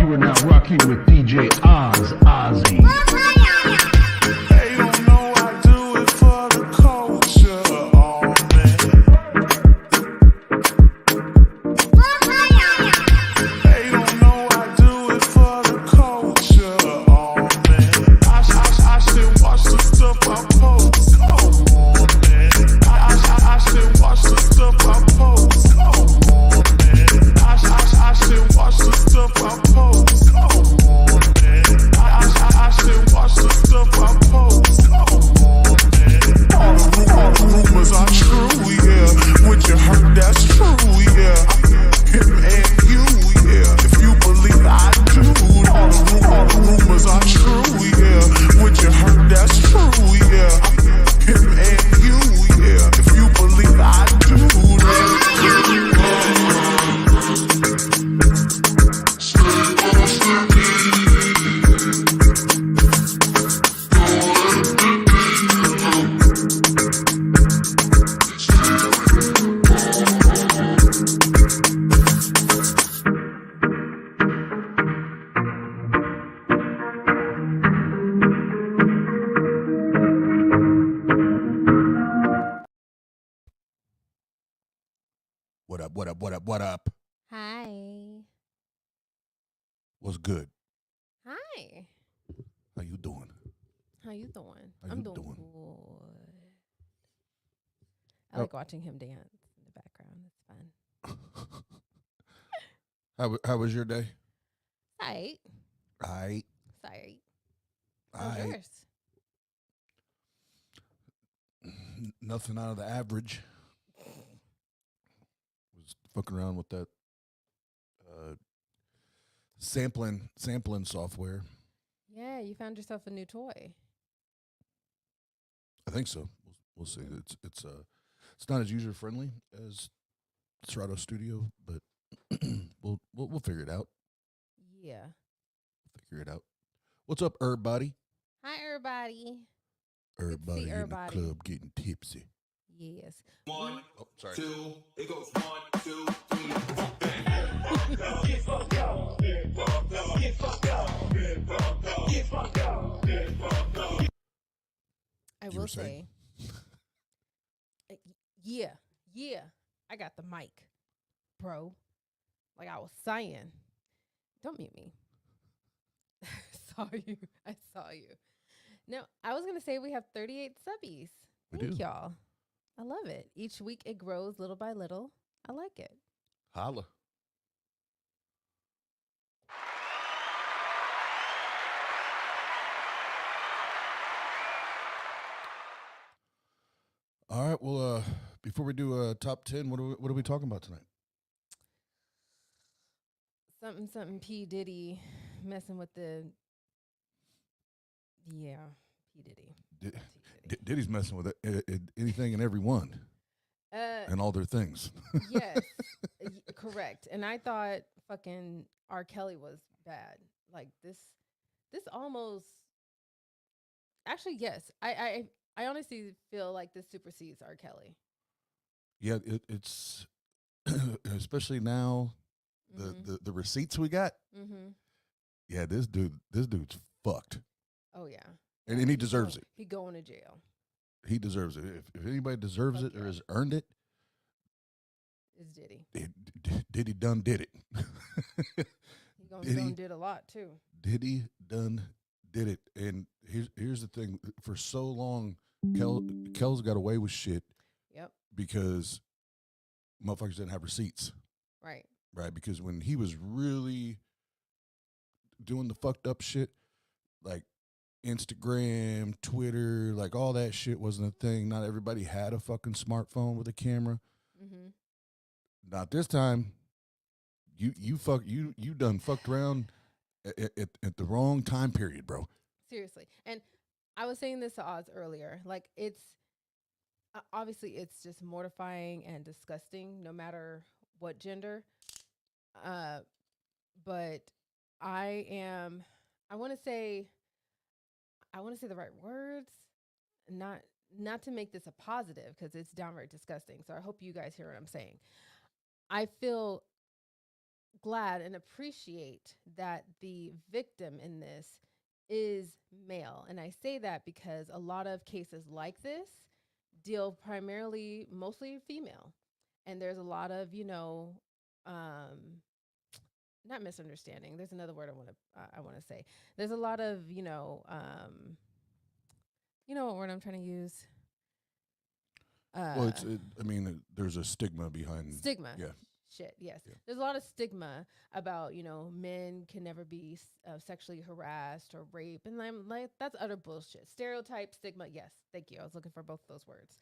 You are now rocking with DJ Oz, Ozzy. They don't know I do it for the culture, oh man. They don't know I do it for the culture, oh man. I should watch the stuff I post, come on man. I should watch the stuff I post, come on man. I should watch the stuff I post, come on man. I should watch the stuff I post, come on man. All the rumors are true, yeah. What you heard, that's true, yeah. Him and you, yeah. If you believe I do, all the rumors are true, yeah. What you heard, that's true, yeah. Him and you, yeah. If you believe I do, What up? Hi. What's good? Hi. How you doing? How you doing? How I'm you doing doing? good. I like watching him dance in the background. It's fun. How was your day? Sight. Aight. Sorry. How's Aight. yours? Nothing out of the average. Was fucking around with that sampling software. Yeah, you found yourself a new toy. I think so. We'll see. It's not as user friendly as Serato Studio, but we'll figure it out. Yeah. Figure it out. What's up, everybody? Hi, everybody. Everybody in the everybody. club getting tipsy. Yes. One, Oh, sorry. two, it goes 1, 2, 3, 4, bang. I You will were saying? say, yeah, I got the mic, bro. Like I was saying, don't mute me. I saw you. No, I was gonna say we have 38 subbies. We Thank do. y'all. I love it. Each week it grows little by little. I like it. Holla. All right. Well, before we do a top 10, what are we talking about tonight? Something P. Diddy messing with the P. Diddy. Diddy's messing with anything and everyone and all their things. Yes, correct. And I thought fucking R. Kelly was bad. Like this almost. Actually, yes. I honestly feel like this supersedes R. Kelly. Yeah, it's especially now the receipts we got. Mm-hmm. Yeah, this dude's fucked, Oh yeah. and he deserves it. He going to jail. He deserves it. If anybody deserves Fuck it or yeah. has earned it, It's Diddy. Diddy done did it. He gonna Diddy- did a lot too. Diddy done did it. And here's the thing: for so long, Kel's got away with shit Yep. because motherfuckers didn't have receipts, Right. right? Because when he was really doing the fucked up shit, like Instagram, Twitter, like all that shit wasn't a thing. Not everybody had a fucking smartphone with a camera. Mm-hmm. Not this time. You done fucked around at the wrong time period, bro. Seriously. And I was saying this to Oz earlier. Like it's obviously it's just mortifying and disgusting, no matter what gender. But I want to say the right words, not to make this a positive because it's downright disgusting. So I hope you guys hear what I'm saying. I feel glad and appreciate that the victim in this is male. And I say that because a lot of cases like this deal primarily, mostly female. And there's a lot of, not misunderstanding. There's another word I want to say. There's a lot of, what word I'm trying to use? Well, there's a stigma behind Stigma. Yeah. Shit, yes. Yeah. There's a lot of stigma about, men can never be sexually harassed or raped. And I'm like, that's utter bullshit. Stereotype, stigma, yes. Thank you. I was looking for both of those words.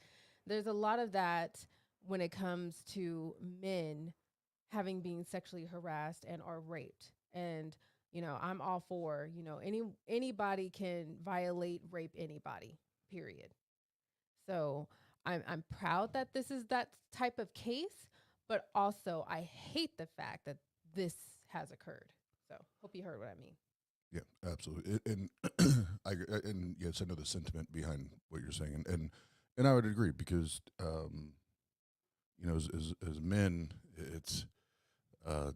There's a lot of that when it comes to men having been sexually harassed and or raped. And, I'm all for, anybody can violate, rape anybody, period. So I'm proud that this is that type of case, but also I hate the fact that this has occurred. So hope you heard what I mean. Yeah, absolutely. And and yes, I know the sentiment behind what you're saying, and I would agree because as men, it's one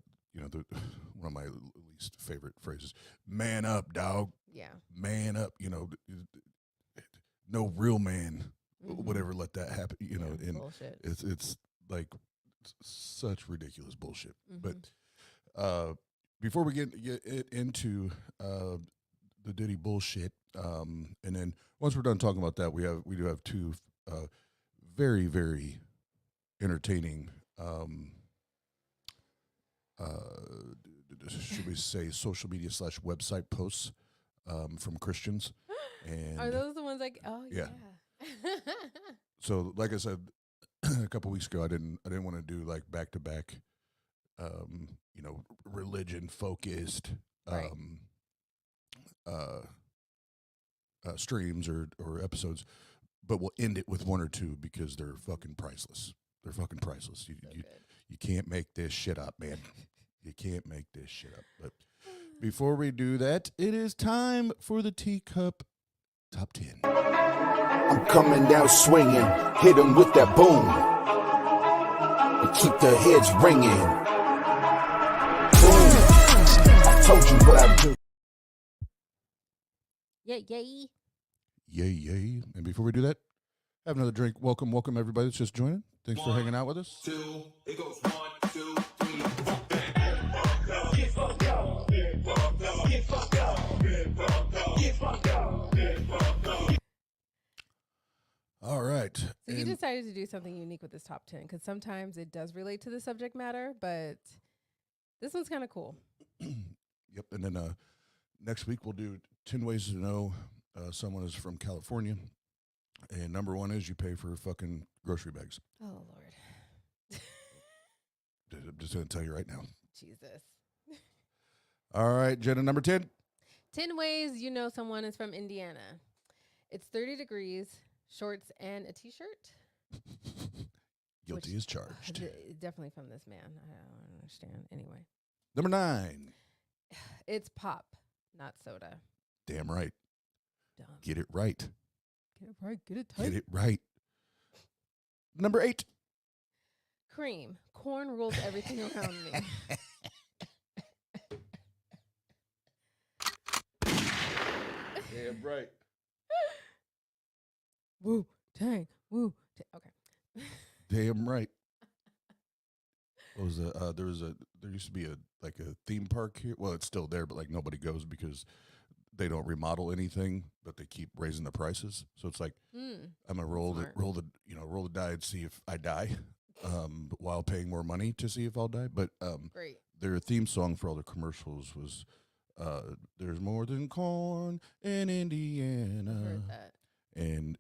of my least favorite phrases, "Man up, dog." Yeah. Man up. No real man Mhm. would ever let that happen. And Bullshit. it's like such ridiculous bullshit. Mhm. But before we get into the Diddy bullshit, and then once we're done talking about that, we do have two very, very entertaining should we say social media / website posts from Christians. And Are those the ones like? Oh yeah. Yeah. So, like I said a couple weeks ago, I didn't want to do like back to back, religion focused Right. streams or episodes, but we'll end it with one or two because they're fucking priceless. They're fucking priceless. So good. You can't make this shit up, man. You can't make this shit up. But before we do that, it is time for the Teacup Top 10. I'm coming down swinging, hit 'em with that boom, and keep their heads ringing. Boom, I told you what I do. Yay. Yay. And before we do that, have another drink. Welcome everybody that's just joining. Thanks for hanging out with us. 2, it goes 1, 2, 3, 4. Get fucked up. Get fucked up. Get fucked up. Get fucked up. Get fucked up. Get fucked up. All right. So you And decided to do something unique with this top 10 because sometimes it does relate to the subject matter, but this one's kind of cool. yep. And then next week we'll do 10 ways to know someone is from California. And number one is you pay for fucking grocery bags. Oh, Lord. I'm just going to tell you right now. Jesus. All right, Jenna, number 10. 10 ways you know someone is from Indiana. It's 30 degrees, shorts, and a T-shirt. Guilty Which- as charged. Definitely from this man. I don't understand. Anyway, Number 9. it's pop, not soda. Damn right. Dumb. Get it right. Get it right. Get it tight. Get it right. Number 8. Cream. Corn rules everything around me. Damn right. Woo, tang, woo. Okay. Damn right. What was there used to be a theme park here. Well, it's still there, but like nobody goes because they don't remodel anything, but they keep raising the prices. So it's like I'm gonna roll Smart. the die and see if I die, while paying more money to see if I'll die. But Great. their theme song for all the commercials was "There's more than corn in I Indiana," heard that. and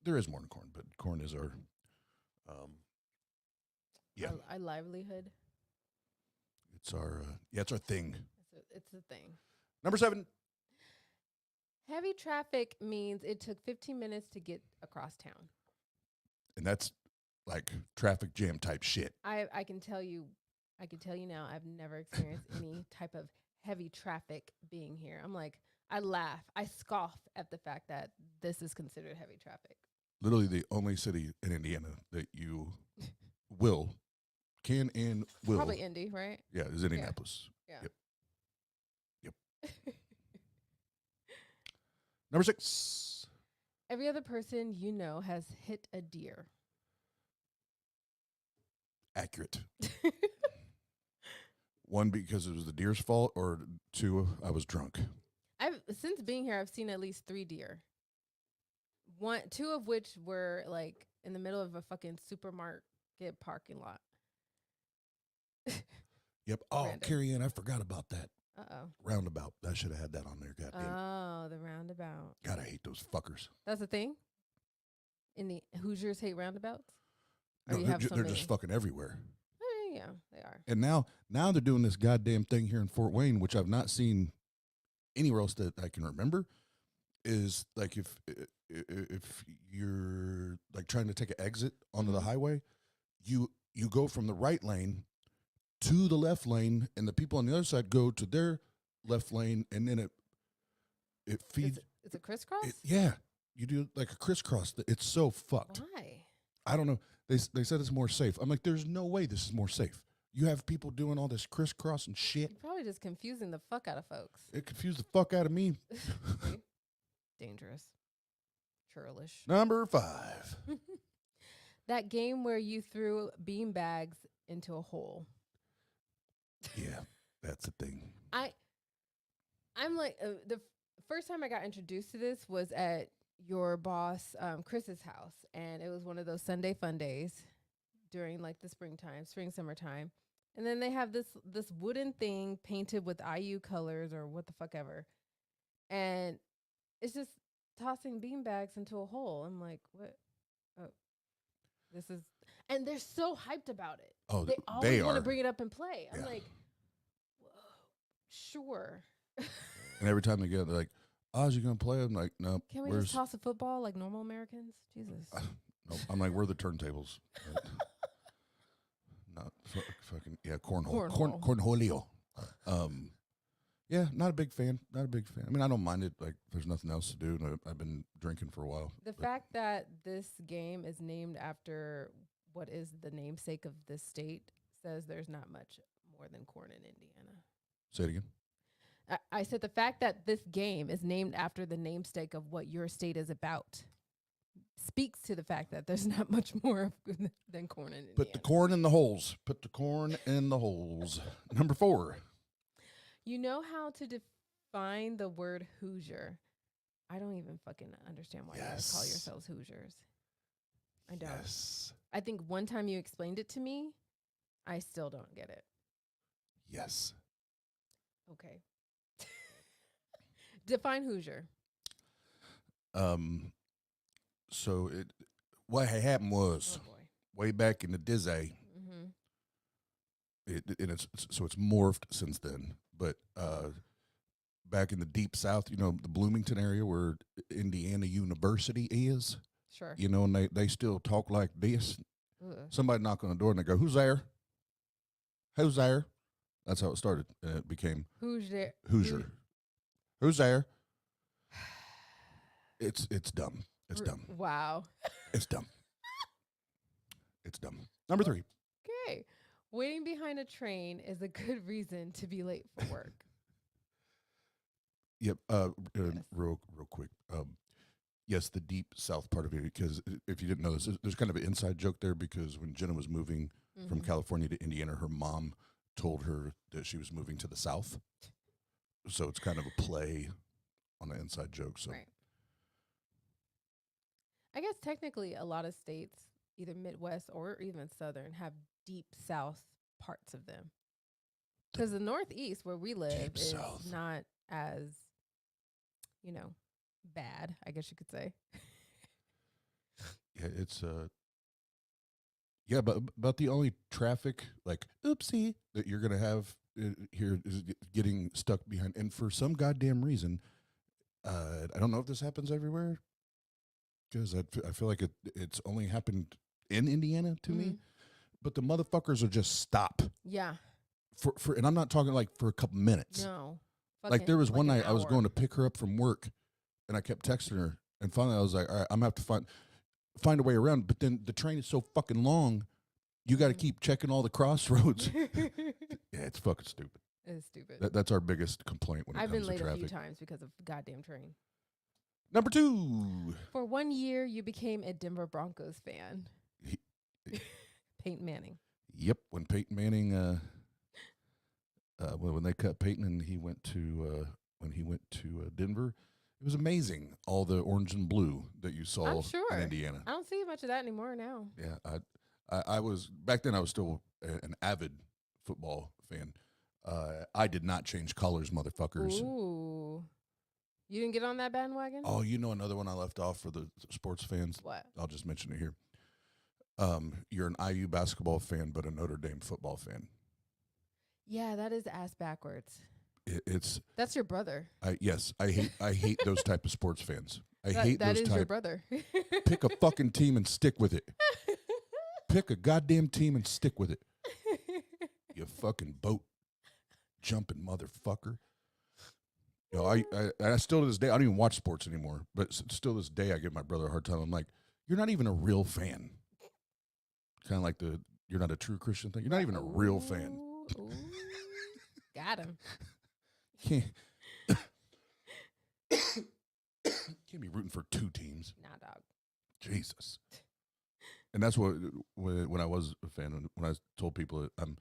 there is more than corn, but corn is our yeah, Our livelihood. it's our thing. It's a thing. Number 7. Heavy traffic means it took 15 minutes to get across town. And that's like traffic jam type shit. I can tell you now, I've never experienced any type of heavy traffic being here. I'm like, I laugh, I scoff at the fact that this is considered heavy traffic. Literally the only city in Indiana that you will can and will. Probably Indy, right? Yeah, it's Indianapolis. Yeah. Yep. Number 6. Every other person you know has hit a deer. Accurate. 1, because it was the deer's fault, or 2, I was drunk. Since being here, I've seen at least 3 deer. 2 of which were like in the middle of a fucking supermarket parking lot. Yep. Oh, Random. Carrie Ann, I forgot about that. Uh-oh. Roundabout. I should have had that on there. Goddamn. Oh, the roundabout. God, I hate those fuckers. That's the thing? In the Hoosiers hate roundabouts? No, they're just fucking everywhere. Yeah, they are. And now they're doing this goddamn thing here in Fort Wayne, which I've not seen anywhere else that I can remember. Is like if you're like trying to take an exit onto the highway, you go from the right lane to the left lane, and the people on the other side go to their left lane, and then it feeds. It's a crisscross? Yeah, you do like a crisscross. It's so fucked. Why? I don't know. They said it's more safe. I'm like, there's no way this is more safe. You have people doing all this crisscross and shit. You're probably just confusing the fuck out of folks. It confused the fuck out of me. See? Dangerous. Churlish. Number 5. That game where you threw bean bags into a hole. Yeah, that's a thing. I'm like the first time I got introduced to this was at your boss Chris's house, and it was one of those Sunday fun days during like the summertime, and then they have this wooden thing painted with IU colors or what the fuck ever, and it's just tossing bean bags into a hole. I'm like, what? Oh, this is, and they're so hyped about it. Oh, they always want to bring it up and play. I'm like, whoa, sure. And every time they get, they're like, Oz, you going to play? I'm like, nope. Can we just toss a football like normal Americans? Jesus. Nope. I'm like, where are the turntables? Not fucking, yeah, cornhole. Cornholio. Yeah, not a big fan. Not a big fan. I mean, I don't mind it. Like, there's nothing else to do. And I've been drinking for a while. The fact that this game is named after what is the namesake of this state says there's not much more than corn in Indiana. Say it again. I said the fact that this game is named after the namesake of what your state is about speaks to the fact that there's not much more than corn in Indiana. Put the corn in the holes. Put the corn in the holes. Number 4. You know how to define the word Hoosier. I don't even fucking understand why you guys call yourselves Hoosiers. I don't. Yes. I think one time you explained it to me. I still don't get it. Yes. Okay. Define Hoosier. So what had happened was way back in the Dizzy, it's morphed since then. But back in the deep South, you know, the Bloomington area where Indiana University is. Sure. You know, and they still talk like this. Ugh. Somebody knock on the door and they go, "Who's there? Who's there?" That's how it started, and it became Who's there? Hoosier. Who's there? It's dumb. It's dumb. Wow. It's dumb. It's dumb. Number 3. Okay. Waiting behind a train is a good reason to be late for work. Yep. Real quick. Yes, the deep South part of it, because if you didn't know this, there's kind of an inside joke there, because when Jena was moving from California to Indiana, her mom told her that she was moving to the South. So it's kind of a play on an inside joke. So. Right. I guess technically a lot of states, either Midwest or even Southern, have deep South parts of them. Because the Northeast, where we live, is not as, you know, bad, I guess you could say. Yeah, it's yeah, but about the only traffic, like, oopsie, that you're gonna have here is getting stuck behind, and for some goddamn reason, I don't know if this happens everywhere, because I feel like it's only happened in Indiana to me, but the motherfuckers are just stop. Yeah. For and I'm not talking like for a couple minutes. No. Like there was one night I was going to pick her up from work, and I kept texting her, and finally I was like, all right, I'm gonna have to find a way around. But then the train is so fucking long You got to keep checking all the crossroads. Yeah, it's fucking stupid. It's stupid. That's our biggest complaint when it I've comes been to late a few traffic. times because of the goddamn train. Number 2. For 1 year, you became a Denver Broncos fan. He- Peyton Manning. Yep, when Peyton Manning, when they cut Peyton and he went to Denver, it was amazing. All the orange and blue that you saw I'm sure. in Indiana. I don't see much of that anymore now. Yeah, I was back then. I was still an avid football fan. I did not change colors, motherfuckers. Ooh. You didn't get on that bandwagon? Oh, you know another one I left off for the sports fans. What? I'll just mention it here. You're an IU basketball fan, but a Notre Dame football fan. Yeah, that is ass backwards. It's That's your brother. yes. I hate those type of sports fans. I hate That those is your type. brother. Pick a fucking team and stick with it. Pick a goddamn team and stick with it. You fucking boat jumping motherfucker. You know, I still to this day I don't even watch sports anymore. But still to this day I give my brother a hard time. I'm like, you're not even a real fan. Kind of like you're not a true Christian thing. You're not even a real fan. Ooh. Got him. Can't be rooting for 2 teams. Nah, dog. Jesus. And that's what when I was a fan, when I told people I'm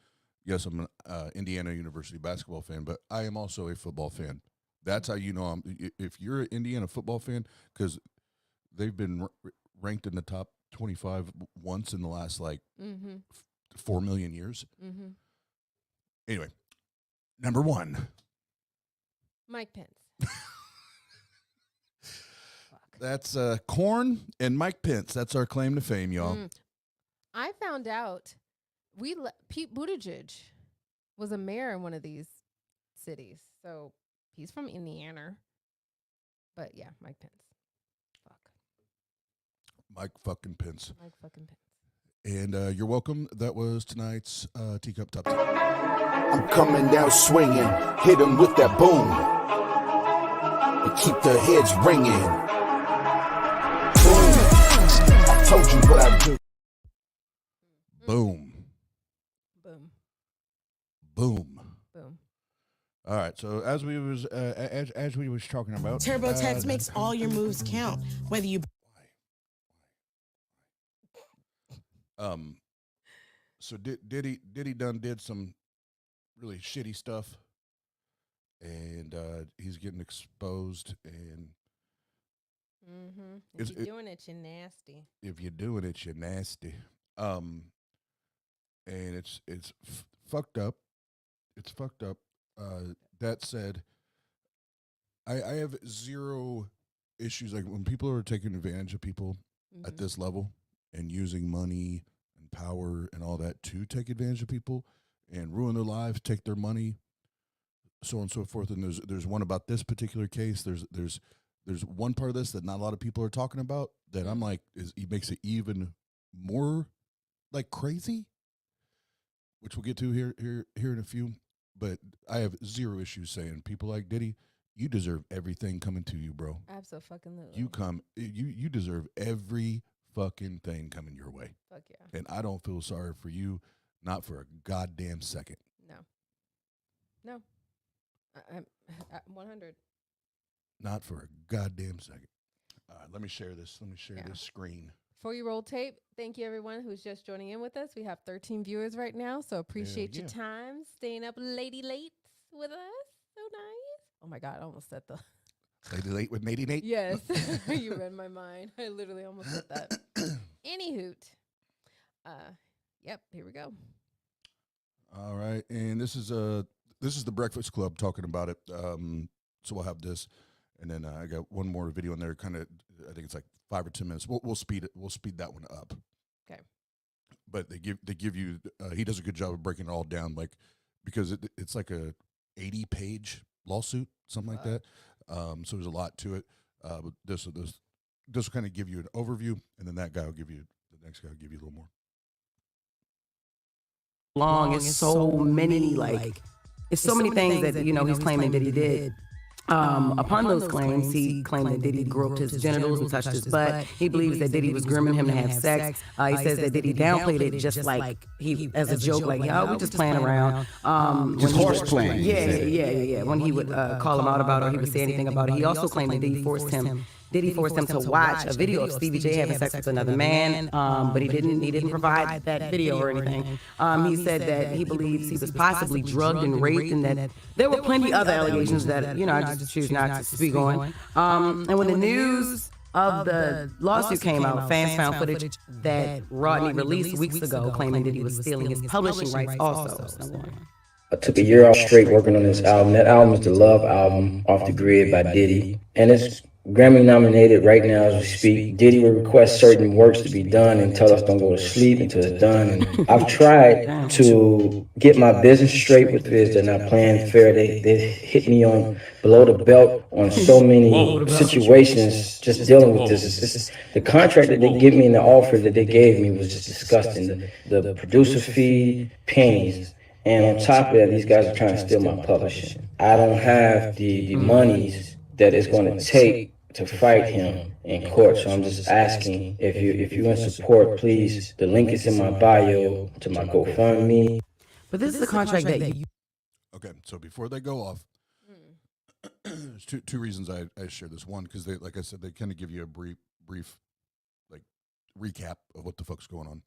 an Indiana University basketball fan, but I am also a football fan. That's how you know if you're an Indiana football fan, because they've been ranked in the top 25 once in the last 4 million years. Mm-hmm. Anyway, number 1. Mike Pence. That's Corn and Mike Pence. That's our claim to fame, y'all. I found out Pete Buttigieg was a mayor in one of these cities. So he's from Indiana. But yeah, Mike Pence. Fuck. Mike fucking Pence. Mike fucking Pence. And you're welcome. That was tonight's Teacup Top 10. I'm coming down swinging, hit 'em with that boom, and keep the heads ringing. Boom, I told you what I do. Boom. Boom. Boom. Boom. All right. So as we was talking about, TurboTax makes all your moves count, whether you So Diddy did some really shitty stuff, and he's getting exposed. And Mm-hmm. Is If you're it- doing it, you're nasty. if you're doing it, you're nasty. And it's fucked up. It's fucked up. That said, I have zero issues like when people are taking advantage of people at this level and using money and power and all that to take advantage of people and ruin their lives, take their money, so on and so forth. And there's one about this particular case. There's one part of this that not a lot of people are talking about that I'm like it makes it even more like crazy, which we'll get to here in a few. But I have zero issues saying people like Diddy, you deserve everything coming to you, bro. Absolutely. You deserve every fucking thing coming your way. Fuck yeah. And I don't feel sorry for you, not for a goddamn second. No. I'm 100. Not for a goddamn second. Let me share this. Let me share Yeah. this screen. Before you roll tape, thank you everyone who's just joining in with us. We have 13 viewers right now, so appreciate your yeah. time staying up late with us. So nice. Oh my God, I almost said the. Lady Late with Nady Nate. Yes, you read my mind. I literally almost said that. Any hoot. Yep, here we go. All right, and this is the Breakfast Club talking about it. So we'll have this, and then I got one more video in there. Kind of, I think it's like 5 or 10 minutes. We'll speed it. We'll speed that one up. Okay. But they give you. He does a good job of breaking it all down, like because it's like a 80-page lawsuit, something like that. So there's a lot to it. But this will kind of give you an overview, and then the next guy will give you a little more. Long. It's so many, like, it's so many things that, you know, he's claiming that he did. Upon those claims, he claimed that Diddy groped his genitals and touched his butt. He believes that Diddy was grooming him to have sex. He says that Diddy downplayed it just like he as a joke, like, "Yo, we just playing around." Just horse playing. Yeah. When he would call him out about it, or he would say anything about it. He also claimed that Diddy forced him to watch a video of Stevie J having sex with another man, but he didn't provide that video or anything. He said that he believes he was possibly drugged and raped, and that there were plenty other allegations that I just choose not to speak on. And when the news of the lawsuit came out, fans found footage that Rodney released weeks ago claiming that he was stealing his publishing rights also. I took a year off straight working on this album. That album is the Love album, Off the Grid by Diddy. And it's Grammy nominated right now as we speak. Diddy will request certain works to be done and tell us don't go to sleep until it's done. And I've tried to get my business straight with this. They're not playing fair. They hit me on below the belt on so many situations just dealing with this. The contract that they give me and the offer that they gave me was just disgusting. The producer fee, pennies. And on top of that, these guys are trying to steal my publishing. I don't have the monies that it's going to take to fight him in court. So I'm just asking if you're in support, please. The link is in my bio to my GoFundMe. But this is a contract that you. Okay, so before they go off, there's two reasons I share this. One, because they, like I said, they kind of give you a brief like recap of what the fuck's going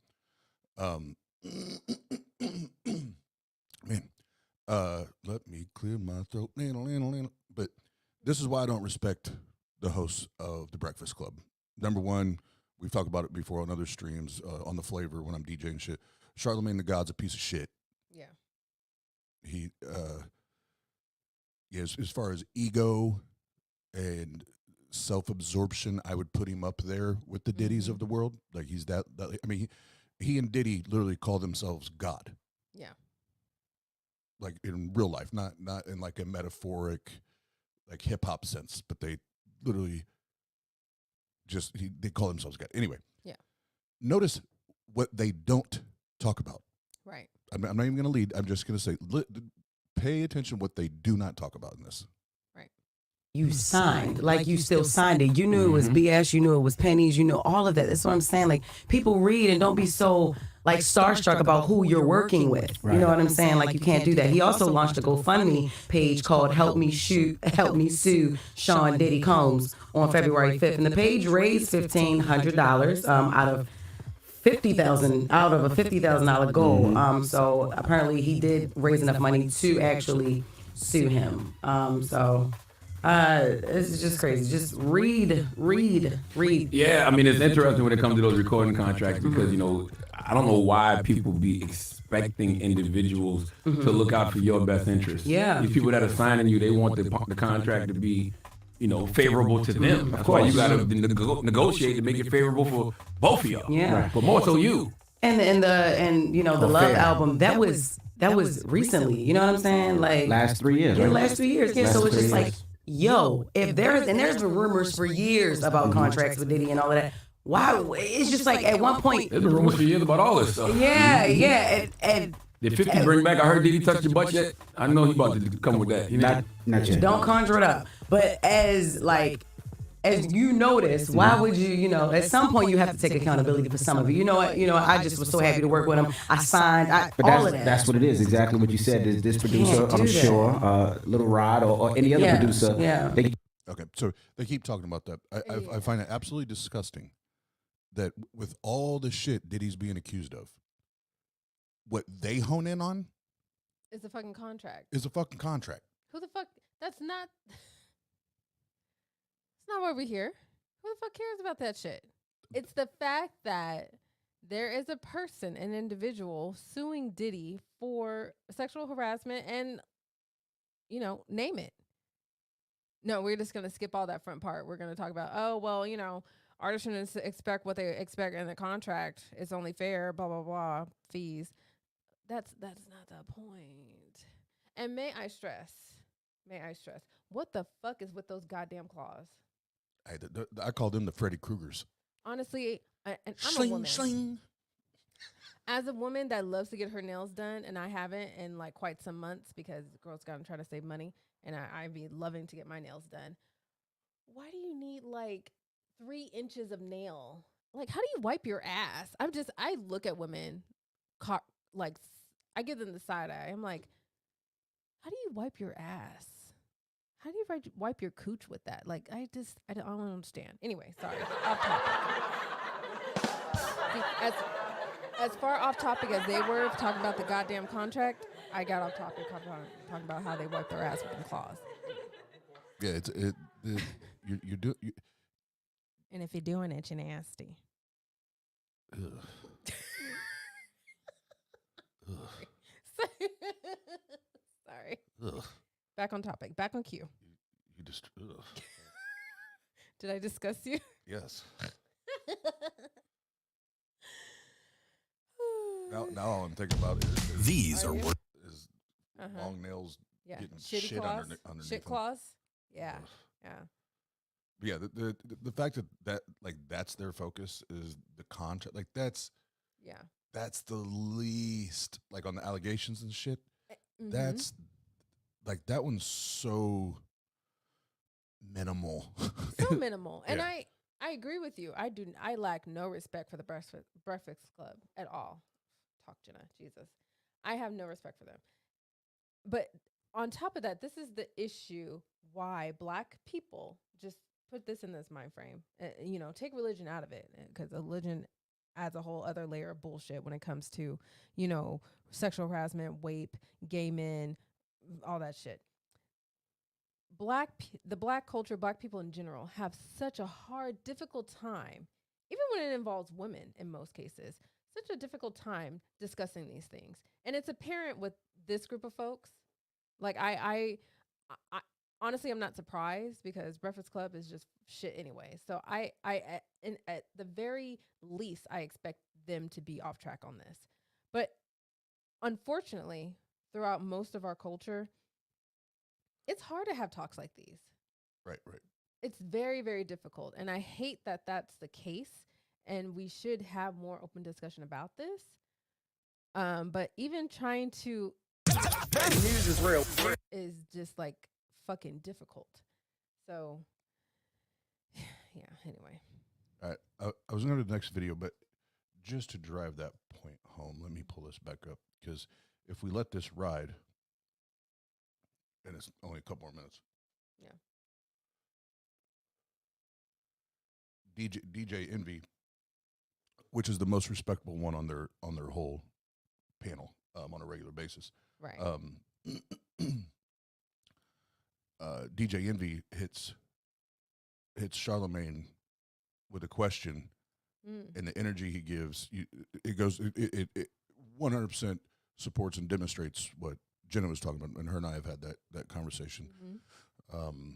on. Man, let me clear my throat. But this is why I don't respect the hosts of the Breakfast Club. Number one, we've talked about it before on other streams, on the Flavor when I'm DJing shit. Charlamagne the God's a piece of shit. Yeah. He, as far as ego and self-absorption, I would put him up there with the Diddies of the world. Like he's that I mean, he and Diddy literally call themselves God. Yeah. Like in real life, not in like a metaphoric, like hip hop sense, but they literally they call themselves God. Anyway. Yeah. Notice what they don't talk about. Right. I'm not even going to lead. I'm just going to say, pay attention what they do not talk about in this. Right. You signed, like you still signed it. You knew it was BS. You knew it was pennies. You know all of that. That's what I'm saying. Like people read and don't be so like starstruck about who you're working with. Right. You know what I'm saying? Like you can't do that. He also launched a GoFundMe page called Help Me Sue Sean Diddy Combs on February 5th. And the page raised $1,500 out of a $50,000 goal. So apparently he did raise enough money to actually sue him. It's just crazy. Just read. Yeah, I mean, it's interesting when it comes to those recording contracts because, I don't know why people be expecting individuals to look out for your best interest. Yeah. These people that are signing you, they want the contract to be, favorable to them. That's why you got to negotiate to make it favorable for both of y'all. Yeah. Right. But more so you. And the Love album, that was recently. You know what I'm saying? Like last 3 years. Yeah, right? last 3 years. Yeah, so it's just like, if there's been rumors for years about contracts with Diddy and all of that. Why? It's just like at one point. There's been rumors for years about all this stuff. Yeah. And did 50 bring back? I heard Diddy touch your butt yet? I know he about to come with that. Not yet. Don't conjure it up. But as you notice, why would you, at some point you have to take accountability for some of it. You know what? I just was so happy to work with him. I signed all of that. That's what it is. Exactly what you said. This producer, I'm sure, Little Rod or any other producer. Yeah. Okay, so they keep talking about that. I find it absolutely disgusting that with all the shit Diddy's being accused of, what they hone in on is a fucking contract. Who the fuck? That's not. It's not why we're here. Who the fuck cares about that shit? It's the fact that there is a person, an individual, suing Diddy for sexual harassment and, name it. No, we're just going to skip all that front part. We're going to talk about, artists shouldn't expect what they expect in the contract. It's only fair, blah, blah, blah, fees. That's not the point. And may I stress, what the fuck is with those goddamn claws? I call them the Freddy Kruegers. Honestly, and I'm a woman. As a woman that loves to get her nails done, and I haven't in like quite some months because girls gotta try to save money, and I'd be loving to get my nails done. Why do you need like 3 inches of nail? Like, how do you wipe your ass? I look at women, like, I give them the side eye. I'm like, how do you wipe your ass? How do you wipe your cooch with that? Like, I don't understand. Anyway, sorry, off topic. As far off topic as they were talking about the goddamn contract, I got off topic talking about how they wipe their ass with them claws. Yeah, you do. And if you're doing it, you're nasty. Ugh. Sorry. Ugh. Back on topic. Back on cue. You just. Ugh. Did I discuss you? Yes. Now all I'm thinking about is These are long nails getting Shitty shit claws. underneath Shit them. claws. Yeah. Ugh. Yeah. But yeah, the fact that like that's their focus is the contract. Like that's the least, like on the allegations and shit. Mm-hmm. That's like that one's so minimal. So minimal. And Yeah. I agree with you. I lack no respect for the Breakfast Club at all. Talk, Jena. Jesus. I have no respect for them. But on top of that, this is the issue why Black people, just put this in this mind frame, take religion out of it, because religion adds a whole other layer of bullshit when it comes to, sexual harassment, rape, gay men, all that shit. The Black culture, Black people in general, have such a hard, difficult time, even when it involves women in most cases, such a difficult time discussing these things. And it's apparent with this group of folks. Like, I honestly, I'm not surprised, because Breakfast Club is just shit anyway. So at the very least, I expect them to be off track on this. But unfortunately, throughout most of our culture, it's hard to have talks like these. Right. It's very, very difficult. And I hate that that's the case. And we should have more open discussion about this. But even trying to news is real is just like fucking difficult. So yeah, anyway. All right. I was going to go to the next video, but just to drive that point home, let me pull this back up, because if we let this ride, and it's only a couple more minutes. Yeah. DJ Envy, which is the most respectable one on their whole panel on a regular basis. Right. DJ Envy hits Charlemagne with a question, and the energy he gives, it 100% supports and demonstrates what Jena was talking about, and her and I have had that conversation. Mm-hmm.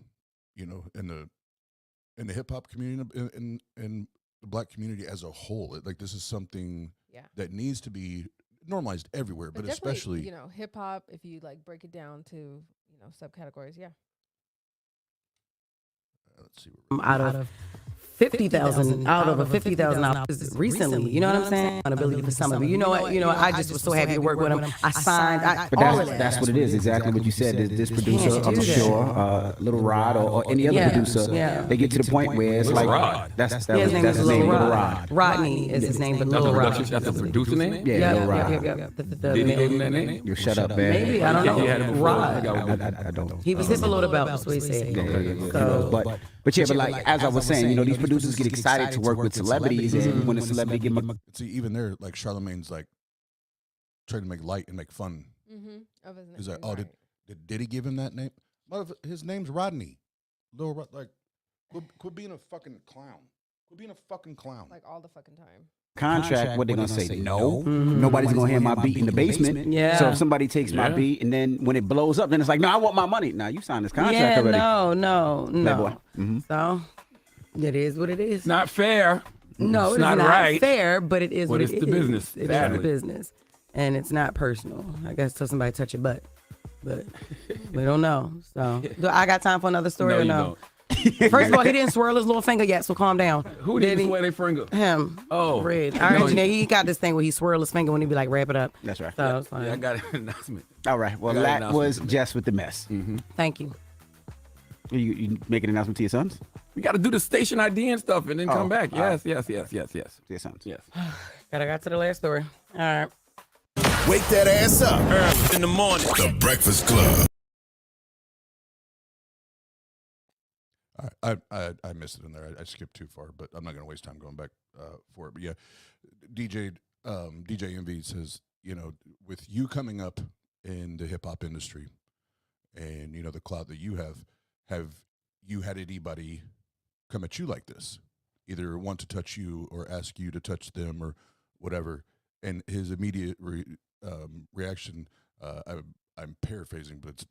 In the hip hop community, in the Black community as a whole, this is something that needs to be normalized everywhere, but especially hip hop. If you break it down to subcategories, let's see. Out of 50,000 out of a $50,000 recently, you know what I'm saying? Accountability for some of it. You know what? I just was so happy to work with him. I signed all of that. That's what it is. Exactly what you said. This producer, I'm sure, Little Rod or any other producer, they get to the point where it's like Rod. That's his name, Little Rod. Rodney is his name, but Little Rod. That's the producer name? Yeah, Little Rod. Did he give him that name? You shut up, man. Maybe, I don't know. Rod. I don't know. He was hip a little about that's what he said. But as I was saying, these producers get excited to work with celebrities, and when a celebrity give them see, even there, Charlemagne's trying to make light and make fun. Of his name. He's like, did Diddy give him that name? His name's Rodney. Lil Rod, quit being a fucking clown. Quit being a fucking clown. All the fucking time. contract, what they're gonna say? No, nobody's gonna hear my beat in the basement. Yeah. So if somebody takes my beat and then when it blows up, then it's like, no, I want my money. Now you signed this contract already. No. So it is what it is. Not fair. No, it's not right. fair, but it is what it is. It's the business. It is the business, and it's not personal. I guess till somebody touch your butt, but we don't know. So do I got time for another story or no? First of all, he didn't swirl his little finger yet, so calm down. Who didn't swirl their finger? Him. Oh. Red. Our engineer, he got this thing where he swirl his finger when he be like, wrap it up. That's right. So it's fine. Yeah, I got an announcement. All right. Well, that was Jess with the mess. Thank you. You make an announcement to your sons? We got to do the station ID and stuff and then come back. Yes. To your sons. Yes. Gotta got to the last story. All right. Wake that ass up. Early in the morning. The Breakfast Club. I missed it in there. I skipped too far, but I'm not going to waste time going back for it. But yeah, DJ Envy says, with you coming up in the hip hop industry, and the clout that you have you had anybody come at you like this, either want to touch you or ask you to touch them or whatever? And his immediate reaction, I'm paraphrasing, but it's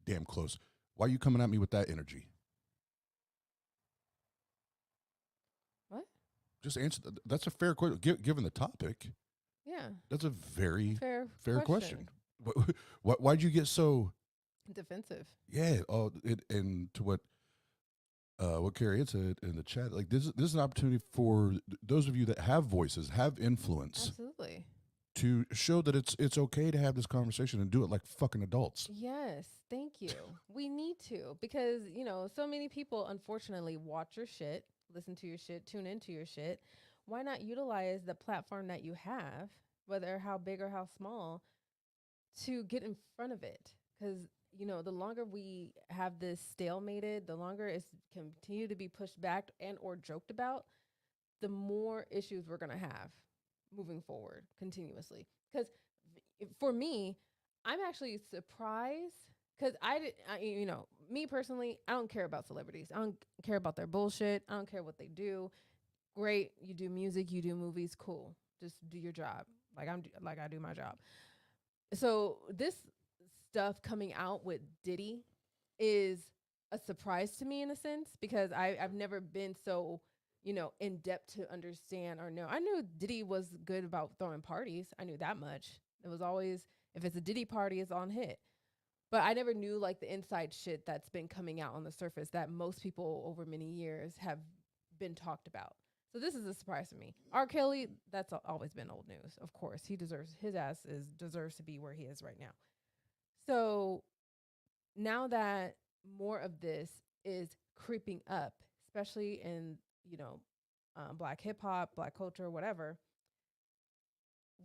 damn close. Why are you coming at me with that energy? What? Just answer. That's a fair question. Given the topic. Yeah. That's a very fair question. Why'd you get so defensive? Yeah. And to what Carrie had said in the chat, like this is an opportunity for those of you that have voices, have influence. Absolutely. To show that it's okay to have this conversation and do it like fucking adults. Yes, thank you. We need to, because so many people unfortunately watch your shit, listen to your shit, tune into your shit. Why not utilize the platform that you have, whether how big or how small, to get in front of it? Because the longer we have this stalemated, the longer it's continue to be pushed back and or joked about, the more issues we're gonna have moving forward continuously. Because for me, I'm actually surprised, because me personally, I don't care about celebrities. I don't care about their bullshit. I don't care what they do. Great, you do music, you do movies, cool. Just do your job, like I do my job. So this stuff coming out with Diddy is a surprise to me in a sense, because I've never been so in depth to understand or know. I knew Diddy was good about throwing parties. I knew that much. It was always, if it's a Diddy party, it's on hit. But I never knew like the inside shit that's been coming out on the surface that most people over many years have been talked about. So this is a surprise to me. R. Kelly, that's always been old news. Of course, his ass deserves to be where he is right now. So now that more of this is creeping up, especially in Black hip hop, Black culture, whatever,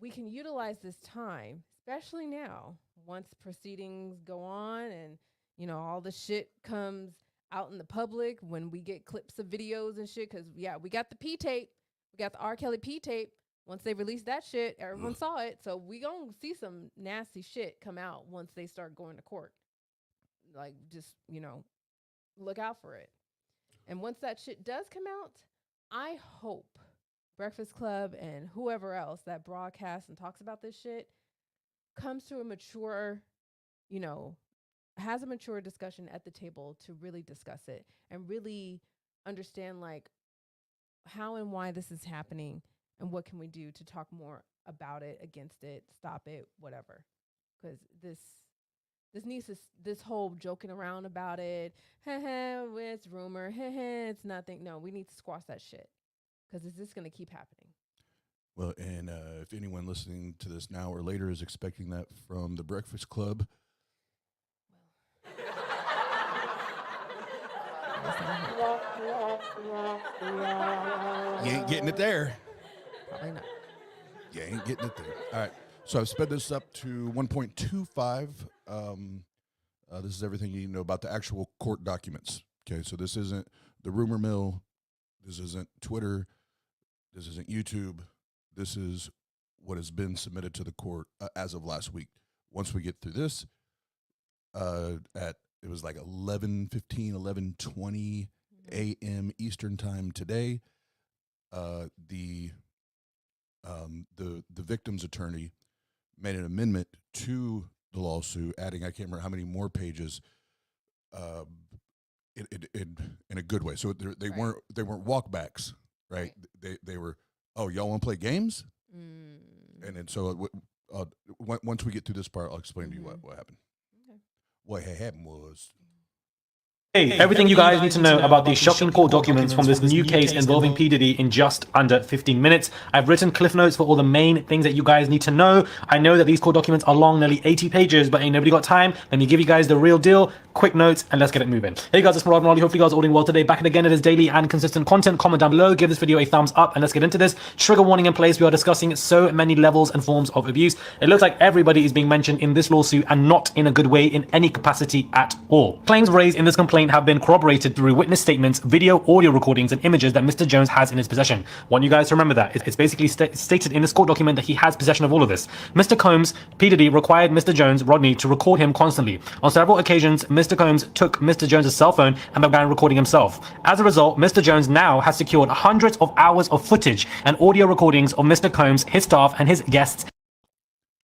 we can utilize this time, especially now, once proceedings go on and all the shit comes out in the public, when we get clips of videos and shit, because we got the P tape, we got the R. Kelly P tape. Once they release that shit, everyone saw it, so we gonna see some nasty shit come out once they start going to court. Like, just look out for it. And once that shit does come out, I hope Breakfast Club and whoever else that broadcasts and talks about this shit comes to a mature, has a mature discussion at the table to really discuss it and really understand like how and why this is happening and what can we do to talk more about it, against it, stop it, whatever. Because this whole joking around about it, it's rumor, it's nothing. No, we need to squash that shit, because it's just going to keep happening. Well, and if anyone listening to this now or later is expecting that from the Breakfast Club, you ain't getting it there. Probably not. You ain't getting it there. All right. So I've sped this up to 1.25. This is everything you need to know about the actual court documents. Okay, so this isn't the rumor mill. This isn't Twitter. This isn't YouTube. This is what has been submitted to the court as of last week. Once we get through this, it was like 11:15, 11:20 a.m. Eastern time today. The victim's attorney made an amendment to the lawsuit, adding, I can't remember how many more pages, in a good way. So they weren't walkbacks, right? They were, oh, y'all want to play games? And then so once we get through this part, I'll explain to you what happened. Okay. What had happened was, Hey, everything you guys need to know about these shocking court documents from this new case involving P. Diddy in just under 15 minutes. I've written cliff notes for all the main things that you guys need to know. I know that these court documents are long, nearly 80 pages, but ain't nobody got time. Let me give you guys the real deal. Quick notes, and let's get it moving. Hey guys, it's Murad Marley. Hopefully you guys are all doing well today. Back again, it is daily and consistent content. Comment down below, give this video a thumbs up, and let's get into this. Trigger warning in place. We are discussing so many levels and forms of abuse. It looks like everybody is being mentioned in this lawsuit and not in a good way in any capacity at all. Claims raised in this complaint have been corroborated through witness statements, video, audio recordings, and images that Mr. Jones has in his possession. Want you guys to remember that. It's basically stated in this court document that he has possession of all of this. Mr. Combs, P. Diddy, required Mr. Jones, Rodney, to record him constantly. On several occasions, Mr. Combs took Mr. Jones' cell phone and began recording himself. As a result, Mr. Jones now has secured hundreds of hours of footage and audio recordings of Mr. Combs, his staff, and his guests.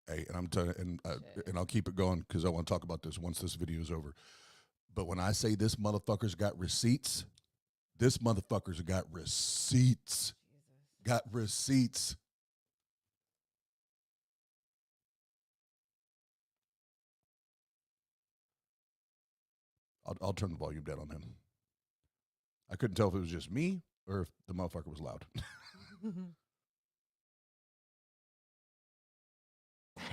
Hey, and I'm telling you, and I'll keep it going because I want to talk about this once this video is over. But when I say this motherfucker's got receipts, this motherfucker's got receipts. Got receipts. I'll turn the volume down on him. I couldn't tell if it was just me or if the motherfucker was loud.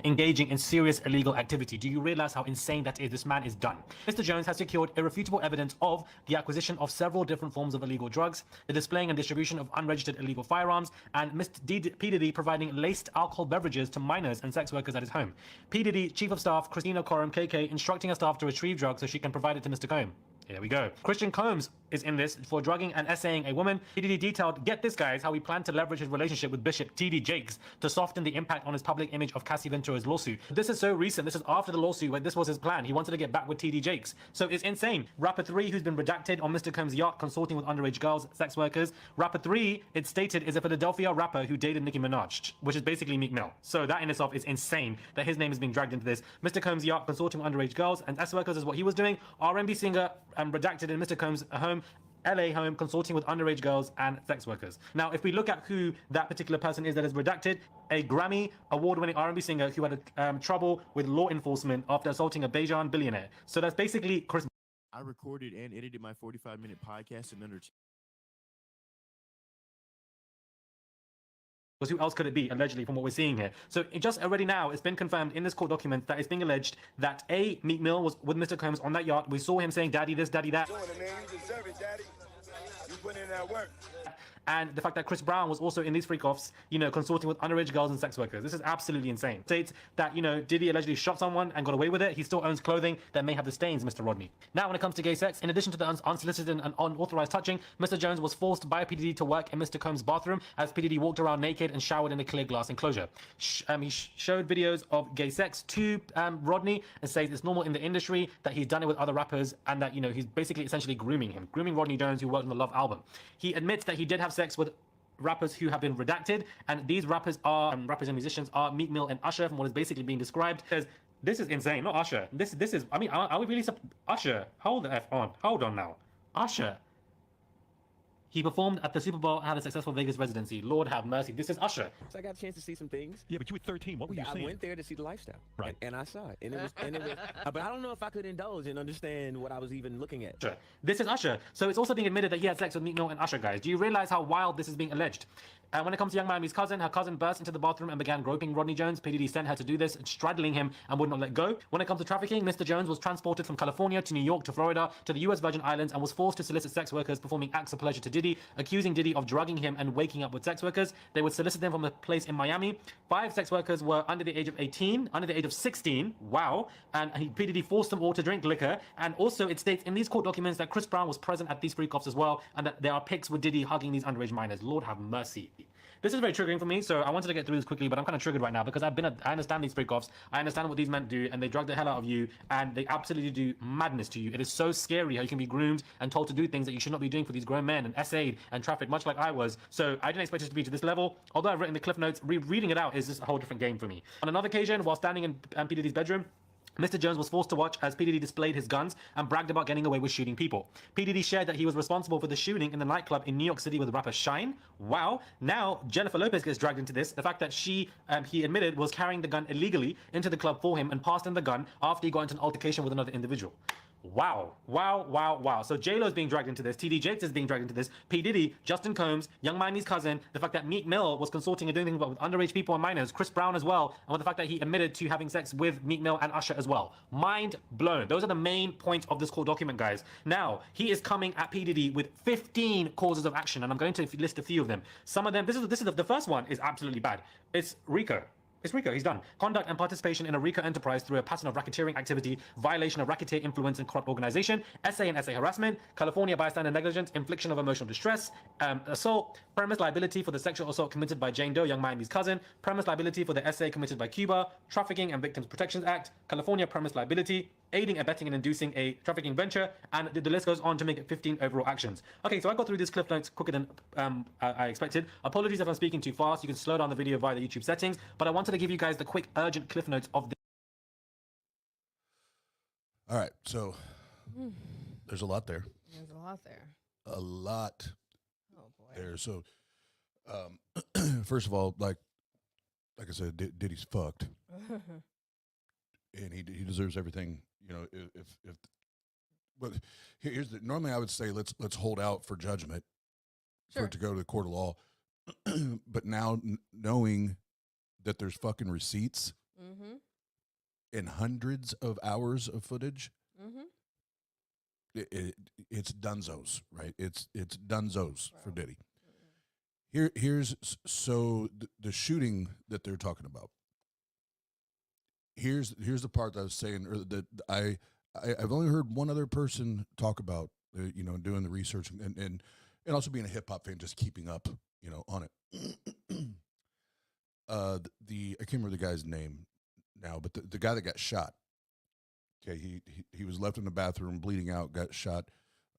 Engaging in serious illegal activity. Do you realize how insane that is? This man is done. Mr. Jones has secured irrefutable evidence of the acquisition of several different forms of illegal drugs, the displaying and distribution of unregistered illegal firearms, and P. Diddy providing laced alcohol beverages to minors and sex workers at his home. P. Diddy, Chief of Staff Christina Coram, KK, instructing her staff to retrieve drugs so she can provide it to Mr. Combs. Here we go. Christian Combs is in this for drugging and essaying a woman. P. Diddy detailed, get this guys, how he planned to leverage his relationship with Bishop T.D. Jakes to soften the impact on his public image of Cassie Ventura's lawsuit. This is so recent. This is after the lawsuit where this was his plan. He wanted to get back with T.D. Jakes. So it's insane. Rapper 3, who's been redacted on Mr. Combs' yacht consorting with underage girls, sex workers. Rapper 3, it's stated, is a Philadelphia rapper who dated Nicki Minaj, which is basically Meek Mill. So that in itself is insane that his name is being dragged into this. Mr. Combs' yacht consorting with underage girls and sex workers is what he was doing. R&B singer redacted in Mr. Combs' home, LA home, consorting with underage girls and sex workers. Now, if we look at who that particular person is that is redacted, a Grammy award-winning R&B singer who had trouble with law enforcement after assaulting a Bajan billionaire. So that's basically Chris. I recorded and edited my 45-minute podcast in under. Because who else could it be, allegedly, from what we're seeing here? So it just already now, it's been confirmed in this court document that it's being alleged that Meek Mill was with Mr. Combs on that yacht. We saw him saying, daddy this, daddy that. Doing it, man. You deserve it, daddy. You put in that work. And the fact that Chris Brown was also in these freak-offs, consorting with underage girls and sex workers. This is absolutely insane. States that, Diddy allegedly shot someone and got away with it. He still owns clothing that may have the stains, Mr. Rodney. Now, when it comes to gay sex, in addition to the unsolicited and unauthorized touching, Mr. Jones was forced by P. Diddy to work in Mr. Combs' bathroom as P. Diddy walked around naked and showered in a clear glass enclosure. He showed videos of gay sex to Rodney and says it's normal in the industry, that he's done it with other rappers, and that, he's basically essentially grooming Rodney Jones, who worked on the Love album. He admits that he did have sex with rappers who have been redacted, and these rappers and musicians are Meek Mill and Usher, from what is basically being described. Says, this is insane, not Usher. This is, I mean, are we really Usher? Hold the F on. Hold on now. Usher. He performed at the Super Bowl and had a successful Vegas residency. Lord have mercy. This is Usher. So I got a chance to see some things. Yeah, but you were 13. What were you seeing? I went there to see the lifestyle. Right. And I saw it. And it was, but I don't know if I could indulge and understand what I was even looking at. Usher. This is Usher. So it's also being admitted that he had sex with Meek Mill and Usher, guys. Do you realize how wild this is being alleged? And when it comes to Young Miami's cousin, her cousin burst into the bathroom and began groping Rodney Jones. P. Diddy sent her to do this, straddling him and would not let go. When it comes to trafficking, Mr. Jones was transported from California to New York to Florida to the US Virgin Islands and was forced to solicit sex workers performing acts of pleasure to Diddy, accusing Diddy of drugging him and waking up with sex workers. They would solicit them from a place in Miami. 5 sex workers were under the age of 18, under the age of 16. Wow. And P. Diddy forced them all to drink liquor. And also it states in these court documents that Chris Brown was present at these freak-offs as well, and that there are pics with Diddy hugging these underage minors. Lord have mercy. This is very triggering for me, so I wanted to get through this quickly, but I'm kind of triggered right now because I understand these freak-offs, I understand what these men do, and they drag the hell out of you, and they absolutely do madness to you. It is so scary how you can be groomed and told to do things that you should not be doing for these grown men and essayed and trafficked, much like I was. So I didn't expect it to be to this level. Although I've written the cliff notes, reading it out is just a whole different game for me. On another occasion, while standing in P. Diddy's bedroom, Mr. Jones was forced to watch as P. Diddy displayed his guns and bragged about getting away with shooting people. P. Diddy shared that he was responsible for the shooting in the nightclub in New York City with rapper Shine. Wow. Now, Jennifer Lopez gets dragged into this. The fact that he admitted, was carrying the gun illegally into the club for him and passed him the gun after he got into an altercation with another individual. Wow, wow, wow, wow. So J-Lo's being dragged into this. TD Jakes is being dragged into this. P. Diddy, Justin Combs, Young Miami's cousin, the fact that Meek Mill was consorting and doing things with underage people and minors, Chris Brown as well, and with the fact that he admitted to having sex with Meek Mill and Usher as well. Mind blown. Those are the main points of this court document, guys. Now, he is coming at P. Diddy with 15 causes of action, and I'm going to list a few of them. Some of them, this is the first one is absolutely bad. It's RICO. It's RICO, he's done. Conduct and participation in a RICO enterprise through a pattern of racketeering activity, violation of racketeer influence and corrupt organization, SA and SA harassment, California bystander negligence, infliction of emotional distress, assault, premise liability for the sexual assault committed by Jane Doe, Young Miami's cousin, premise liability for the SA committed by Cuba, Trafficking and Victims Protection Act, California premise liability, aiding, abetting, and inducing a trafficking venture, and the list goes on to make it 15 overall actions. Okay, so I got through these cliff notes quicker than I expected. Apologies if I'm speaking too fast. You can slow down the video via the YouTube settings, but I wanted to give you guys the quick, urgent cliff notes of the. All right, so there's a lot there. There's a lot there. A lot Oh boy. there. So, first of all, like I said, Diddy's fucked, and he deserves everything. You know, if but here's the normally I would say let's hold out for judgment for it to go to the court of law, but now knowing that there's fucking receipts and hundreds of hours of footage, it's dunzos, right? It's dunzos for Diddy. Here's the shooting that they're talking about. Here's the part that I was saying, or that I've only heard one other person talk about, you know, doing the research and also being a hip hop fan, just keeping up, you know, on it. I can't remember the guy's name now, but the guy that got shot. Okay, he was left in the bathroom bleeding out, got shot,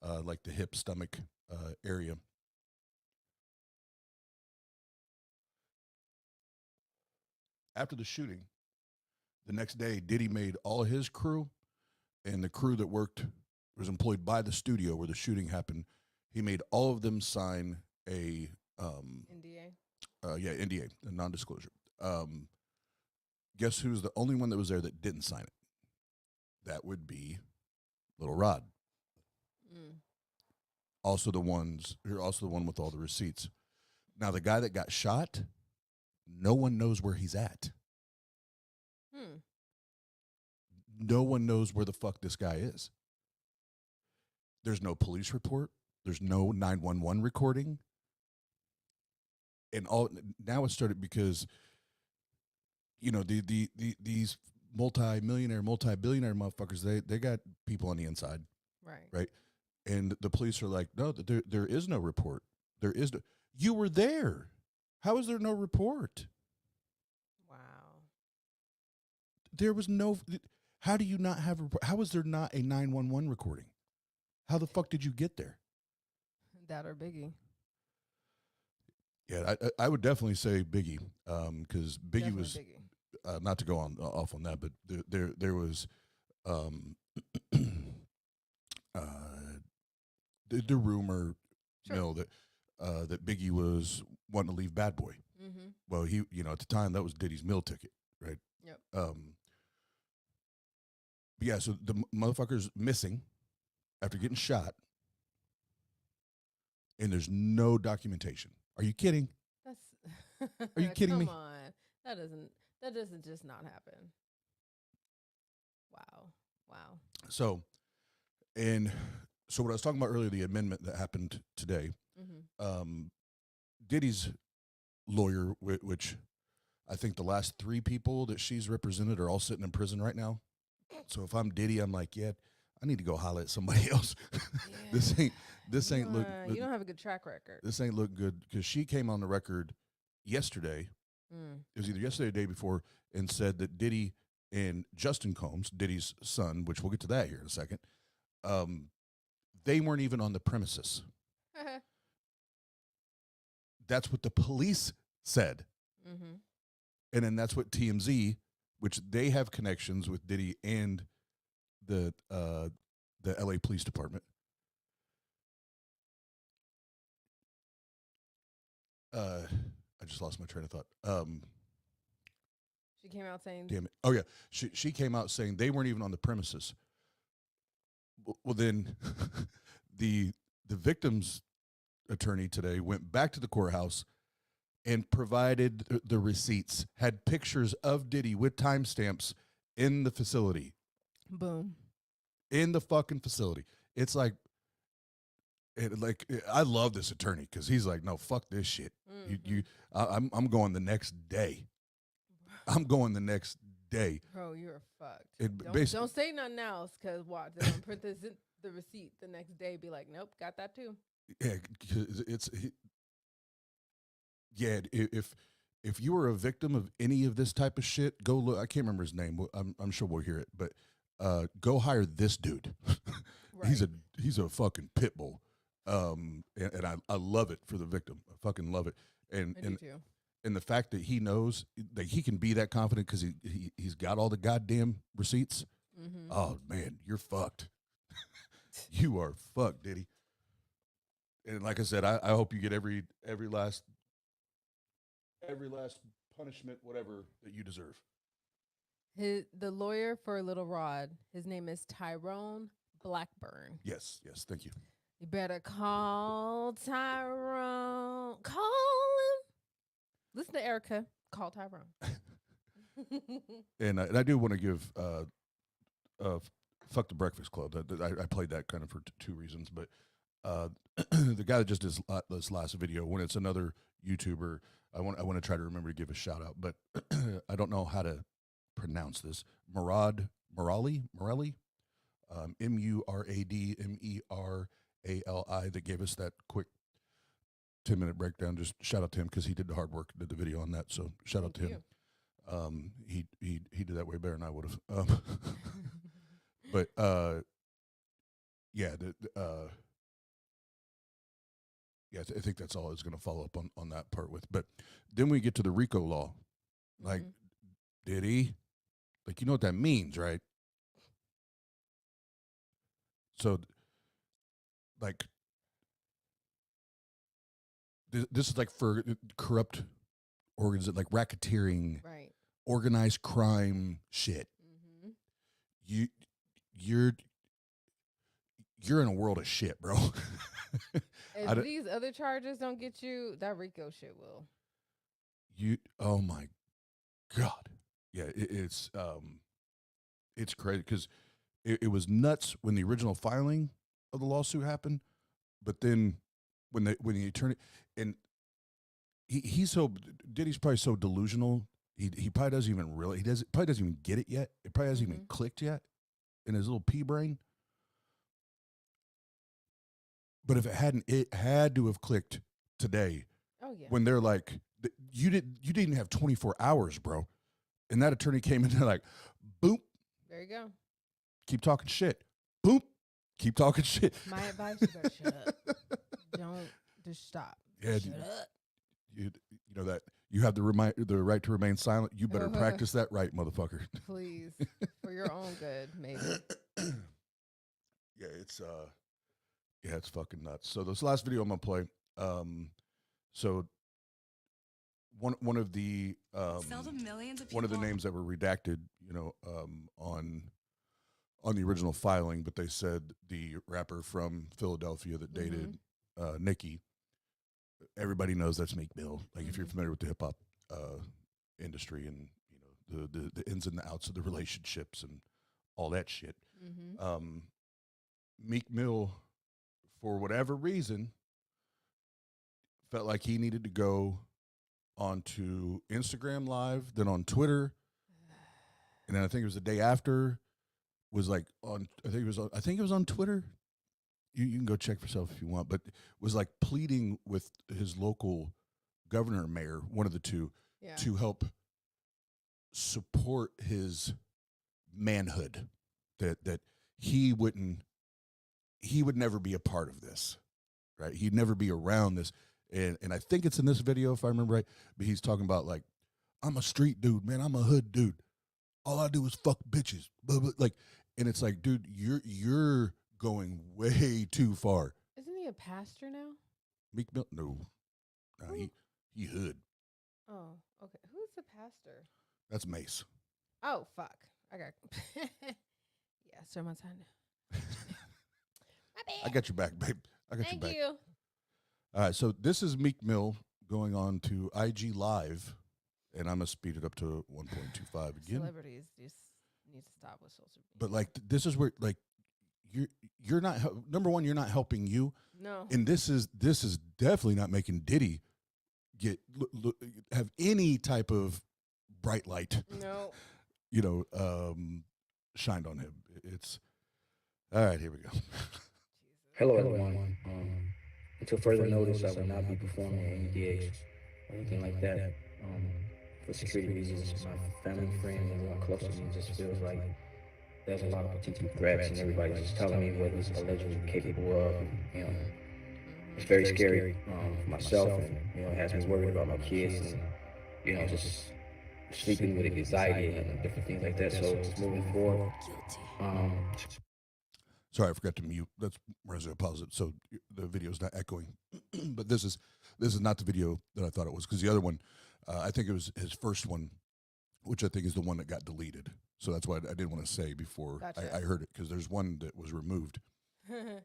like the hip stomach area. After the shooting, the next day, Diddy made all his crew and the crew that was employed by the studio where the shooting happened. He made all of them sign a NDA. NDA, a non-disclosure. Guess who's the only one that was there that didn't sign it? That would be Little Rod. Also the one with all the receipts. Now the guy that got shot, no one knows where he's at. No one knows where the fuck this guy is. There's no police report. There's no 911 recording. And now it started because, you know, these multi-billionaire motherfuckers, they got people on the inside. Right. And the police are like, no, there is no report. There is no. You were there. How is there no report? Wow. There was no. How do you not have a report? How is there not a 911 recording? How the fuck did you get there? That or Biggie. Yeah, I would definitely say Biggie, because Biggie Definitely was Biggie. not to go off on that, but there was the rumor, that Biggie was wanting to leave Bad Boy. Well, he, you know, at the time that was Diddy's meal ticket, right? Yep. But yeah, so the motherfucker's missing after getting shot, and there's no documentation. Are you kidding? Are you kidding me? Come on, that doesn't just not happen. Wow. So what I was talking about earlier, the amendment that happened today, Diddy's lawyer, which I think the last 3 people that she's represented are all sitting in prison right now. So if I'm Diddy, I'm like, yeah, I need to go holler at somebody else. Yeah. This ain't look. You don't have a good track record. This ain't look good, because she came on the record yesterday. It was either yesterday or the day before, and said that Diddy and Justin Combs, Diddy's son, which we'll get to that here in a second, they weren't even on the premises. That's what the police said. And then that's what TMZ, which they have connections with Diddy and the LA Police Department. I just lost my train of thought. She came out saying, damn it. Oh yeah. She came out saying they weren't even on the premises. Well, then the victim's attorney today went back to the courthouse and provided the receipts, had pictures of Diddy with timestamps in the facility. Boom. In the fucking facility. It's like, I love this attorney because he's like, no, fuck this shit. I'm going the next day. I'm going the next day. Bro, you're fucked. Don't say nothing else, because watch, they're gonna print the receipt the next day. Be like, nope, got that too. Yeah, if you were a victim of any of this type of shit, go look. I can't remember his name. I'm sure we'll hear it, but go hire this dude. Right. He's a fucking pit bull, and I love it for the victim. I fucking love it, and I do too. And the fact that he knows that he can be that confident because he's got all the goddamn receipts. Mm-hmm. Oh man, you're fucked. You are fucked, Diddy. And like I said, I hope you get every last punishment, whatever, that you deserve. The lawyer for Little Rod, his name is Tyrone Blackburn. Yes, thank you. You better call Tyrone. Call him. Listen to Erica. Call Tyrone. And I do want to give Fuck the Breakfast Club. I played that kind of for two reasons, but the guy that just did this last video, when it's another YouTuber, I want to try to remember to give a shout out, but I don't know how to pronounce this. Morali, Muradmerali, that gave us that quick 10-minute breakdown. Just shout out to him because he did the hard work, did the video on that. So shout out to him. He did that way better than I would have. But yeah, I think that's all I was going to follow up on that part with. But then we get to the RICO law. Like, Diddy, like, you know what that means, right? So, like, this is like for corrupt organizations, like racketeering, right? Organized crime shit. Mm-hmm. You're in a world of shit, bro. If these other charges don't get you, that RICO shit will. Oh my God. Yeah, it's crazy because it was nuts when the original filing of the lawsuit happened, but then when the attorney, and Diddy's probably so delusional, he probably doesn't even probably doesn't even get it yet. It probably hasn't even clicked yet in his little pea brain. But if it hadn't, it had to have clicked today. Oh yeah. When they're like, you didn't have 24 hours, bro. And that attorney came in there like, boop. There you go. Keep talking shit. Boop. Keep talking shit. My advice, you better shut up. Don't just stop. Yeah, shut up. You know that you have the right to remain silent. You better practice that right, motherfucker. Please, for your own good, maybe. Yeah, it's fucking nuts. So this last video I'm gonna play. So one of the names that were redacted, on the original filing, but they said the rapper from Philadelphia that dated Nicki. Everybody knows that's Meek Mill. Like, if you're familiar with the hip hop industry and the ins and the outs of the relationships and all that shit, Meek Mill, for whatever reason, felt like he needed to go onto Instagram Live, then on Twitter, and then I think it was the day after, was like on. I think it was on Twitter. You can go check for yourself if you want, but was like pleading with his local governor or mayor, one of the two, to help support his manhood, that he would never be a part of this, right? He'd never be around this. And I think it's in this video, if I remember right, but he's talking about, like, I'm a street dude, man. I'm a hood dude. All I do is fuck bitches. Blah, blah. Like, and it's like, dude, you're going way too far. Isn't he a pastor now? Meek Mill? No, he hood. Oh, okay. Who's the pastor? That's Mace. Oh, fuck. I got. Yeah, serve my time now. I got your back, babe. I got Thank your back. you. All right, so this is Meek Mill going on to IG Live, and I'm gonna speed it up to 1.25 again. Celebrities just need to stop with social media. But like, this is where like you're not number one. You're not helping you. No. And this is definitely not making Diddy get have any type of bright light. No. Shined on him. It's all right. Here we go. Hello, everyone. Until further notice, I will not be performing at any gigs or anything like that. For security reasons, my family, friends, and everyone close to me just feels like there's a lot of potential threats, and everybody's just telling me what he's allegedly capable of. And, it's very scary for myself, and it has me worried about my kids, and just sleeping with anxiety and different things like that. So just moving forward. Sorry, I forgot to mute. That's Marissa, pause it so the video's not echoing. But this is not the video that I thought it was, because the other one, I think it was his first one, which I think is the one that got deleted. So that's why I didn't want to say before Gotcha. I heard it, because there's one that was removed.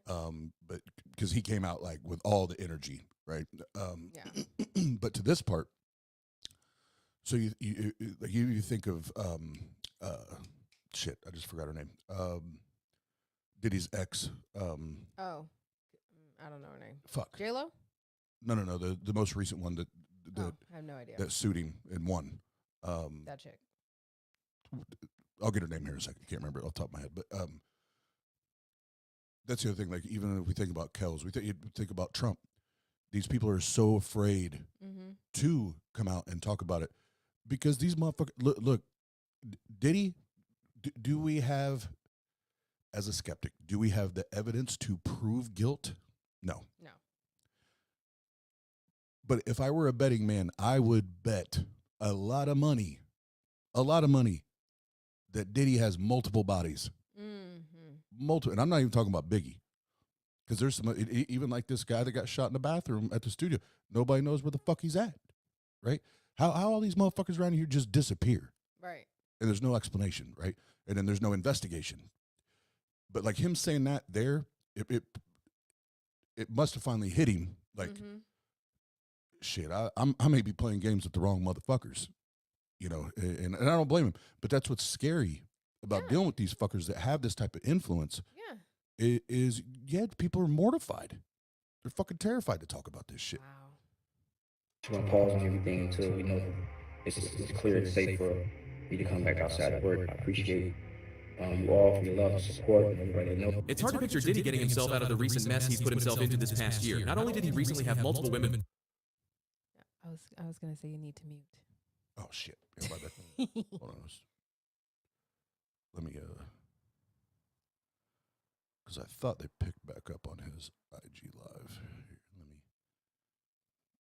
But because he came out like with all the energy, right? But to this part, so you think of shit. I just forgot her name. Diddy's ex. I don't know her name. Fuck. J-Lo? No. The most recent one that I have no idea. that sued him and won. That chick. I'll get her name here in a second. I can't remember it off the top of my head, but that's the other thing. Like, even if we think about Kells, we think about Trump. These people are so afraid to come out and talk about it because these motherfuckers. Look, Diddy. Do we have, as a skeptic, do we have the evidence to prove guilt? No. No. But if I were a betting man, I would bet a lot of money that Diddy has multiple bodies. Multiple, and I'm not even talking about Biggie, because there's some even like this guy that got shot in the bathroom at the studio. Nobody knows where the fuck he's at, right? How all these motherfuckers around here just disappear, right? And there's no explanation, right? And then there's no investigation. But like him saying that there, it must have finally hit him. Like, shit, I may be playing games with the wrong motherfuckers, and I don't blame him. But that's what's scary about dealing with these fuckers that have this type of influence. Is people are mortified. They're fucking terrified to talk about this shit. Just want to pause on everything until we know it's clear and safe for me to come back outside of work. I appreciate you all for your love and support, and everybody that knows. It's hard to picture Diddy getting himself out of the recent mess he's put himself into this past year. Not only did he recently have multiple women. I was gonna say you need to mute. Oh shit! Yeah, my bad. Hold on. Let me because I thought they picked back up on his IG Live. Here,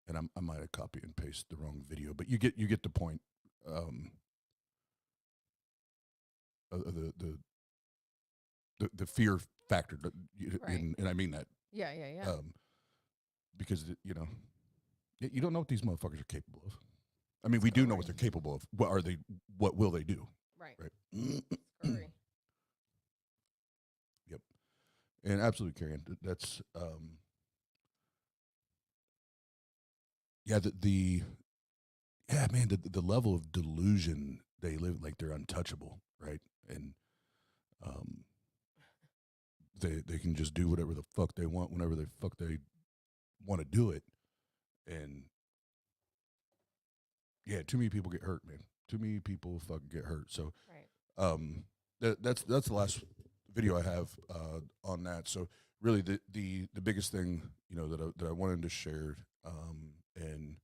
and I might have copied and pasted the wrong video, but you get the point. The fear factor, and I mean that. Yeah. Because you don't know what these motherfuckers are capable of. I mean, we do know what they're capable of. What are they? What will they do? Right. Yep. And absolutely, Karen. That's the level of delusion they live, like they're untouchable, right? And they can just do whatever the fuck they want whenever the fuck they want to do it. And too many people get hurt, man. Too many people fucking get hurt. So that's the last video I have on that. So really the biggest thing, that I wanted to share, and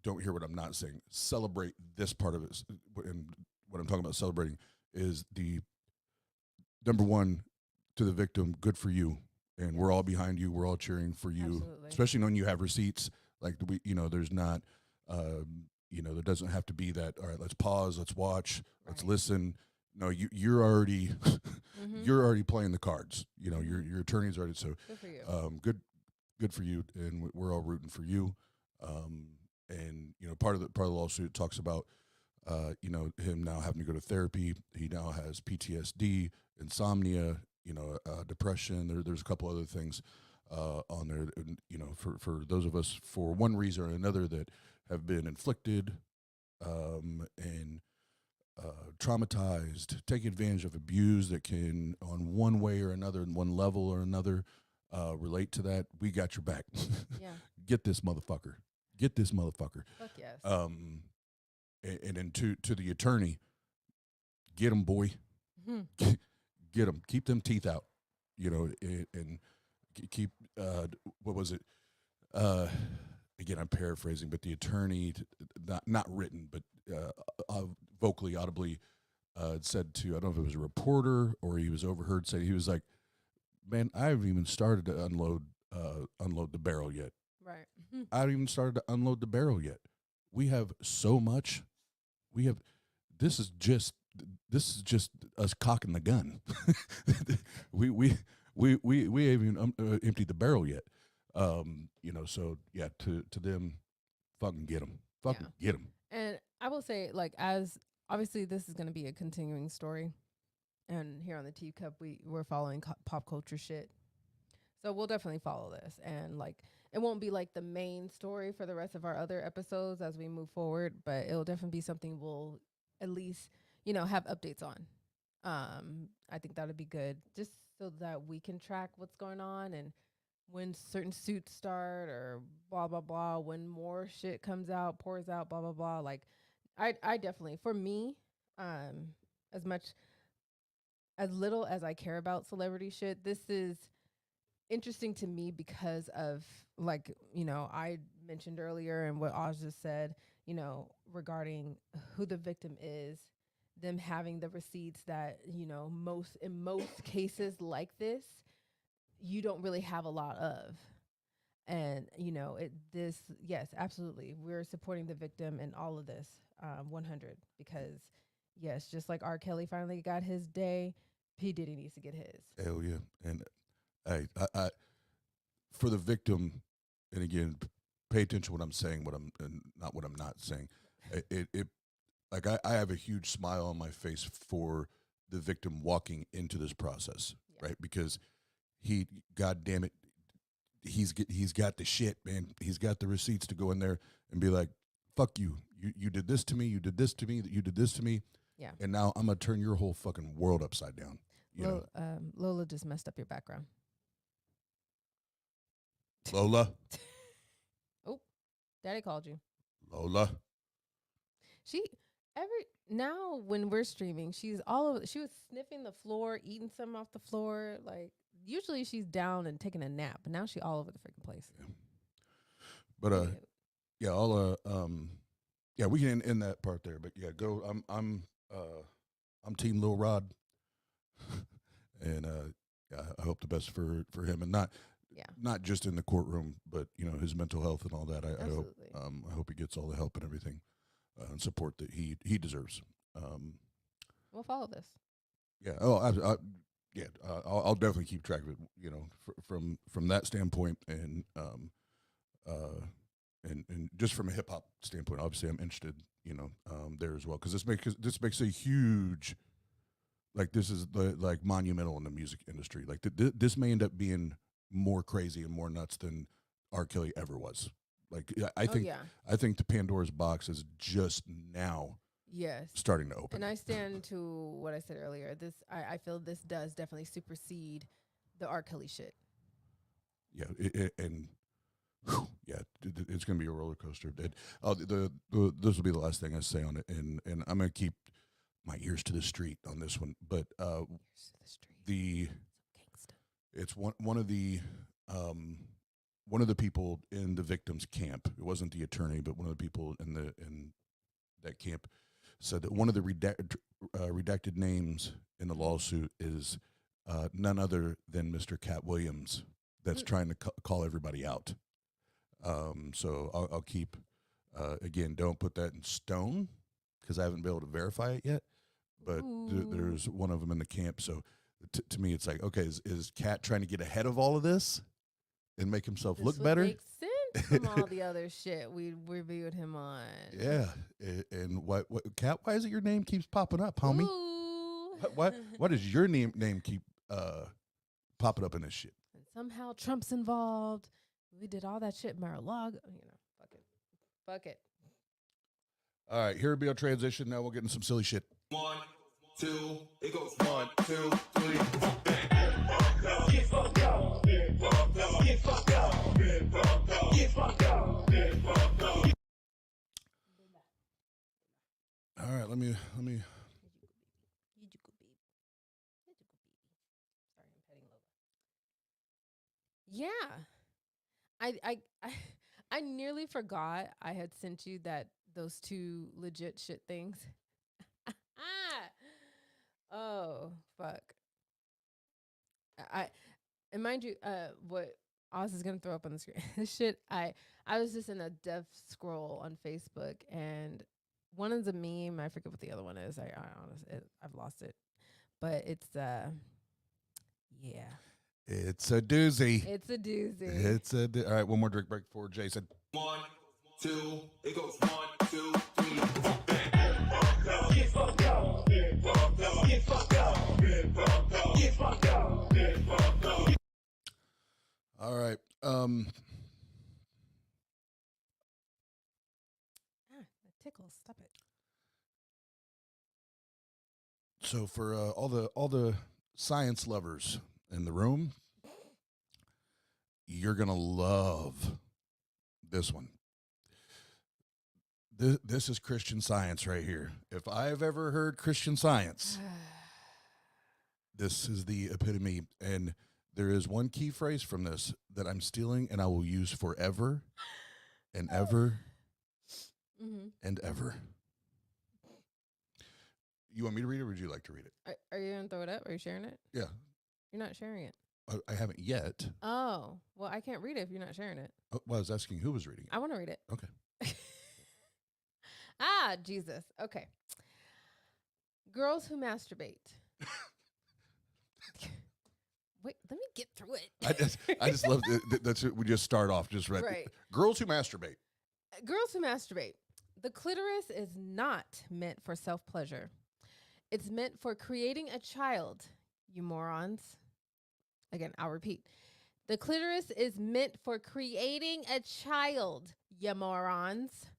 don't hear what I'm not saying. Celebrate this part of it. And what I'm talking about celebrating is the number one, to the victim, good for you. And we're all behind you. We're all cheering for you. Absolutely. Especially when you have receipts. Like, there's not, there doesn't have to be that, all right, let's pause, let's watch, let's listen. No, you're already, you're already playing the cards. Your attorney's already, so good for you. Good for you. And we're all rooting for you. And part of the lawsuit talks about him now having to go to therapy. He now has PTSD, insomnia, depression. There's a couple other things on there. And, for those of us, for one reason or another, that have been inflicted and traumatized, taking advantage of abuse, that can, on one way or another, in one level or another, relate to that. We got your back. Yeah. Get this motherfucker. Get this motherfucker. Fuck yes. And then to the attorney, get him, boy. Mm-hmm. Get him. Keep them teeth out. And keep what was it? Again, I'm paraphrasing, but the attorney, not written, but vocally, audibly, said to, I don't know if it was a reporter or he was overheard, say, he was like, "Man, I haven't even started to unload the barrel yet. Right. I haven't even started to unload the barrel yet. We have so much. This is just us cocking the gun. we haven't even emptied the barrel yet. So yeah, to them, fucking get them. Fucking get them. And I will say, like, as obviously this is going to be a continuing story, and here on the TCUP, we're following pop culture shit. So we'll definitely follow this, and like, it won't be like the main story for the rest of our other episodes as we move forward, but it'll definitely be something we'll at least, have updates on. I think that would be good, just so that we can track what's going on and when certain suits start or blah, blah, blah, when more shit comes out, pours out, blah, blah, blah. Like, I definitely, for me, as little as I care about celebrity shit, this is interesting to me because of, like, I mentioned earlier and what Oz just said, regarding who the victim is, them having the receipts that, in most cases like this, you don't really have a lot of. And, yes, absolutely. We're supporting the victim in all of this, 100, because yes, just like R. Kelly finally got his day, P. Diddy needs to get his. Hell yeah. And I for the victim, and again, pay attention to what I'm saying, and not what I'm not saying. I have a huge smile on my face for the victim walking into this process, right? Because God damn it, he's got the shit, man. He's got the receipts to go in there and be like, "Fuck you. You did this to me. You did this to me. You did this to me. Yeah. And now I'm gonna turn your whole fucking world upside down." Lola just messed up your background. Lola. Oh, Daddy called you. Lola. Now when we're streaming, she's all over. She was sniffing the floor, eating something off the floor. Like, usually she's down and taking a nap, but now she's all over the freaking place. Yeah. But we can end that part there. But yeah, go. I'm Team Lil Rod, and I hope the best for him, and not just in the courtroom, but his mental health and all that. I hope he gets all the help and everything and support that he deserves. We'll follow this. Yeah. I'll definitely keep track of it. From that standpoint, and just from a hip hop standpoint, obviously I'm interested, there as well, because this makes a huge, like, this is like monumental in the music industry. Like, this may end up being more crazy and more nuts than R. Kelly ever was. Like, I think the Pandora's box is just now starting to open. And I stand to what I said earlier. I feel this does definitely supersede the R. Kelly shit. Yeah, it's going to be a roller coaster. This will be the last thing I say on it, and I'm going to keep my ears to the street on this one. But it's one of the people in the victim's camp. It wasn't the attorney, but one of the people in that camp said that one of the redacted names in the lawsuit is none other than Mr. Cat Williams. That's trying to call everybody out. So I'll keep. Again, don't put that in stone because I haven't been able to verify it yet. But there's one of them in the camp. So to me, it's like, okay, is Cat trying to get ahead of all of this and make himself look better? Makes sense from all the other shit we reviewed him on. Yeah, and what Cat? Why is it your name keeps popping up, homie? Ooh. What does your name keep pop it up in this shit. And somehow Trump's involved. We did all that shit, Mar-a-Lago. Fuck it. Fuck it. All right, here will be our transition. Now we'll get into some silly shit. 1, 2, it goes 1, 2, 3. Get fucked up. Get fucked up. Get fucked up. Get fucked up. Get fucked up. Get fucked up. All right, let me. Yeah. I nearly forgot I had sent you those two legit shit things. Oh, fuck. And mind you, what Oz is gonna throw up on the screen. This shit, I was just in a death scroll on Facebook, and one is a meme. I forget what the other one is. I honestly, I've lost it, but it's yeah. It's a doozy. It's a doozy. All right, one more drink break for Jason. 1, 2, it goes 1, 2, 3. Get fucked up. Get fucked up. Get fucked up. Get fucked up. Get fucked up. Get fucked up. All right. Tickles. Stop it. So for all the science lovers in the room, you're gonna love this one. This is Christian Science right here. If I've ever heard Christian Science, this is the epitome. And there is one key phrase from this that I'm stealing and I will use forever and ever and ever. You want me to read it, or would you like to read it? Are you gonna throw it up? Are you sharing it? Yeah. You're not sharing it. I haven't yet. Oh, well, I can't read it if you're not sharing it. Oh, well, I was asking who was reading it. I want to read it. Okay. Jesus. Okay. Girls who masturbate. Wait, let me get through it. I just love it. That's it. We just start off just Right. Girls who masturbate. Girls who masturbate. The clitoris is not meant for self-pleasure. It's meant for creating a child, you morons. Again, I'll repeat. The clitoris is meant for creating a child, you morons.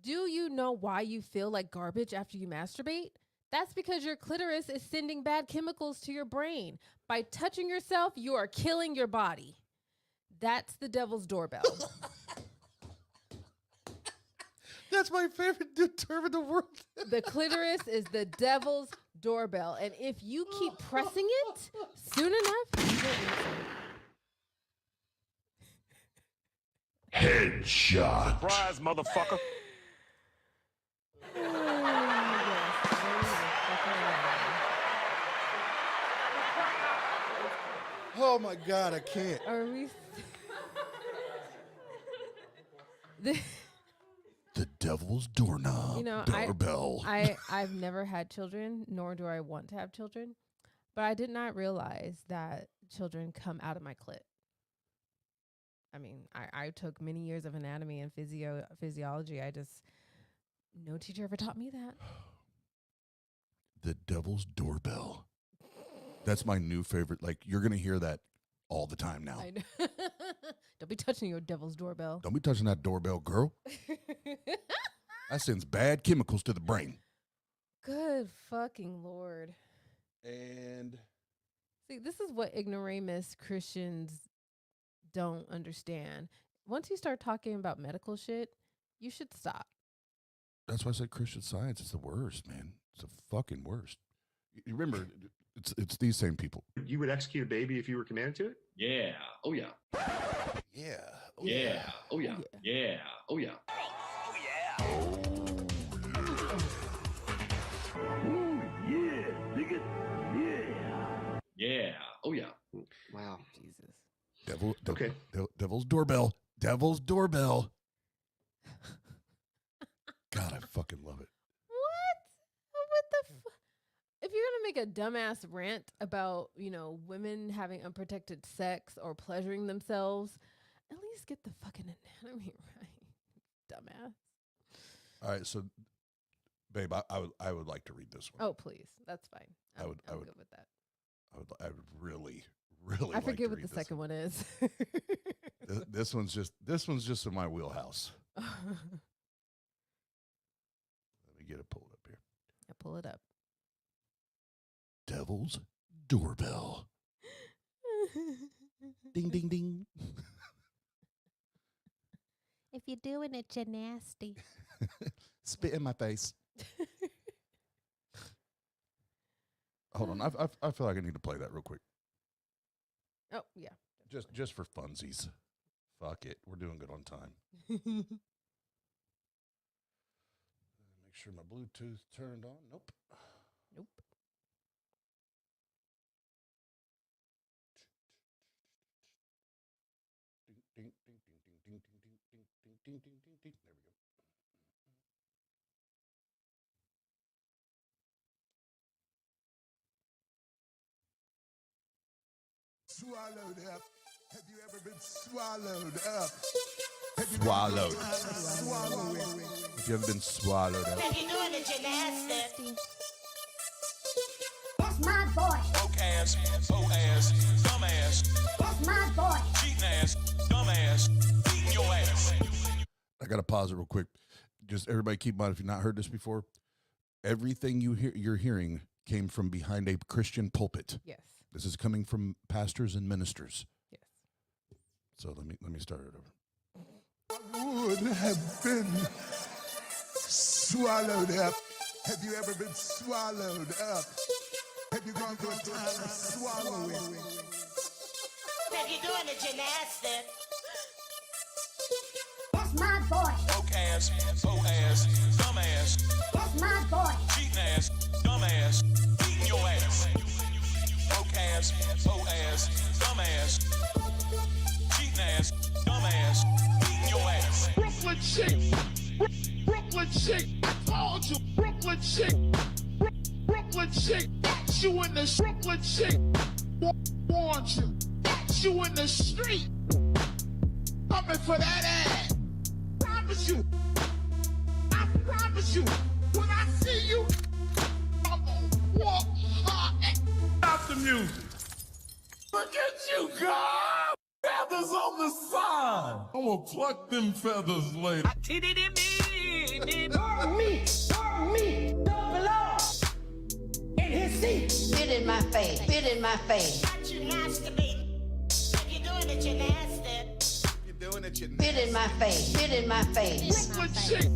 Do you know why you feel like garbage after you masturbate? That's because your clitoris is sending bad chemicals to your brain. By touching yourself, you are killing your body. That's the devil's doorbell. That's my favorite term in the world. The clitoris is the devil's doorbell. And if you keep pressing it, soon enough, you will answer. Headshot. Surprise, motherfucker. Oh my God, I can't. Are we? The devil's doorknob. Doorbell. I've never had children, nor do I want to have children, but I did not realize that children come out of my clit. I mean, I took many years of anatomy and physiology. No teacher ever taught me that. The devil's doorbell. That's my new favorite. Like, you're going to hear that all the time now. I know. Don't be touching your devil's doorbell. Don't be touching that doorbell, girl. That sends bad chemicals to the brain. Good fucking Lord. And see, this is what ignoramus Christians don't understand. Once you start talking about medical shit, you should stop. That's why I said Christian Science is the worst, man. It's the fucking worst. You remember, it's these same people. You would execute a baby if you were commanded to it? Yeah. Oh, yeah. Yeah. Oh, yeah. Oh, yeah. Yeah. Oh, yeah. Yeah. Oh, yeah. Wow. Jesus. Okay. Devil's doorbell. Devil's doorbell. God, I fucking love it. What the if you're gonna make a dumbass rant about, women having unprotected sex or pleasuring themselves, at least get the fucking anatomy right, dumbass. All right, so, babe, I would like to read this one. Oh, please, that's fine. I'm good with that. I would really, really. I like forget to what read the second one is. This one's just in my wheelhouse. Let me get it pulled up here. Yeah, pull it up. Devil's doorbell. Ding, ding, ding. If you're doing it, you're nasty. Spit in my face. Hold on, I feel like I need to play that real quick. Oh yeah. Just for funsies. Fuck it, we're doing good on time. Make sure my Bluetooth turned on. Nope. Nope. Ding, ding, ding, ding, ding, ding, ding, ding, ding, ding, ding, ding, ding. There we go. Swallowed up. Have you ever been swallowed up? Swallowed. Swallowing. If you ever been swallowed up. If you're doing it, you're nasty. That's my boy. Broke ass, hoe ass, dumb ass, That's my boy. cheating ass, dumb ass, beating your ass. I got to pause it real quick. Just everybody keep in mind, if you've not heard this before, everything you're hearing came from behind a Christian pulpit. Yes. This is coming from pastors and ministers. Yes. So let me start it over. Would have been swallowed up. Have you ever been swallowed up? Have you gone through a time of swallowing? If you're doing it, you're nasty. That's my boy. Broke ass, hoe ass, dumb ass, That's my boy. cheating ass, dumb ass, beating your ass. Broke ass, hoe ass, dumb ass, cheating ass, dumb ass, beating your ass. Brooklyn chick. Brooklyn chick. I told you. Brooklyn chick. Brooklyn chick. Got you in the Brooklyn chick. Warned you. Got you in the street. Coming for that ass. Promise you. I promise you. When I see you, I'm gonna walk hard and stop the music. Look at you, God. Feathers on the side. I'm gonna pluck them feathers later. Me, double R. In his seat. Spit in my face, spit in my face. Got you nasty, baby. If you're doing it, you're nasty. You're doing it, Spit in my face, spit in my face. Brooklyn chick.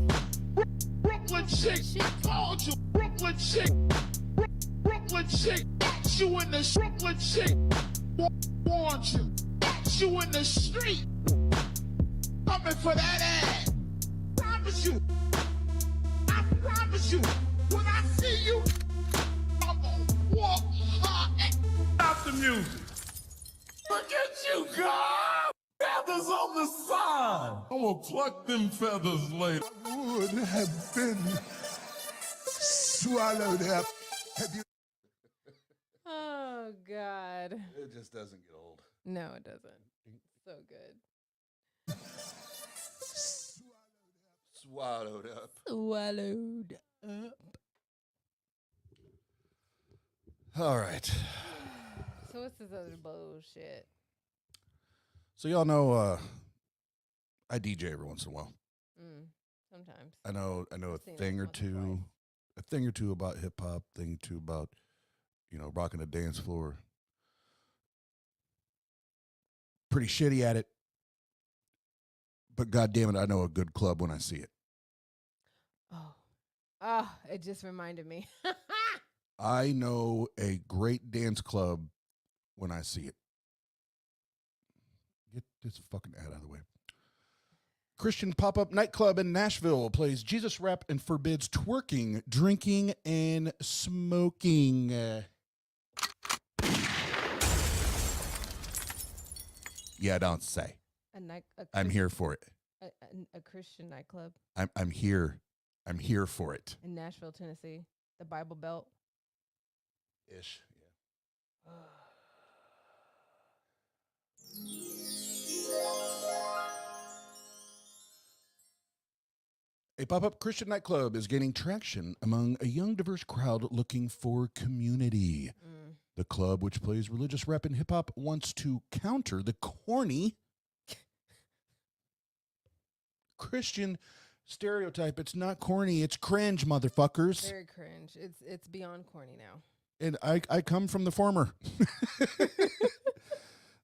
Brooklyn chick. I told you. Brooklyn chick. Brooklyn chick. Got you in the Brooklyn chick. Warned you. Got you in the street. Coming for that ass. Promise you. I promise you. When I see you, I'm gonna walk hard and stop the music. Look at you, God. Feathers on the side. I'm gonna pluck them feathers later. I would have been swallowed up. Have you? Oh God. It just doesn't get old. No, it doesn't. So good. Swallowed up. Swallowed up. All right. So what's this other bullshit? So y'all know I DJ every once in a while. Sometimes. I know I've a seen thing that or once or two, a thing or two about hip hop, thing or two about, rocking a dance floor. Pretty shitty at it. But God damn it, I know a good club when I see it. Oh, it just reminded me. I know a great dance club when I see it. Get this fucking ad out of the way. Christian pop-up nightclub in Nashville plays Jesus rap and forbids twerking, drinking, and smoking. Yeah, don't say. I'm here for it. A Christian nightclub I'm here. I'm here for it. in Nashville, Tennessee, the Bible Belt. Ish. Yeah. A pop-up Christian nightclub is gaining traction among a young, diverse crowd looking for community. The club, which plays religious rap and hip hop, wants to counter the corny Christian stereotype. It's not corny, it's cringe, motherfuckers. Very cringe. It's beyond corny now. And I come from the former.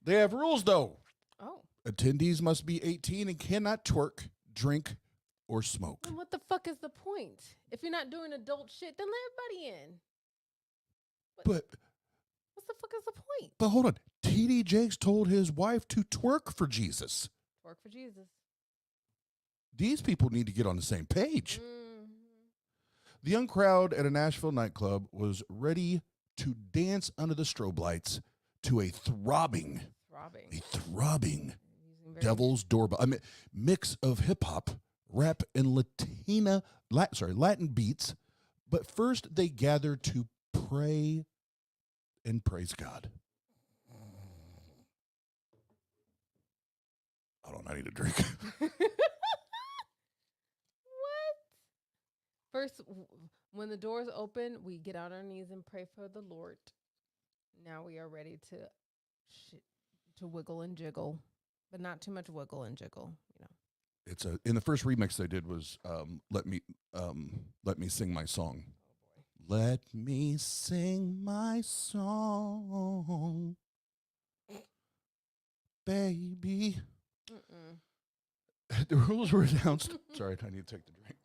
They have rules, though. Oh. Attendees must be 18 and cannot twerk, drink, or smoke. Then what the fuck is the point? If you're not doing adult shit, then let everybody in. But what the fuck is the point? But hold on. TD Jakes told his wife to twerk for Jesus. Twerk for Jesus. These people need to get on the same page. Mm-hmm. The young crowd at a Nashville nightclub was ready to dance under the strobe lights to a throbbing Devil's Doorbell. I mean, mix of hip hop, rap, and Latin beats. But first, they gathered to pray and praise God. I need a drink. First, when the doors open, we get on our knees and pray for the Lord. Now we are ready to wiggle and jiggle, but not too much wiggle and jiggle. It's in the first remix they did was let me sing my song. Let me sing my song, baby. The rules were announced. Sorry, I need to take the drink.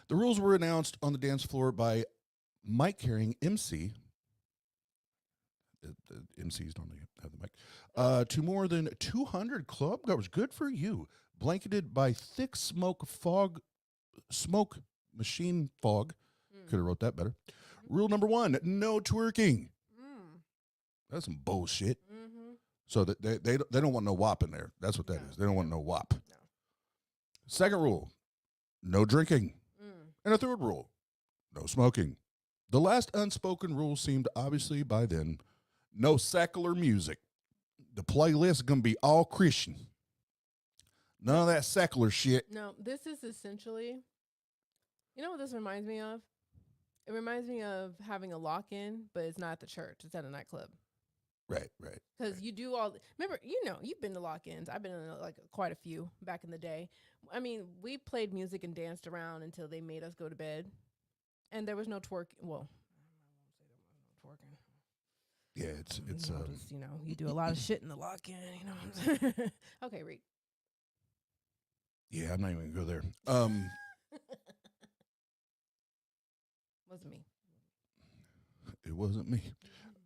The rules were announced on the dance floor by mic-carrying MC. The MCs normally have the mic. To more than 200 club goers. Good for you. Blanketed by thick smoke machine fog. Could have wrote that better. Rule number 1, no twerking. That's some bullshit. So that they don't want no WAP in there. That's what that is. They don't want no WAP. No. Second rule, no drinking. And a third rule, no smoking. The last unspoken rule seemed obviously by then, no secular music. The playlist is going to be all Christian. None of that secular shit. No, this is essentially, you know what this reminds me of? It reminds me of having a lock-in, but it's not at the church. It's at a nightclub. Right. Because you do all, remember, you've been to lock-ins. I've been in quite a few back in the day. I mean, we played music and danced around until they made us go to bed. And there was no twerk. Well, I won't say there was no twerking. Yeah, it's just, you do a lot of shit in the lock-in, you know what I'm saying? Okay, Reed. Yeah, I'm not even going to go there. Wasn't me. It wasn't me.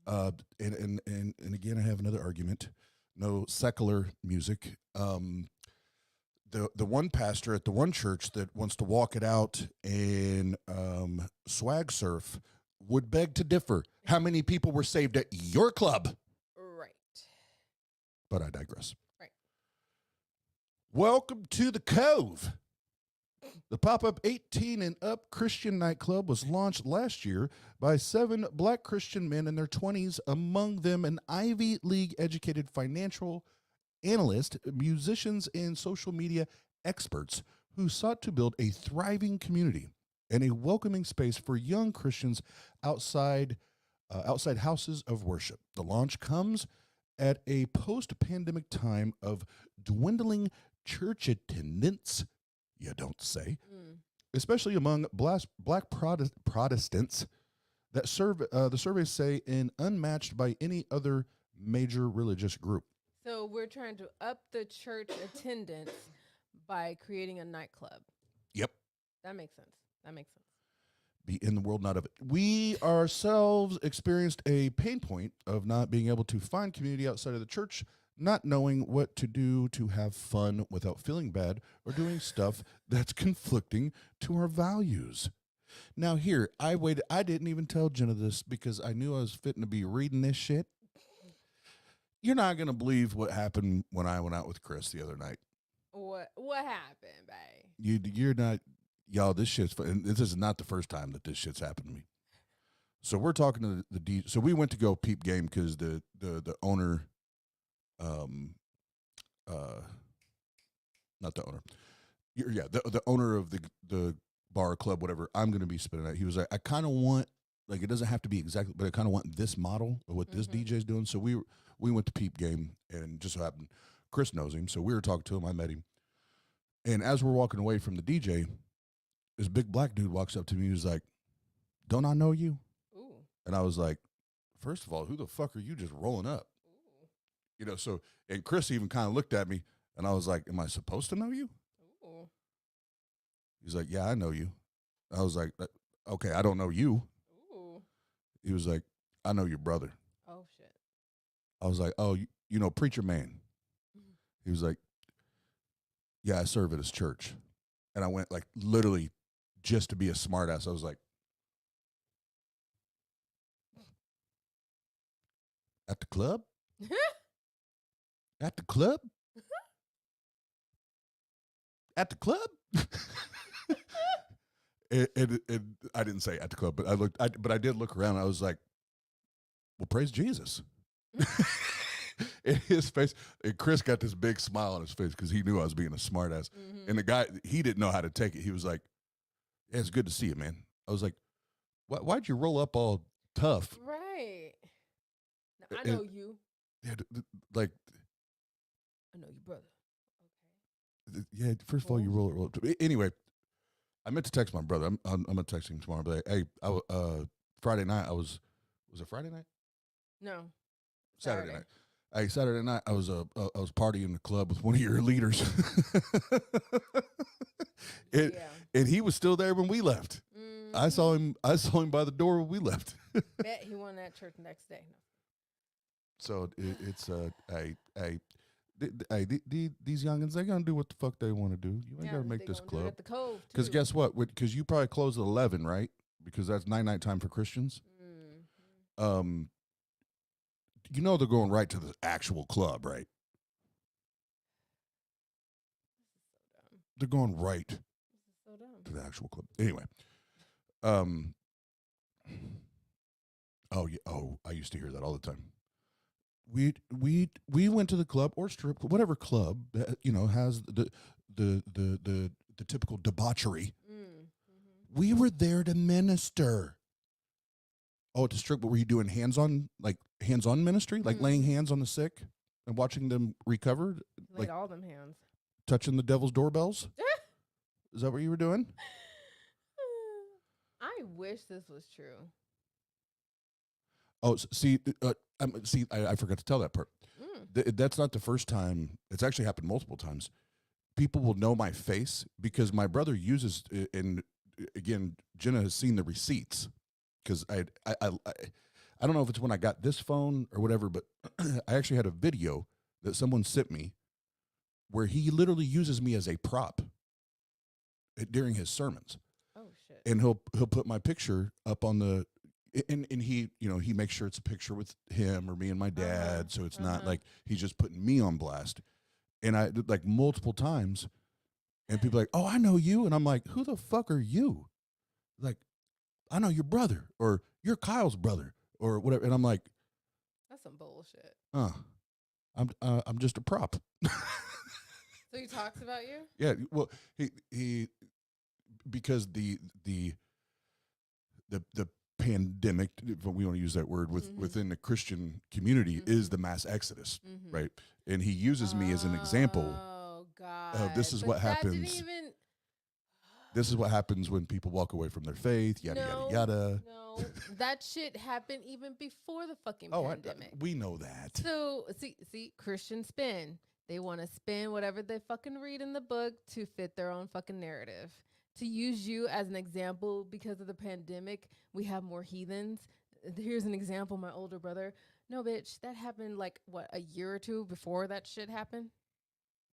And again, I have another argument. No secular music. The one pastor at the one church that wants to walk it out and swag surf would beg to differ. How many people were saved at your club? Right. But I digress. Right. Welcome to the Cove. The pop-up 18 and up Christian nightclub was launched last year by 7 black Christian men in their 20s, among them an Ivy League educated financial analyst, musicians, and social media experts who sought to build a thriving community and a welcoming space for young Christians outside houses of worship. The launch comes at a post-pandemic time of dwindling church attendance, you don't say, especially among black Protestants that the surveys say unmatched by any other major religious group. So we're trying to up the church attendance by creating a nightclub. Yep. That makes sense. Be in the world, not of it. We ourselves experienced a pain point of not being able to find community outside of the church, not knowing what to do to have fun without feeling bad or doing stuff that's conflicting to our values. Now here, I waited. I didn't even tell Jenna this because I knew I was fitting to be reading this shit. You're not going to believe what happened when I went out with Chris the other night. What happened, babe? You're not, y'all, this shit's fun. And this is not the first time that this shit's happened to me. So we're talking to the D. So we went to go peep game because the owner, not the owner. Yeah, the owner of the bar, club, whatever I'm going to be spinning at. He was like, I kind of want, like, it doesn't have to be exactly, but I kind of want this model of what this DJ's doing. So we went to Peep Game, and just so happened, Chris knows him. So we were talking to him. I met him. And as we're walking away from the DJ, this big black dude walks up to me. He was like, don't I know you? Ooh. And I was like, first of all, who the fuck are you just rolling up? Ooh. You know, so, and Chris even kind of looked at me, and I was like, am I supposed to know you? Ooh. He's like, yeah, I know you. I was like, okay, I don't know you. Ooh. He was like, I know your brother. Oh, shit. I was like, oh, you know, Preacher Man. He was like, yeah, I serve at his church. And I went, like, literally just to be a smartass. I was like, at the club? At the club? At the club? and I didn't say at the club, but I did look around. I was like, well, praise Jesus. In his face, and Chris got this big smile on his face because he knew I was being a smartass. And the guy, he didn't know how to take it. He was like, yeah, it's good to see you, man. I was like, why'd you roll up all tough? Right. Now, I know you. Yeah, like, I know your brother. Okay. Yeah, first of all, you roll up. Anyway, I meant to text my brother. I'm gonna text him tomorrow. But hey, Friday night was it Friday night? No. Saturday night. Hey, Saturday night I was partying in the club with one of your leaders. And he was still there when we left. I saw him by the door when we left. Bet he won that church next day. So it's these youngins, they're gonna do what the fuck they want to do. You ain't gotta make this club. Because guess what? Because you probably close at 11, right? Because that's night time for Christians. You know they're going right to the actual club, right? They're going right to the actual club. Anyway, I used to hear that all the time. We went to the club or strip club, whatever club that, you know, has the typical debauchery. We were there to minister. Oh, at the strip, but were you doing hands-on ministry, like laying hands on the sick and watching them recover, like all them hands, touching the devil's doorbells? Is that what you were doing? I wish this was true. Oh, see, I forgot to tell that part. That's not the first time. It's actually happened multiple times. People will know my face because my brother uses, and again, Jena has seen the receipts. Because I don't know if it's when I got this phone or whatever, but I actually had a video that someone sent me where he literally uses me as a prop during his sermons. Oh shit! And he'll put my picture up on the, and he, you know, he makes sure it's a picture with him or me and my dad, so it's not like he's just putting me on blast. And I did like multiple times, and people are like, oh, I know you, and I'm like, who the fuck are you? Like, I know your brother, or you're Kyle's brother, or whatever. And I'm like, that's some bullshit. I'm just a prop. So he talks about you? Yeah. Well, he because the pandemic, if we want to use that word, within the Christian community is the mass exodus, right? And he uses me as an example. Oh God! This is what happens. This is what happens when people walk away from their faith, yada, yada, yada. No, that shit happened even before the fucking pandemic. We know that. So, see, Christian spin. They want to spin whatever they fucking read in the book to fit their own fucking narrative. To use you as an example because of the pandemic, we have more heathens. Here's an example, my older brother. No, bitch, that happened like, what, a year or two before that shit happened?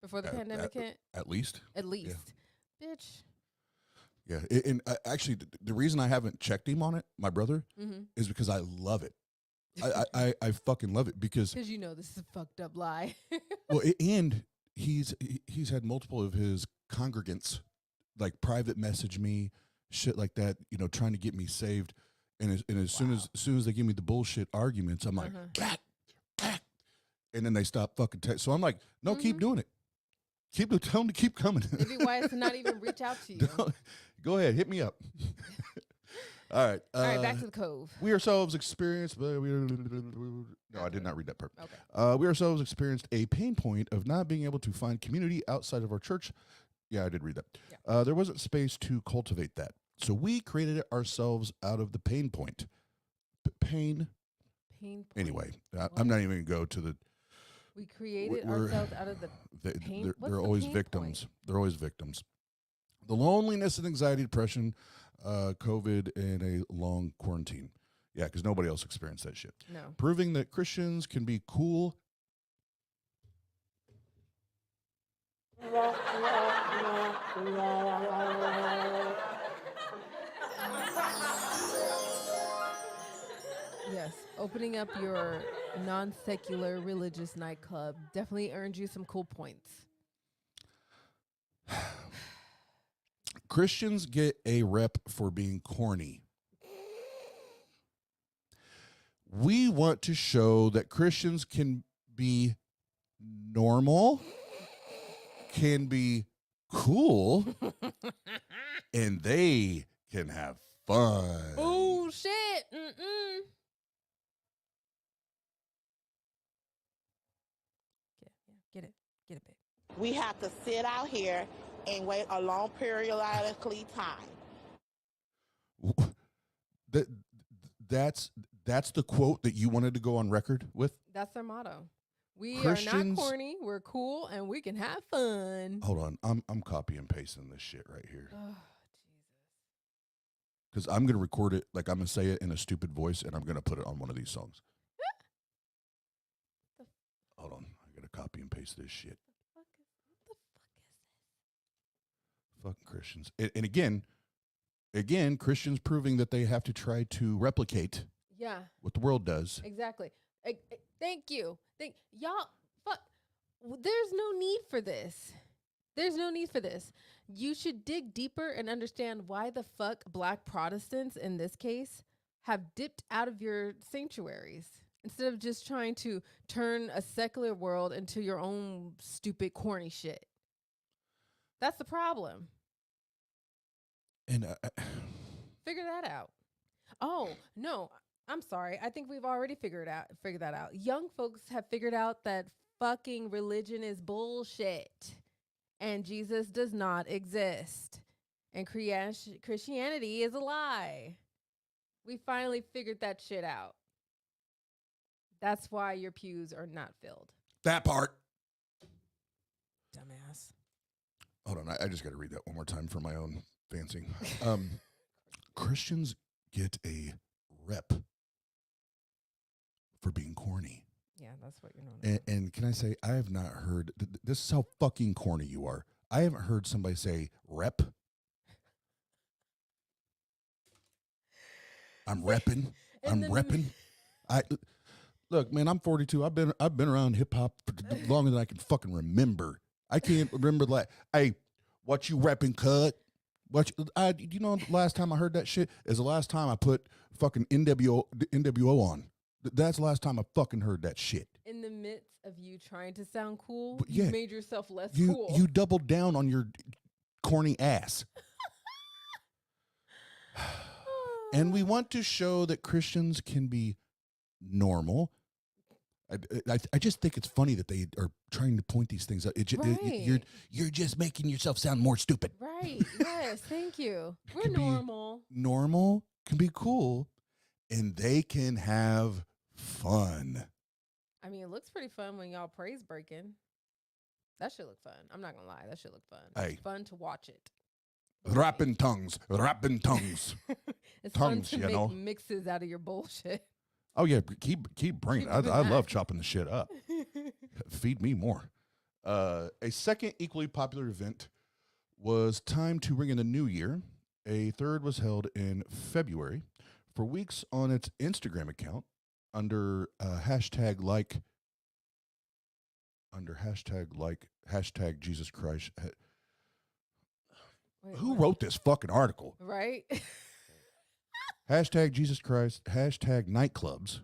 Before the pandemic hit? At least. Yeah. Bitch. Yeah, and actually, the reason I haven't checked him on it, my brother, is because I love it. I fucking love it because you know this is a fucked up lie. Well, and he's had multiple of his congregants like private message me, shit like that, you know, trying to get me saved. And as soon as they give me the bullshit arguments, I'm like, back, and then they stop fucking. So I'm like, no, keep doing it. Tell them to keep coming. Maybe why is to not even reach out to you. Go ahead, hit me up. All right. All right, back to the cove. We ourselves experienced. No, I did not read that part. Okay. We ourselves experienced a pain point of not being able to find community outside of our church. Yeah, I did read that. Yeah. There wasn't space to cultivate that, so we created it ourselves out of the pain point. Pain point. Anyway, I'm not even going to go to the. We created ourselves out of the pain. They're always victims. Point? They're always victims. The loneliness and anxiety, depression, COVID, and a long quarantine. Yeah, because nobody else experienced that shit. No. Proving that Christians can be cool. Yes, opening up your non-secular religious nightclub definitely earned you some cool points. Christians get a rep for being corny. We want to show that Christians can be normal, can be cool, and they can have fun. Oh, shit. Mm-mm. Get it, babe. We have to sit out here and wait a long periodically time. That's the quote that you wanted to go on record with? That's our motto. We are not corny, we're cool, and we can have fun. Hold on. I'm copy and pasting this shit right here. Oh, because I'm going to record it, like I'm going to say it in a stupid voice, and I'm going to put it on one of these songs. Hold on. I got to copy and paste this shit. What the fuck is this? Fucking Christians. And again, Christians proving that they have to try to replicate what the world does. Exactly. Thank you. Y'all, fuck. There's no need for this. There's no need for this. You should dig deeper and understand why the fuck Black Protestants, in this case, have dipped out of your sanctuaries instead of just trying to turn a secular world into your own stupid, corny shit. That's the problem. And figure that out. Oh, no. I'm sorry. I think we've already figured that out. Young folks have figured out that fucking religion is bullshit. And Jesus does not exist. And Christianity is a lie. We finally figured that shit out. That's why your pews are not filled. That part. Dumbass. Hold on. I just got to read that one more time for my own fancy. Christians get a rep for being corny. Yeah, that's what you're known. And can I say, I have not heard, this is how fucking corny you are. I haven't heard somebody say rep. I'm repping. I'm repping. Look, man, I'm 42. I've been around hip hop for longer than I can fucking remember. I can't remember like, hey, what you repping, cut? You know, the last time I heard that shit is the last time I put fucking NWO on. That's the last time I fucking heard that shit. In the midst of you trying to sound cool, you made yourself less cool. You doubled down on your corny ass. And we want to show that Christians can be normal. I just think it's funny that they are trying to point these things out. You're just making yourself sound more stupid. Right. Yes. Thank you. We're normal. Normal can be cool, and they can have fun. I mean, it looks pretty fun when y'all praise breaking. That should look fun. I'm not gonna lie. That should look fun. It's fun to watch it. Rapping tongues. It's tongues, fun to make mixes out of your bullshit. Oh yeah, keep bringing it. I love chopping the shit up. Feed me more. A second equally popular event was Time to Ring in the New Year. A third was held in February. For weeks on its Instagram account, under hashtag Jesus Christ. Who wrote this fucking article? Right. Hashtag Jesus Christ, hashtag nightclubs.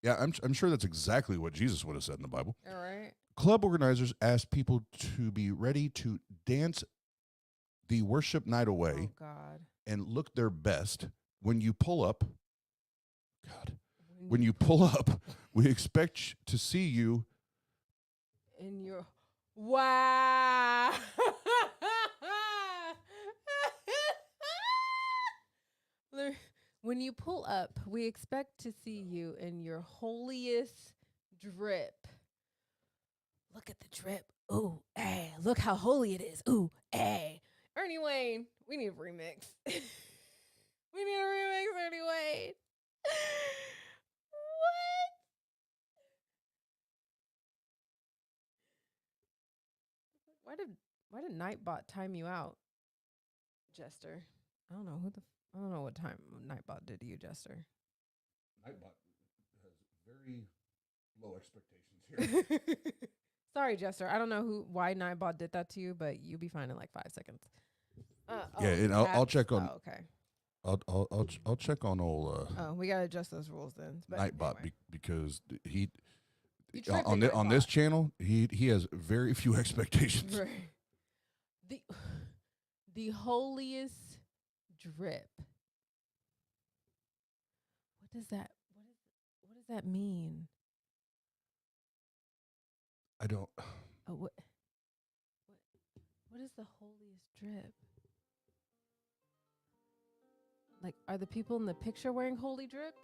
Yeah, I'm sure that's exactly what Jesus would have said in the Bible. All right. Club organizers asked people to be ready to dance the worship night away Oh God. and look their best. When you pull up, when you pull up, we expect to see you In your wow. Look, when you pull up, we expect to see you in your holiest drip. Look at the drip. Ooh, hey, look how holy it is. Ooh, hey. Ernie Wayne, we need a remix. We need a remix, Ernie Wayne. What? Why did Nightbot time you out, Jester? I don't know I don't know what time Nightbot did to you, Jester. Nightbot has very low expectations here. Sorry, Jester. I don't know why Nightbot did that to you, but you'll be fine in like 5 seconds. Yeah, and I'll check on. Oh, okay. I'll check on old. Oh, we gotta adjust those rules then. But Nightbot anyway. because he You tripping, on this channel he has very few expectations. Right. The holiest drip. What does that mean? I don't. Oh, what is the holiest drip? Like, are the people in the picture wearing holy drip?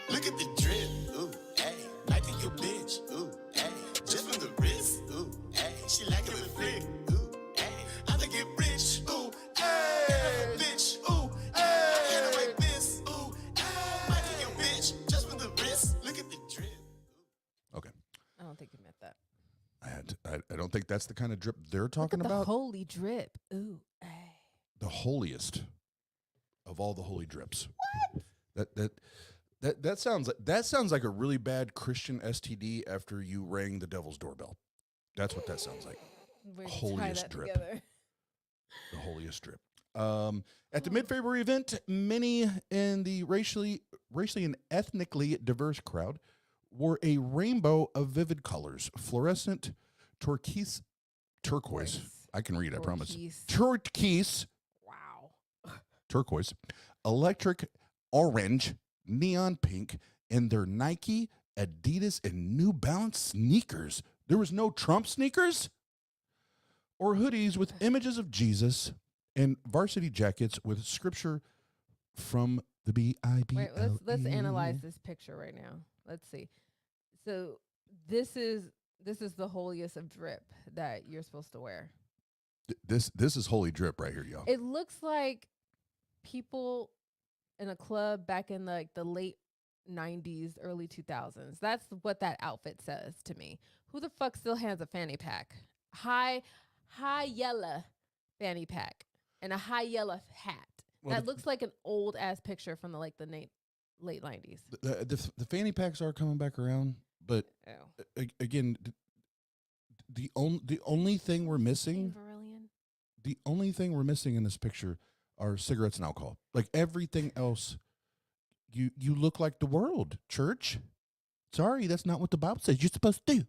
Look at the drip, ooh, hey, like in your bitch, ooh, hey, just from the wrist, ooh, hey, she like it with flick, ooh, hey, I think it rich, ooh, hey, bitch, ooh, hey, I can't away this, ooh, hey, like in your bitch, just from the wrist, look at the drip. Okay. I don't think you meant that. I don't think that's the kind of drip they're talking Look at about. the holy drip. Ooh, hey. The holiest of all the holy drips. That sounds like a really bad Christian STD after you rang the devil's doorbell. That's what that sounds like. Holiest drip. Together. The holiest drip. At the mid-February event, many in the racially and ethnically diverse crowd wore a rainbow of vivid colors, fluorescent, turquoise. I can read, I promise. Turquoise. Wow. Turquoise, electric orange, neon pink, and their Nike, Adidas, and New Balance sneakers. There was no Trump sneakers? Or hoodies with images of Jesus and varsity jackets with scripture from the Bible. Wait, let's analyze this picture right now. Let's see. So this is the holiest of drip that you're supposed to wear. This is holy drip right here, y'all. It looks like people in a club back in the late 90s, early 2000s. That's what that outfit says to me. Who the fuck still has a fanny pack? High yellow fanny pack and a high yellow hat. Well, That looks like an old ass picture from the late 90s. The fanny packs are coming back around, but again, the only thing we're missing, the only thing we're missing in this picture are cigarettes and alcohol. Like everything else, you look like the world, church. Sorry, that's not what the Bible says you're supposed to do.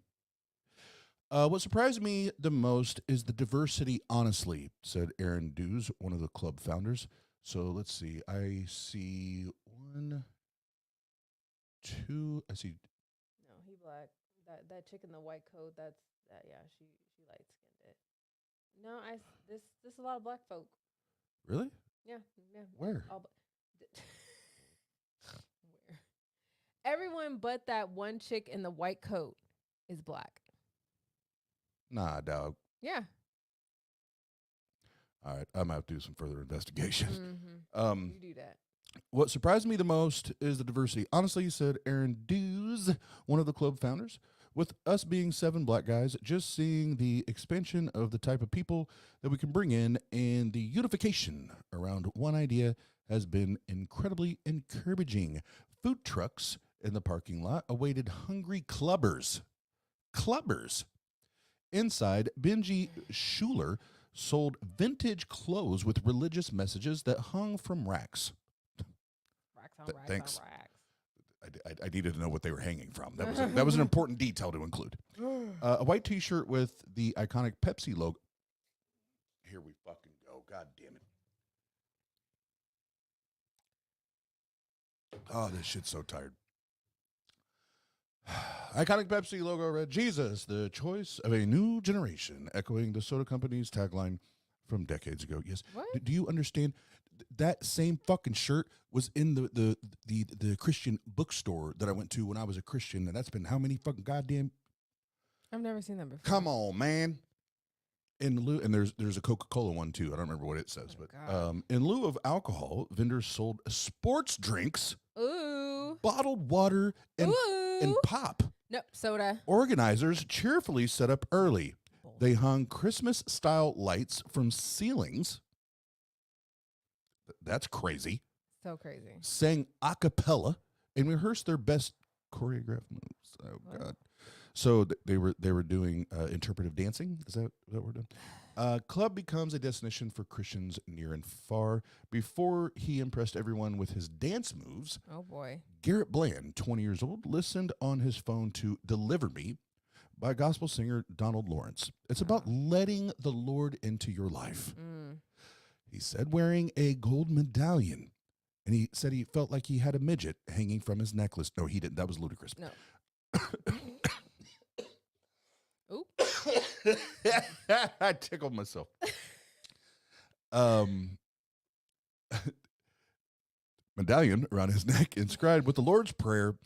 What surprised me the most is the diversity, honestly, said Aaron Dews, one of the club founders. So let's see. I see 1, 2. I see. No, he black. That chick in the white coat. Yeah. She light skinned it. No, this a lot of black folk. Really? Yeah. Where? Where? Everyone but that one chick in the white coat is black. Nah, dog. Yeah. All right, I'm gonna have to do some further investigation. Mm-hmm. You do that. What surprised me the most is the diversity. Honestly, said Aaron Dews, one of the club founders. With us being 7 black guys, just seeing the expansion of the type of people that we can bring in and the unification around one idea has been incredibly encouraging. Food trucks in the parking lot awaited hungry clubbers. Inside, Benji Schuler sold vintage clothes with religious messages that hung from racks. Racks on racks Thanks. on racks. I needed to know what they were hanging from. That was an important detail to include. A white T-shirt with the iconic Pepsi logo. Here we fucking go. God damn it. Oh, this shit's so tired. Iconic Pepsi logo read, Jesus, the choice of a new generation, echoing the soda company's tagline from decades ago. Yes. What? Do you understand? That same fucking shirt was in the Christian bookstore that I went to when I was a Christian, and that's been how many fucking goddamn... I've never seen that before. Come on, man. In lieu, and there's a Coca-Cola one too. I don't remember what it says, but in lieu of alcohol, vendors sold sports drinks, Ooh, bottled water, and pop. Nope, soda. Organizers cheerfully set up early. They hung Christmas-style lights from ceilings. That's crazy. So crazy. Sang a cappella and rehearsed their best choreographed moves. Oh God! So they were doing interpretive dancing. Is that what we're doing? Club becomes a destination for Christians near and far. Before he impressed everyone with his dance moves, oh boy, Garrett Bland, 20 years old, listened on his phone to "Deliver Me" by gospel singer Donald Lawrence. It's about letting the Lord into your life. He said, wearing a gold medallion. And he said he felt like he had a midget hanging from his necklace. No, he didn't. That was ludicrous. No. Oop. I tickled myself. Medallion around his neck, inscribed with the Lord's Prayer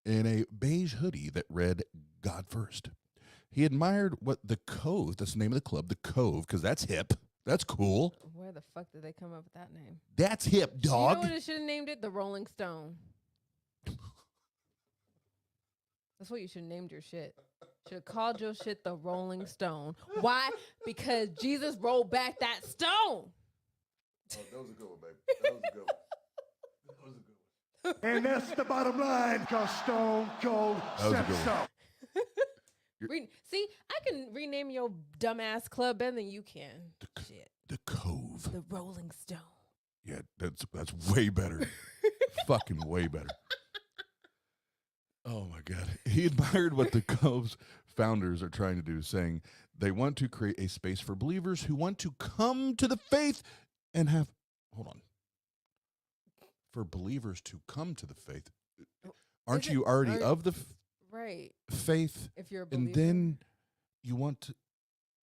in a beige hoodie that read, God first. He admired what the Cove, that's the name of the club, the Cove, because that's hip. That's cool. Where the fuck did they come up with that name? That's hip, dog. You know what it should have named it? The Rolling Stone. That's what you should have named your shit. Should have called your shit the Rolling Stone. Why? Because Jesus rolled back that stone. Oh, that was a good one, baby. That was a good one. That was a good one. And that's the bottom line, because Stone Cold said so. See, I can rename your dumbass club better than you can. Shit. The Cove. The Rolling Stone. Yeah, that's way better. Fucking way better. Oh, my God. He admired what the Cove's founders are trying to do, saying they want to create a space for believers who want to come to the faith and have... Hold on. For believers to come to the faith. Aren't you already of the right faith? If you're a believer. And then you want to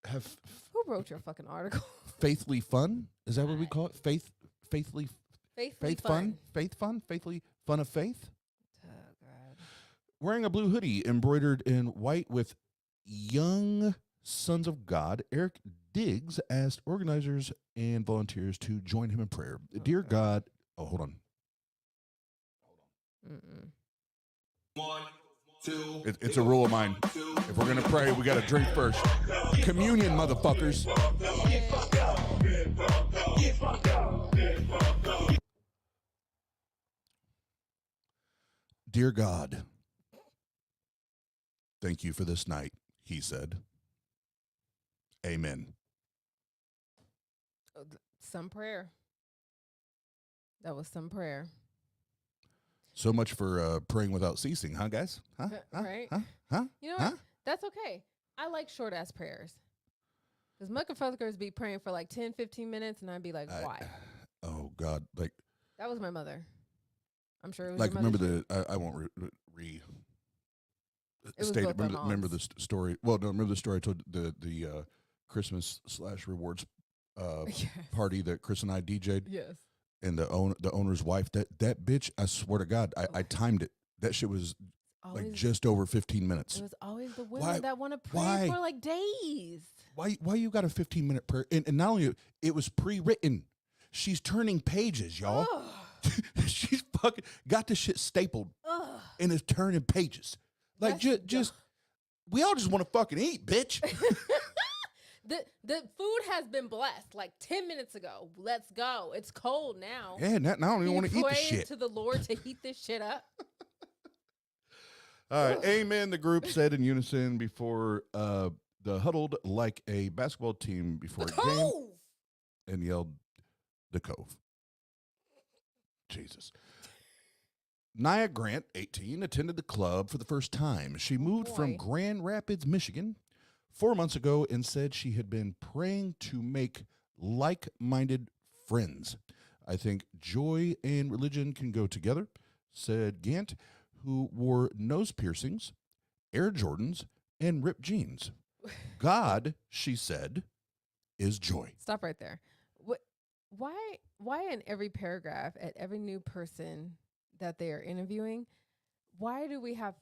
have... Who wrote your fucking article? Faithly fun? Is that what we call it? Faithfully fun? Faith fun? Faithfully fun of faith? Oh, God. Wearing a blue hoodie embroidered in white with Young Sons of God, Eric Diggs asked organizers and volunteers to join him in prayer. Dear God... Oh, hold on. Mm-mm. 1, 2. It's a rule of mine. If we're going to pray, we got to drink first. Communion, motherfuckers. Dear God, thank you for this night, he said. Amen. Some prayer. That was some prayer. So much for praying without ceasing, huh, guys? Huh? Right? Huh? You know what? That's okay. I like short-ass prayers. Because motherfuckers be praying for like 10, 15 minutes, and I'd be like, why? Oh, God. Like, that was my mother. I'm sure it was like, your mother remember too. I won't State it. Remember the story. Well, no, remember the story I told the Christmas / rewards Yes. party that Chris and I DJ'd. Yes. And the owner's wife, that bitch, I swear to God, I timed it. That shit was Always, like just over 15 minutes. It was always the women that want to pray for like days. Why you got a 15-minute prayer? And not only it was pre-written. She's turning pages, y'all. She's fucking got the shit stapled and is turning pages. Like just we all just want to fucking eat, bitch. The food has been blessed like 10 minutes ago. Let's go. It's cold now. Yeah, now I don't even want to eat the shit. To the Lord to heat this shit up. All right, amen. The group said in unison before the huddled like a basketball team before a game and yelled, "The Cove." Jesus. Nia Grant, 18, attended the club for the first time. She moved from Grand Rapids, Michigan, 4 months ago and said she had been praying to make like-minded friends. I think joy and religion can go together, said Gant, who wore nose piercings, Air Jordans, and ripped jeans. God, she said, is joy. Stop right there. Why in every paragraph at every new person that they are interviewing, why do we have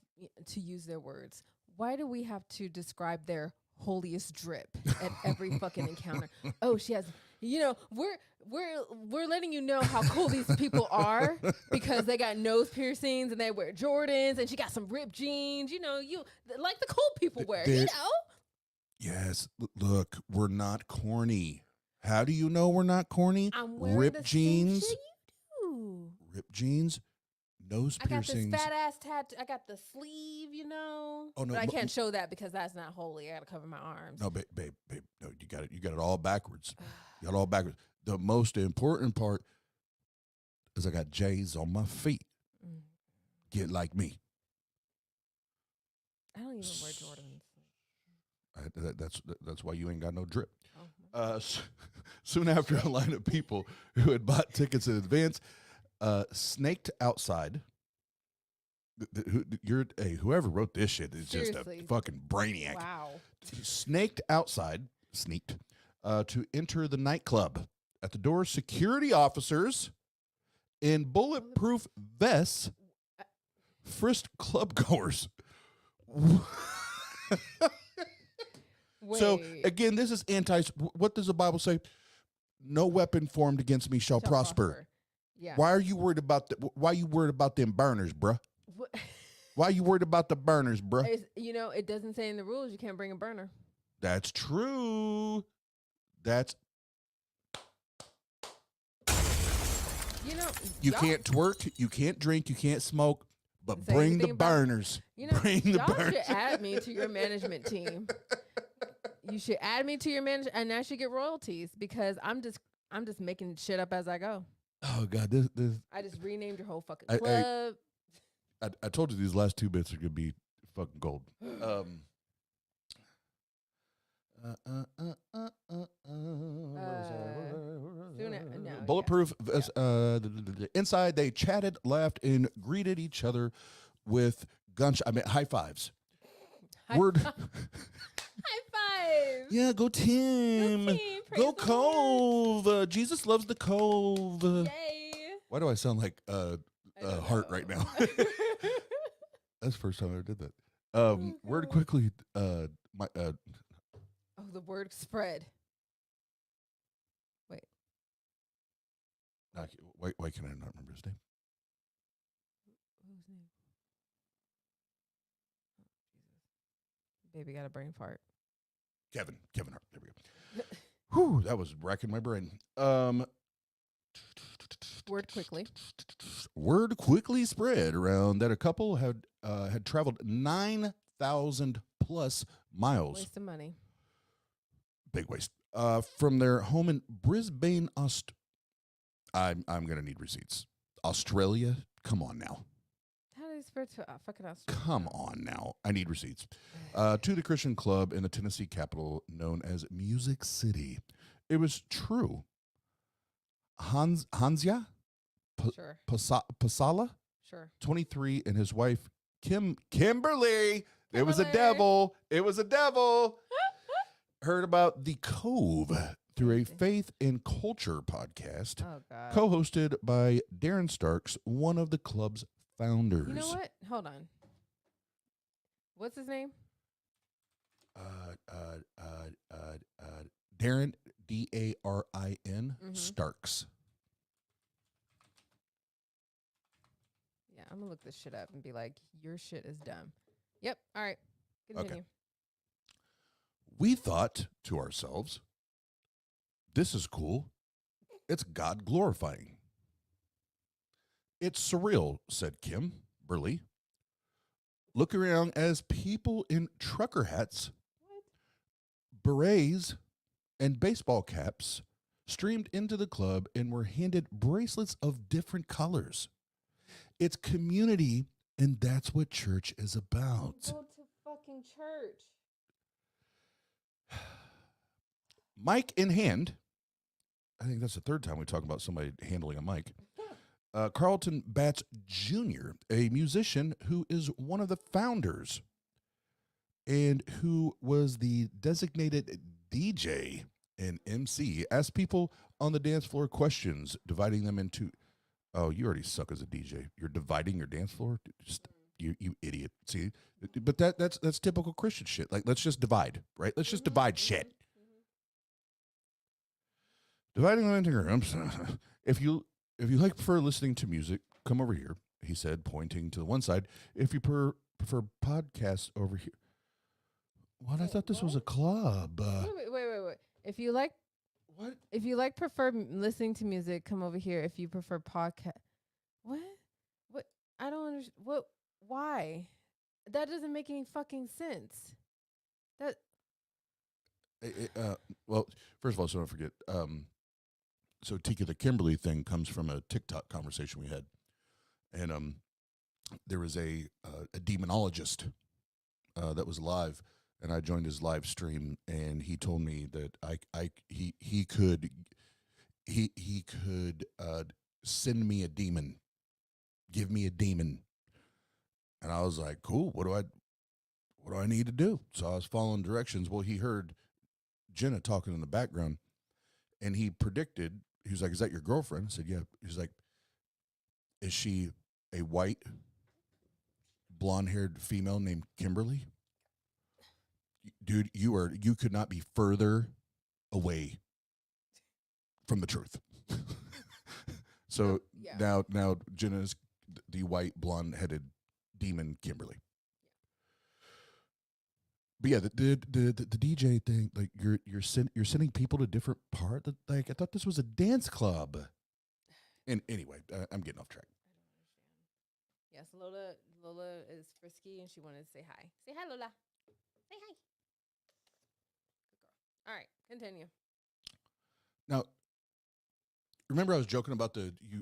to use their words? Why do we have to describe their holiest drip at every fucking encounter? Oh, she has, we're letting you know how cool these people are because they got nose piercings and they wear Jordans and she got some ripped jeans, you like the cool people wear, Yes, look, we're not corny. How do you know we're not corny? I'm wearing ripped the jeans. same shit you do. Ripped jeans, nose piercings. I got this fat ass tattoo. I got the sleeve, Oh no, but I can't show that because that's not holy. I gotta cover my arms. No, babe, no, you got it. You got it all backwards. You got it all backwards. The most important part is I got J's on my feet. Get like me. I don't even wear Jordans. That's why you ain't got no drip. Soon after, a line of people who had bought tickets in advance snaked outside. Whoever wrote this shit is Seriously. just a fucking brainiac. Wow. Sneaked to enter the nightclub. At the door, security officers in bulletproof vests frisked clubgoers. So again, this is what does the Bible say? No weapon formed against me shall prosper. Yeah. Why are you worried about why are you worried about them burners, bruh? Why are you worried about the burners, bruh? It doesn't say in the rules you can't bring a burner. That's true. You can't twerk, you can't drink, you can't smoke, but bring the burners. Bring the y'all burners. should add me to your management team. You should add me to your management, and I should get royalties because I'm just making shit up as I go. Oh God, this I just renamed your whole fucking club. I told you these last two bits are gonna be fucking gold. Bulletproof. Inside, they chatted, laughed, and greeted each other with high fives. Word. High five. Yeah, go team. Go Cove. Jesus loves the Cove. Yay. Why do I sound like Heart right now? That's the first time I ever did that. Word quickly. Oh, the word spread. Wait. Why can I not remember his name? Whose name? Baby got a brain fart. Kevin Hart. There we go. Whew, that was racking my brain. Word quickly. Word quickly spread around that a couple had traveled 9,000 plus miles. Waste of money. Big waste. From their home in Brisbane, I'm gonna need receipts. Australia, come on now. How do you spread to fucking Australia? Come on now. I need receipts. To the Christian club in the Tennessee capital known as Music City. It was true. Hansia? Sure. Pasala? Sure. 23, and his wife, Kimberly. It was a devil. Heard about the Cove through a faith and culture podcast co-hosted by Darren Starks, one of the club's founders. You know what? Hold on. What's his name? Darren, Darin, Starks. Yeah, I'm gonna look this shit up and be like, your shit is dumb. Yep. All right. Continue. Okay. We thought to ourselves, this is cool. It's God glorifying. It's surreal, said Kim Burley. Look around as people in trucker hats berets and baseball caps streamed into the club and were handed bracelets of different colors. It's community, and that's what church is about. Go to fucking church. Mic in hand. I think that's the third time we talk about somebody handling a mic. Carlton Batts Jr., a musician who is one of the founders and who was the designated DJ and MC, asked people on the dance floor questions, dividing them into, oh, you already suck as a DJ. You're dividing your dance floor? Just, you idiot. See? But that's typical Christian shit. Like, let's just divide, right? Let's just divide shit. Dividing them into groups. If you prefer listening to music, come over here, he said, pointing to the one side. If you prefer podcasts, over here. What? I thought this was a club. Wait. If you like, what? If you like listening to music, come over here. If you prefer podcast, what? I don't understand. What? Why? That doesn't make any fucking sense. That. Well, first of all, so don't forget. So Tika, the Kimberly thing comes from a TikTok conversation we had, and there was a demonologist that was live, and I joined his live stream, and he told me that he could send me a demon, give me a demon, and I was like, cool. What do I need to do? So I was following directions. Well, he heard Jena talking in the background, and he predicted. He was like, "Is that your girlfriend?" I said, "Yeah." He's like, "Is she a white, blonde-haired female named Kimberly?" Dude, you could not be further away from the truth. So yeah. now Jenna's the white, blonde-headed demon Kimberly. But yeah, the DJ thing, like you're sending people to different parts. Like I thought this was a dance club. And anyway, I'm getting off track. Yes, Lola is frisky and she wanted to say hi. Say hi, Lola. Say hi. Good girl. All right, continue. Now, remember I was joking about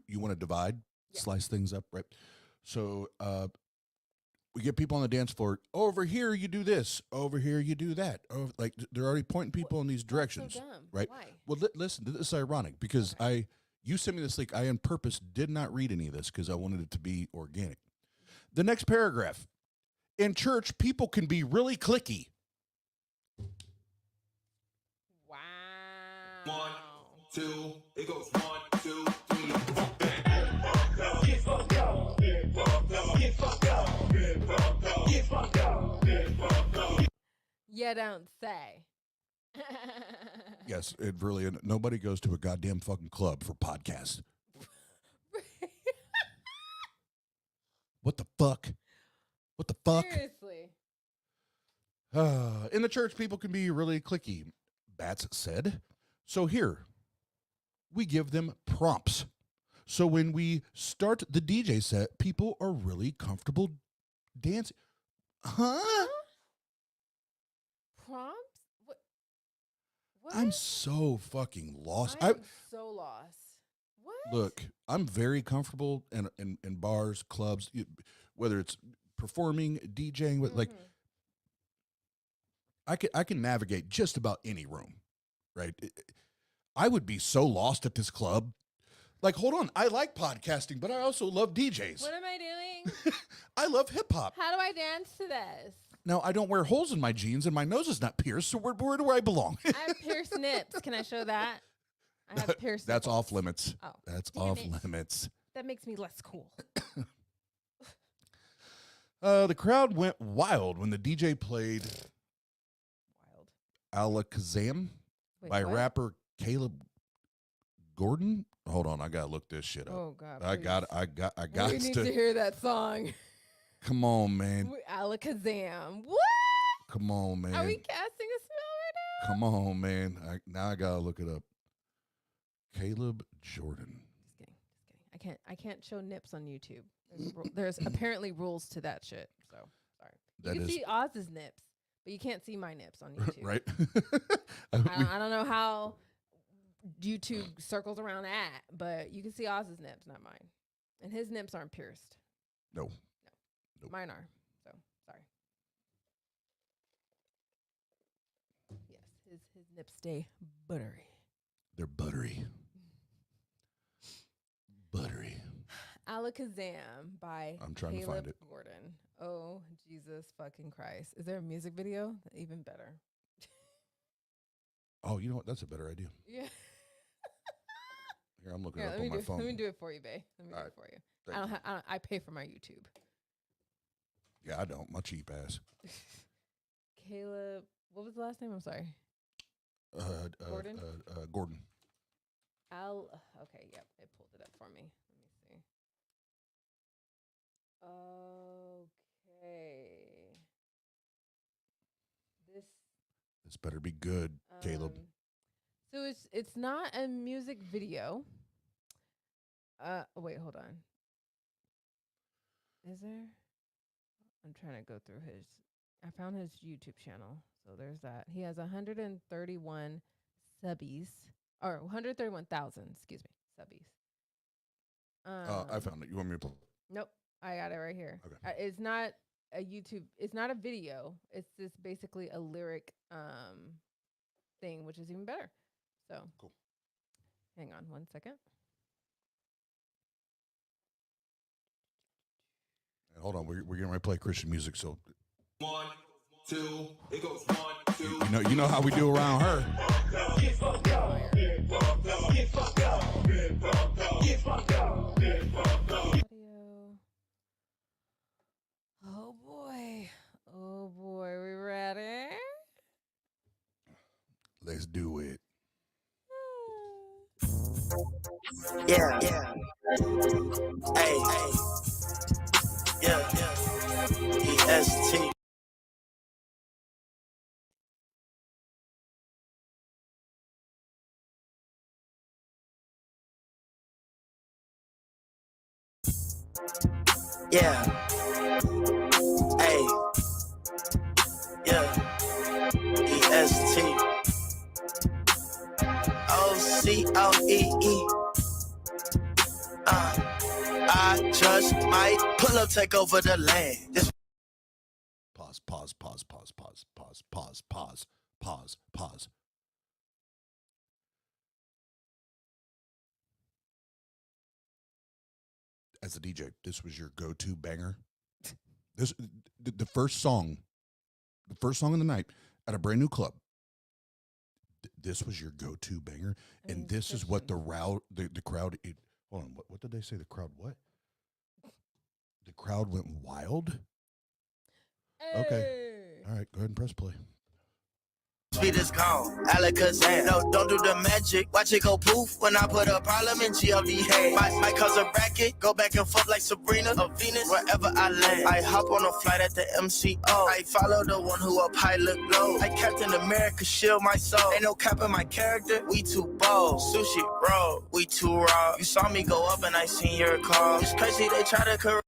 you want to divide, slice things up, right? So we get people on the dance floor. Over here, you do this. Over here, you do that. Like they're already pointing people in these directions, so dumb. right? Why? Well, listen, this is ironic because you sent me this link. I on purpose did not read any of this because I wanted it to be organic. The next paragraph: in church, people can be really cliquey. Wow. 1, 2, it goes 1, 2, 3, 4, bang. Get fucked up. Get fucked up. Get fucked up. Get fucked up. Get fucked up. Get fucked up. You don't say. Yes, it really. Nobody goes to a goddamn fucking club for podcasts. What the fuck? What the fuck? Seriously. In the church, people can be really cliquey, Batts said. So here, we give them prompts. So when we start the DJ set, people are really comfortable dancing. Huh? Prompts? What? I'm so fucking lost. I'm so lost. What? Look, I'm very comfortable in bars, clubs, whether it's performing, DJing, like I can navigate just about any room, right? I would be so lost at this club. Like, hold on, I like podcasting, but I also love DJs. What am I doing? I love hip hop. How do I dance to this? Now, I don't wear holes in my jeans and my nose is not pierced, so where do I belong? I have pierced nips. Can I show that? I have pierced That's nipples. off limits. Oh, that's damn off it. limits. That makes me less cool. The crowd went wild when the DJ played Alakazam by what? rapper Caleb Gordon. Hold on, I gotta look this shit up. Oh God! I got We need to hear that song. Come on, man. Alakazam. What? Come on, man. Are we casting a spell right now? Come on, man. Now I gotta look it up. Caleb Jordan. Just kidding. I can't show nips on YouTube. There's apparently rules to that shit. So sorry. You can see Oz's nips, but you can't see my nips on YouTube. Right. I don't know how YouTube circles around that, but you can see Oz's nips, not mine. And his nips aren't pierced. No. Nope. Mine are. So sorry. Yes, his nips stay buttery. They're buttery. Buttery. Alakazam by I'm trying Caleb to find it. Gordon. Oh, Jesus fucking Christ. Is there a music video? Even better. Oh, you know what? That's a better idea. Yeah. Here, I'm looking Here, it up on my phone. Let me do it for you, babe. Let me All do right. it for you. Thank you. I pay for my YouTube. Yeah, I don't. My cheap ass. Caleb, what was the last name? I'm sorry. Gordon? Gordon. Okay, yep, it pulled it up for me. Let me see. Okay. This better be good, Caleb. So it's not a music video. Wait, hold on. Is there? I'm trying to go through his. I found his YouTube channel. So there's that. He has 131 subbies. Or 131,000, excuse me, subbies. I found it. You want me to pull? Nope, I got it right here. Okay. It's not a YouTube. It's not a video. It's just basically a lyric thing, which is even better. So cool. Hang on 1 second. Hold on, we're getting ready to play Christian music. So 1, 2, it goes 1, 2. you know how we do around her. Get fucked up. Get fucked up. Get fucked up. Get fucked up. Get fucked up. Get fucked up. Oh boy. Oh boy. We ready? Let's do it. Yeah, yeah. Hey, hey. Yeah, yeah. EST. Yeah. Hey. Yeah. EST. OCOEE. I just might pull up, take over the land. This Pause. As a DJ, this was your go-to banger. This the first song of the night at a brand new club. This was your go-to banger, and this is what the crowd. Hold on, what did they say? The crowd what? The crowd went wild. Okay, all right, go ahead and press play. speed is gone. Alakazam. No, don't do the magic. Watch it go poof when I put a problem in GLD head. Might cause a racket. Go back and forth like Sabrina or Venus. Wherever I land. I hop on a flight at the MCO. I follow the one who up high look low. I Captain America shield my soul. Ain't no cap in my character. We too bold. Sushi roll. We too raw. You saw me go up and I seen your call. It's crazy they try to correct.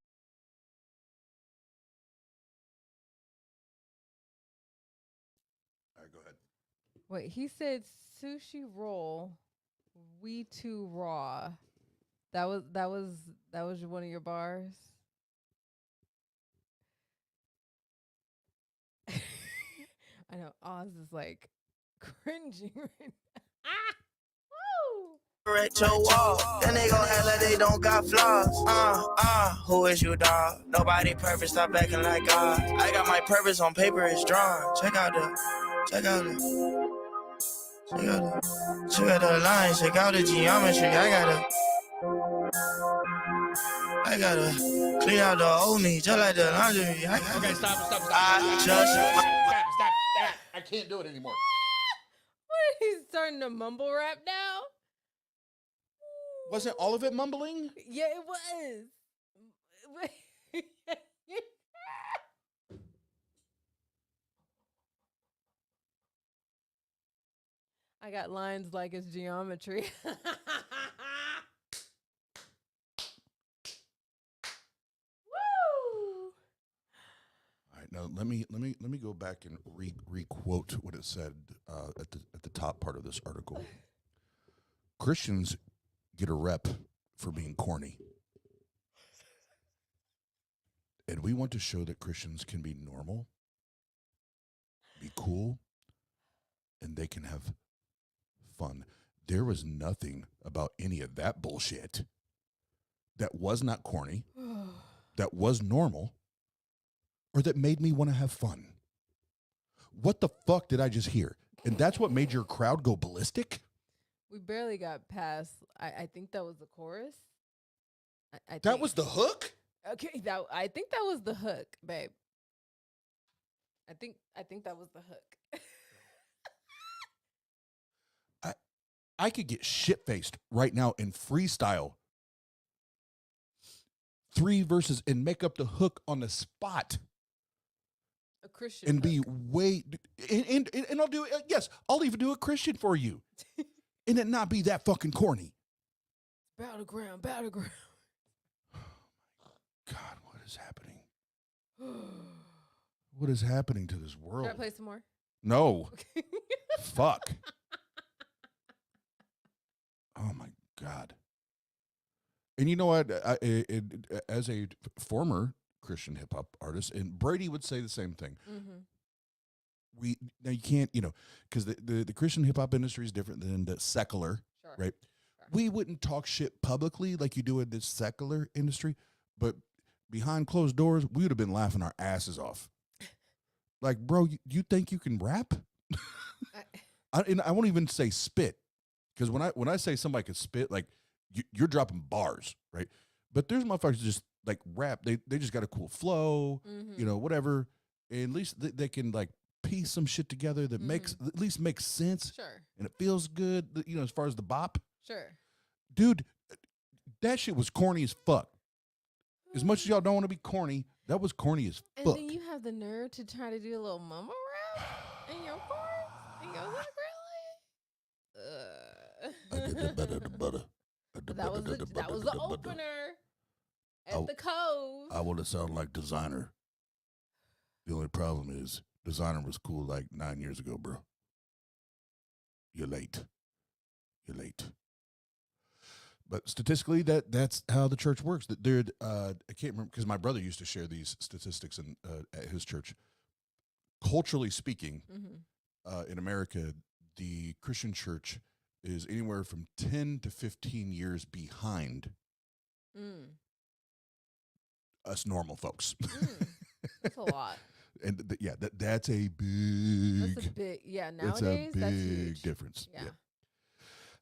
Wait, he said sushi roll, we too raw. That was one of your bars. I know Oz is like cringing right now. Correct your wall. Then they gon' act like they don't got flaws. Who is you, dog? Nobody perfect, stop acting like God. I got my purpose on paper, it's drawn. Check out the line, check out the geometry. I gotta clean out the old me, just like the laundry. Okay, stop. Stop. I can't do it anymore. What? He's starting to mumble rap now? Wasn't all of it mumbling? Yeah, it was. I got lines like it's geometry. Woo! All right, now let me go back and re-quote what it said at the top part of this article. Christians get a rep for being corny. And we want to show that Christians can be normal, be cool, and they can have fun. There was nothing about any of that bullshit that was not corny, that was normal, or that made me want to have fun. What the fuck did I just hear? And that's what made your crowd go ballistic? We barely got past. I think that was the chorus. That was the hook? Okay, I think that was the hook, babe. I think that was the hook. I could get shit-faced right now and freestyle 3 verses and make up the hook on the spot. A Christian and hook. be way and I'll do it. Yes, I'll even do a Christian for you, and it not be that fucking corny. Battleground. God, what is happening? What is happening to this world? Should I play some more? No. Fuck. Oh my God. And you know what? As a former Christian hip hop artist, and Brady would say the same thing. Mm-hmm. Now you can't, because the Christian hip hop industry is different than the secular, right? Sure. We wouldn't talk shit publicly like you do in this secular industry, but behind closed doors, we would have been laughing our asses off. Like, bro, you think you can rap? I won't even say spit, because when I say somebody can spit, like you're dropping bars, right? But there's motherfuckers just like rap. They just got a cool flow, whatever. And at least they can like piece some shit together that at least makes sense. Sure. And it feels good, as far as the bop. Sure. Dude, that shit was corny as fuck. As much as y'all don't want to be corny, that was corny as fuck. And then you have the nerve to try to do a little mama rap in your chorus? And you're like, really? I get the better, the butter. That was the opener at the Cove. I want to sound like Designer. The only problem is Designer was cool like 9 years ago, bro. You're late. But statistically, that's how the church works. That I can't remember, because my brother used to share these statistics at his church. Culturally speaking, in America, the Christian church is anywhere from 10 to 15 years behind us normal folks. That's a lot. And that's a big. Nowadays, that's huge. Difference. Yeah.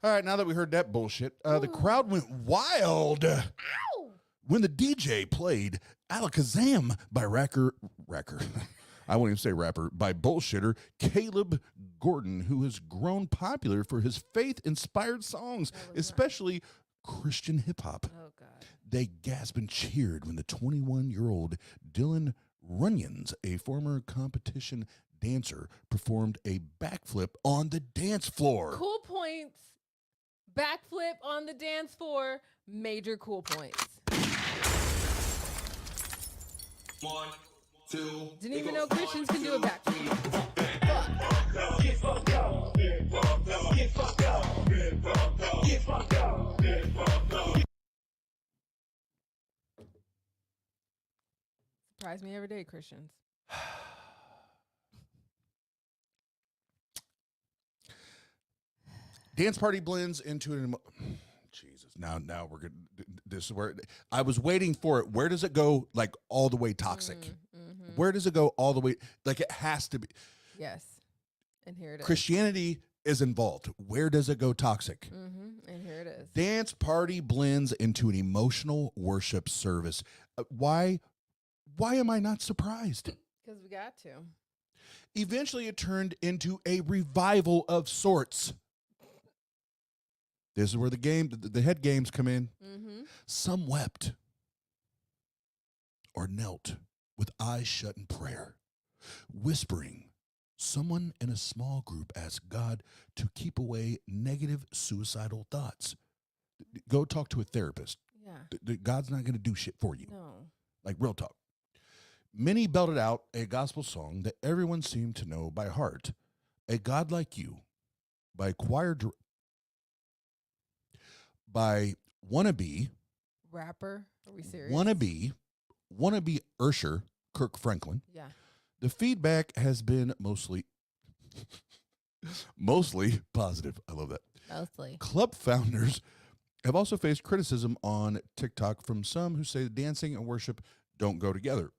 All right, now that we heard that bullshit, the crowd went wild. Ow! When the DJ played Alakazam by rapper, I won't even say rapper, by bullshitter Caleb Gordon, who has grown popular for his faith-inspired songs, especially Christian hip-hop. Oh, God. They gasped and cheered when the 21-year-old Dylan Runyons, a former competition dancer, performed a backflip on the dance floor. Cool points. Backflip on the dance floor. Major cool points. 1, 2. Didn't even know Christians can do a backflip. Get fucked up. Get fucked up. Get fucked up. Get fucked up. Get fucked up. Surprise me every day, Christians. Dance party blends into an Jesus. Now we're good. This is where I was waiting for it. Where does it go? Like all the way toxic. Where does it go all the way? Like it has to be. Yes, and here it is. Christianity is involved. Where does it go toxic? And here it is. Dance party blends into an emotional worship service. Why am I not surprised? Because we got to. Eventually, it turned into a revival of sorts. This is where the head games come in. Some wept or knelt with eyes shut in prayer, whispering. Someone in a small group asked God to keep away negative suicidal thoughts. Go talk to a therapist. Yeah. God's not going to do shit for you. No. Like real talk. Many belted out a gospel song that everyone seemed to know by heart, A God Like You, by by wannabe Rapper? Are we serious? wannabe Ursher Kirk Franklin. Yeah. The feedback has been mostly positive. I love that. Mostly. Club founders have also faced criticism on TikTok from some who say that dancing and worship don't go together.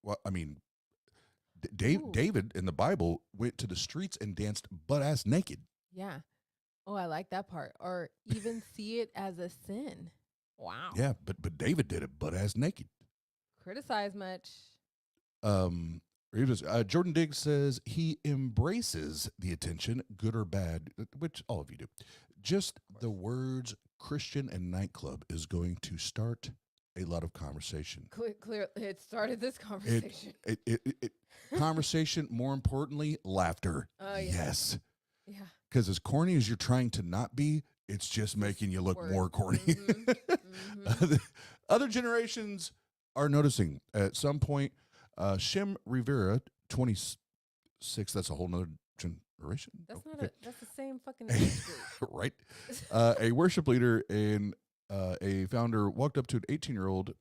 Well, I mean, David in the Bible went to the streets and danced butt-ass naked. Yeah. Oh, I like that part. Or even see it as a sin. Wow. Yeah, but David did it butt-ass naked. Criticize much. Jordan Diggs says he embraces the attention, good or bad, which all of you do. Just the words Christian and nightclub is going to start a lot of conversation. Clear. It started this conversation. Conversation, more importantly, laughter. Yeah. Yes. Yeah. Because as corny as you're trying to not be, it's just making you look more corny. Other generations are noticing. At some point, Shim Rivera, 26, that's a whole nother generation. That's that's the same fucking age group. Right. A worship leader and a founder walked up to an 18-year-old,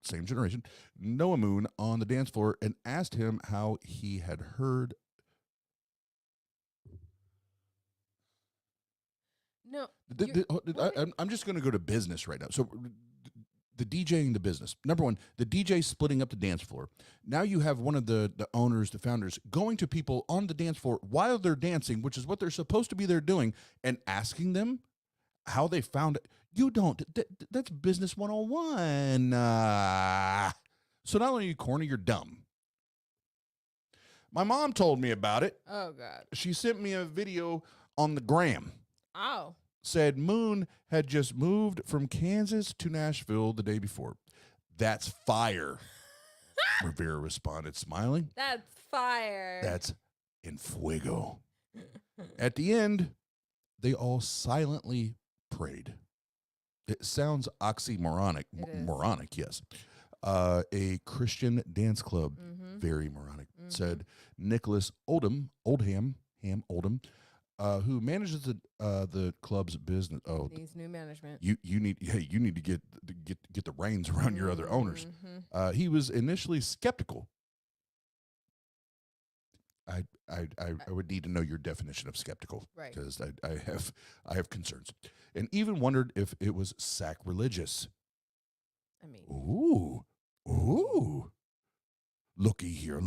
same generation, Noah Moon, on the dance floor and asked him how he had heard. No. I'm just going to go to business right now. So the DJing the business. Number one, the DJ splitting up the dance floor. Now you have one of the owners, the founders, going to people on the dance floor while they're dancing, which is what they're supposed to be there doing, and asking them how they found it. You don't. That's business 101. So not only are you corny, you're dumb. My mom told me about it. Oh, God. She sent me a video on the gram. Oh. Said Moon had just moved from Kansas to Nashville the day before. That's fire. Rivera responded, smiling. That's fire. That's en fuego. At the end, they all silently prayed. It sounds oxymoronic. Moronic, yes. A Christian dance club, very moronic, said Nicholas Oldham, who manages the club's business. Oh, needs new management. You need to get the reins around your other owners. He was initially skeptical. I would need to know your definition of skeptical, right? Because I have concerns, and even wondered if it was sacrilegious. I mean, ooh, looky here.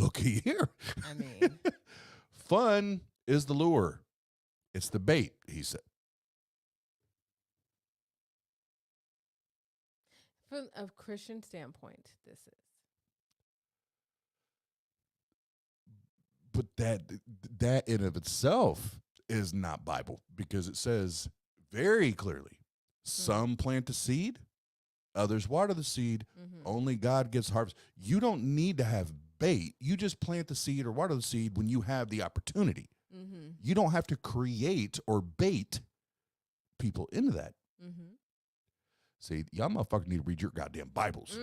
I mean, fun is the lure. It's the bait, he said. From a Christian standpoint, this is. But that in of itself is not Bible, because it says very clearly, some plant the seed, others water the seed, only God gets harvest. You don't need to have bait. You just plant the seed or water the seed when you have the opportunity. You don't have to create or bait people into that. See, y'all motherfuckers need to read your goddamn Bibles.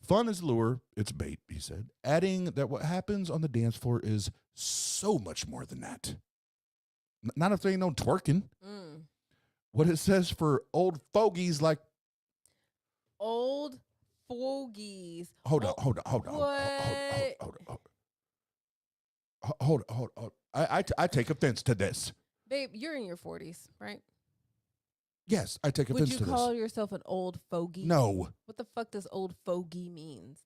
Fun is lure, it's bait, he said, adding that what happens on the dance floor is so much more than that. Not if there ain't no twerking. What it says for old fogies like... Old fogies. Hold on. I take offense to this. Babe, you're in your 40s, right? Yes, I take offense to this. Would you call yourself an old fogey? No. What the fuck does old fogey means?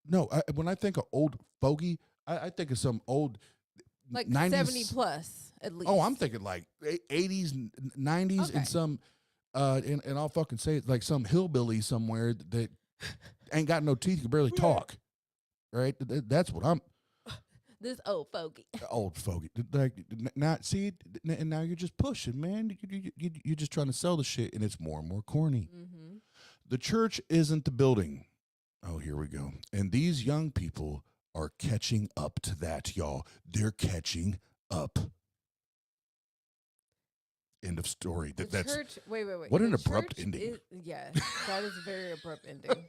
No, when I think of old fogey, I think of some old, like 90s, 70 plus at least. Oh, I'm thinking like 80s, 90s, and some, and I'll fucking say it, like some hillbilly somewhere that ain't got no teeth, can barely talk. Right? That's what I'm. This old fogey. Old fogey. Like, now, see, and now you're just pushing, man. You're just trying to sell the shit, and it's more and more corny. The church isn't the building. Oh, here we go. And these young people are catching up to that, y'all. They're catching up. End of story. The That's church. Wait. What an The abrupt church ending. Yes, that is a very abrupt ending.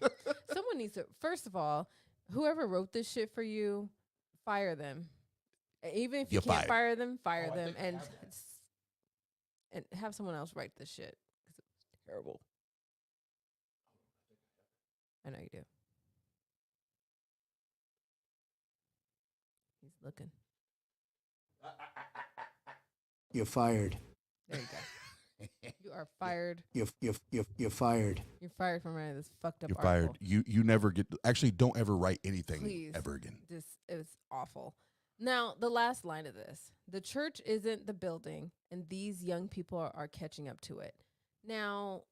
Someone needs to. First of all, whoever wrote this shit for you, fire them. Even if you You're can't fired. fire them, fire Oh, I them, think I and have that. and have someone else write this shit because it's terrible. I know you do. He's looking. You're fired. There you go. You are fired. You're fired. You're fired from writing this fucked up You're article. fired. You never get. Actually, don't ever write anything Please. ever again. It was awful. Now, the last line of this. The church isn't the building, and these young people are catching up to it. Now,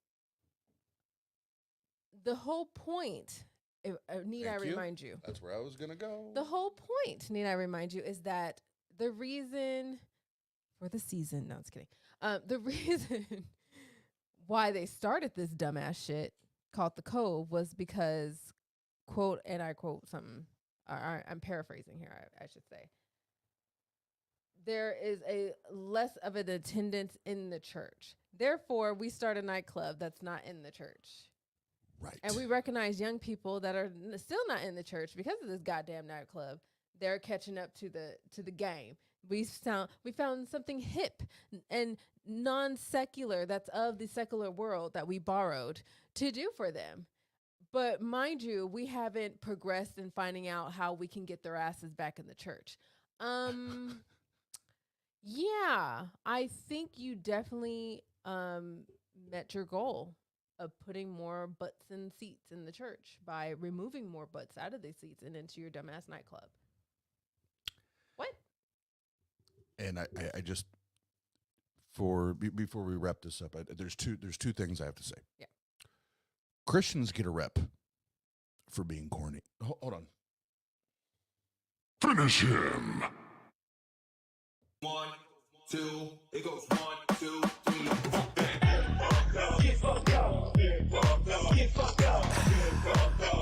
the whole point, need I remind you? That's where I was gonna go. The whole point, need I remind you, is that the reason for the season, no, I'm just kidding. The reason why they started this dumbass shit called the Cove was because, quote, and I quote something, I'm paraphrasing here, I should say. There is a less of an attendance in the church. Therefore, we start a nightclub that's not in the church. Right. And we recognize young people that are still not in the church because of this goddamn nightclub. They're catching up to the game. We found something hip and non-secular that's of the secular world that we borrowed to do for them. But mind you, we haven't progressed in finding out how we can get their asses back in the church. Yeah, I think you definitely met your goal of putting more butts in seats in the church by removing more butts out of the seats and into your dumbass nightclub. What? And I just before we wrap this up, there's two things I have to say. Yeah. Christians get a rep for being corny. Hold on. Finish him. 1, 2, it goes 1, 2, 3. Get fucked up. Get fucked up. Get fucked up.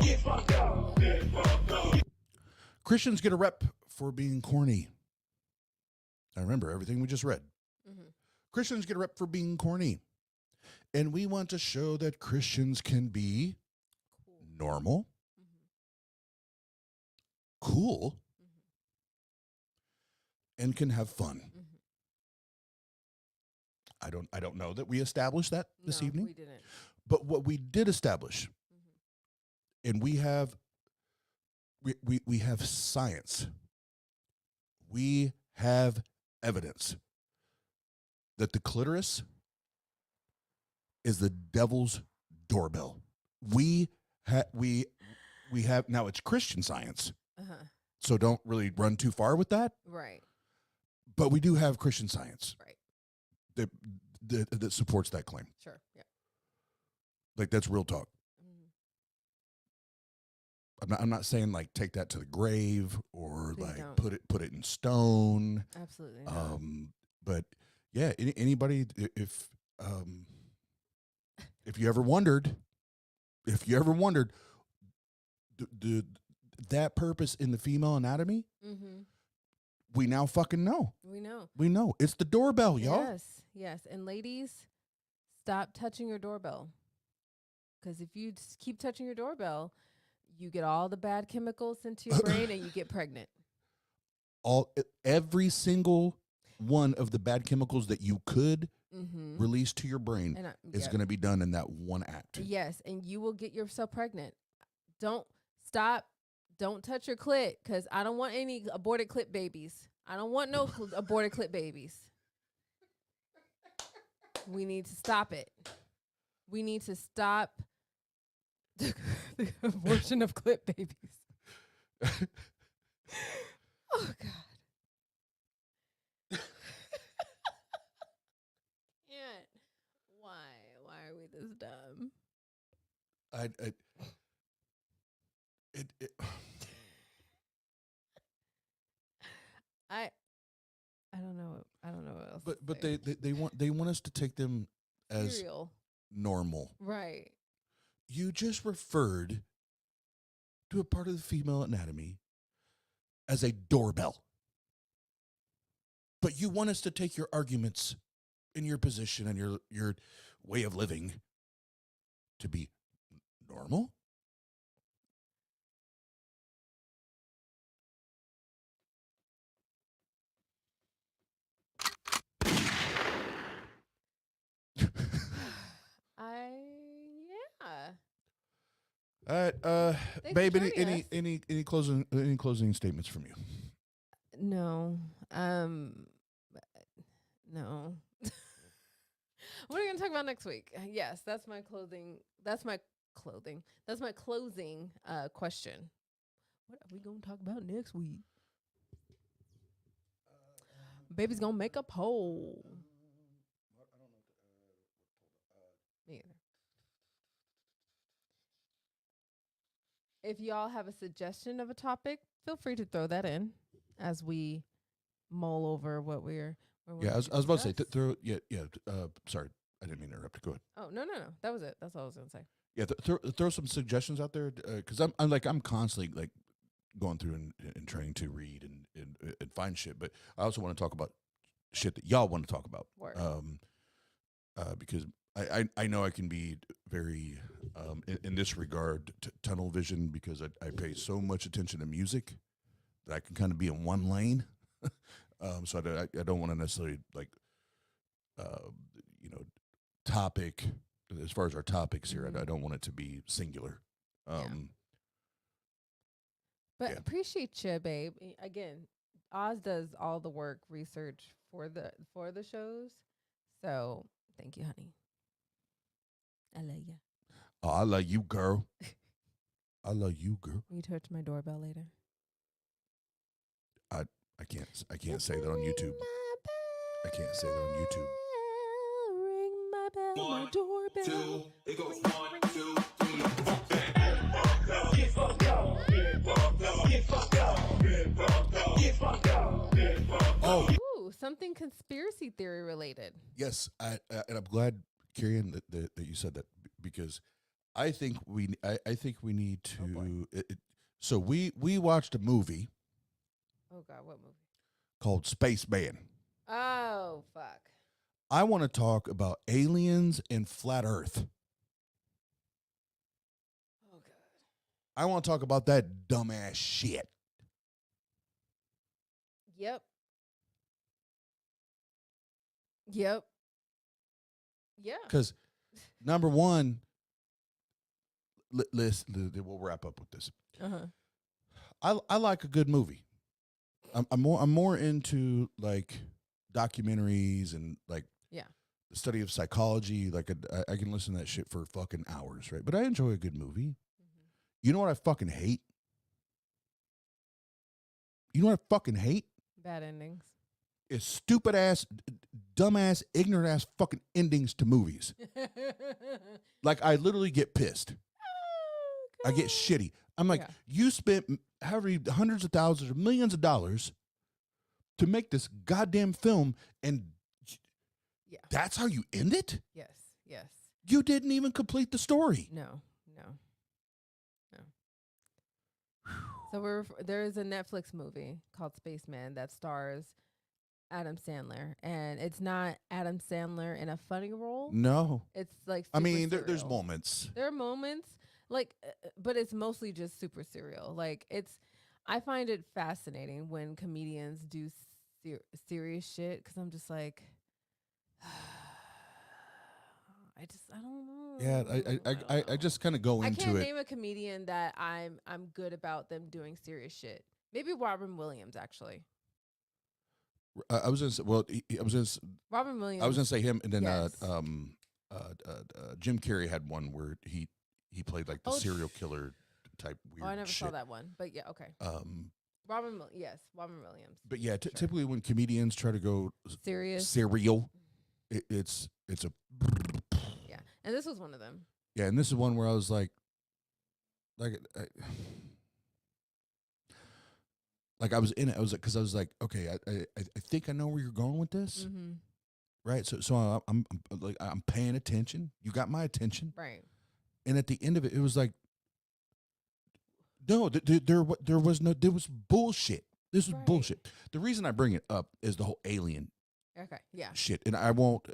Get fucked up. Get fucked up. Christians get a rep for being corny. I remember everything we just read. Mm-hmm. Christians get a rep for being corny. And we want to show that Christians can be normal, cool, and can have fun. I don't know that we established that this evening. We didn't. But what we did establish, and we have science. We have evidence that the clitoris is the devil's doorbell. We have now, it's Christian science. So don't really run too far with that. Right. But we do have Christian science. Right. That supports that claim. Sure. Yeah. Like, that's real talk. I'm not saying like take that to the grave or Please like don't. put it in stone. Absolutely not. But yeah, anybody if you ever wondered, that purpose in the female anatomy, we now fucking know. We know. It's the doorbell, y'all. Yes. And ladies, stop touching your doorbell. Because if you just keep touching your doorbell, you get all the bad chemicals into your brain and you get pregnant. Every single one of the bad chemicals that you could release to your brain is going to be done in that one act. Yes, and you will get yourself pregnant. Don't touch your clit, because I don't want any aborted clit babies. I don't want no aborted clit babies. We need to stop it. We need to stop the abortion of clit babies. Oh, God. Can't. Why are we this dumb? I don't know. I don't know what else. But they want us to take them as Serial. normal. Right. You just referred to a part of the female anatomy as a doorbell. But you want us to take your arguments in your position and your way of living to be normal? Yeah. All right, Thanks babe. for Any joining any, us. any closing statements from you? No. No. What are we gonna talk about next week? Yes, that's my clothing. That's my clothing. That's my closing question. What are we gonna talk about next week? Baby's gonna make a poll. Me either. If y'all have a suggestion of a topic, feel free to throw that in as we mull over what we're. Yeah, I was about to say throw. Yeah. Sorry, I didn't mean to interrupt. Go ahead. Oh no. That was it. That's all I was gonna say. Yeah, throw some suggestions out there because I'm constantly like going through and trying to read and find shit, but I also want to talk about shit that y'all want to talk about. Word. Because I know I can be very in this regard tunnel vision because I pay so much attention to music that I can kind of be in one lane. So I don't want to necessarily like topic as far as our topics here. I don't want it to be singular. But appreciate you, babe. Again, Oz does all the work, research for the shows. So thank you, honey. I love you. Oh, I love you, girl. I love you, girl. Will you touch my doorbell later? I can't say that on YouTube. I can't say that on YouTube. Ring my bell, my doorbell. It goes 1, 2, 3. Get fucked up. Get fucked up. Get fucked up. Get fucked up. Get fucked up. Get fucked up. Ooh, something conspiracy theory related. Yes, and I'm glad, Kieran, that you said that because I think we need to. So we watched a movie. Oh God, what movie? Called Spaceman. Oh fuck. I want to talk about aliens and flat Earth. Oh God. I want to talk about that dumbass shit. Yep. Yeah. Because number one, we'll wrap up with this. I like a good movie. I'm more into like documentaries and like the study of psychology. Like I can listen to that shit for fucking hours, right? But I enjoy a good movie. You know what I fucking hate? You know what I fucking hate? Bad endings. Is stupid ass, dumbass, ignorant ass fucking endings to movies. Like I literally get pissed. I get shitty. I'm like, you spent however hundreds of thousands or millions of dollars to make this goddamn film, and that's how you end it? Yes. You didn't even complete the story. No. So there is a Netflix movie called Spaceman that stars Adam Sandler, and it's not Adam Sandler in a funny role. No, it's like I mean, super there's surreal. moments. There are moments like, but it's mostly just super serial. Like I find it fascinating when comedians do serious shit because I'm just like, I don't know. Yeah, I just kind of go into I can't it. name a comedian that I'm good about them doing serious shit. Maybe Robin Williams actually. I was gonna say, Robin Williams. I was gonna say him, and then yes. Jim Carrey had one where he played like the serial killer type weird. Oh, I never shit. saw that one, but yeah, okay. Robin Williams. But yeah, typically when comedians try to go serious, serial, it's a yeah, and this was one of them. Yeah, and this is one where I was like I was in it. I was like, because I was like, okay, I think I know where you're going with this, right? So I'm paying attention. You got my attention, right? And at the end of it, it was like, no, there was bullshit. This was bullshit. The reason I bring it up is the whole alien Okay, yeah. shit. And I won't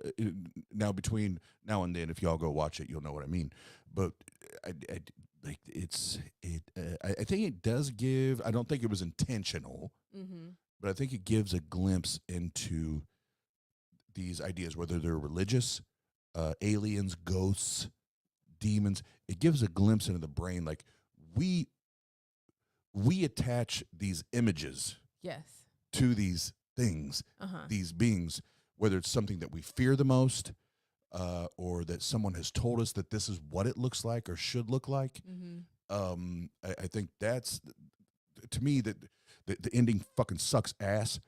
now between now and then. If y'all go watch it, you'll know what I mean. But like I think it does give. I don't think it was intentional, but I think it gives a glimpse into these ideas, whether they're religious, aliens, ghosts, demons. It gives a glimpse into the brain. Like we attach these images, yes, to these things, these beings, whether it's something that we fear the most, or that someone has told us that this is what it looks like or should look like. I think that's, to me, that the ending fucking sucks ass.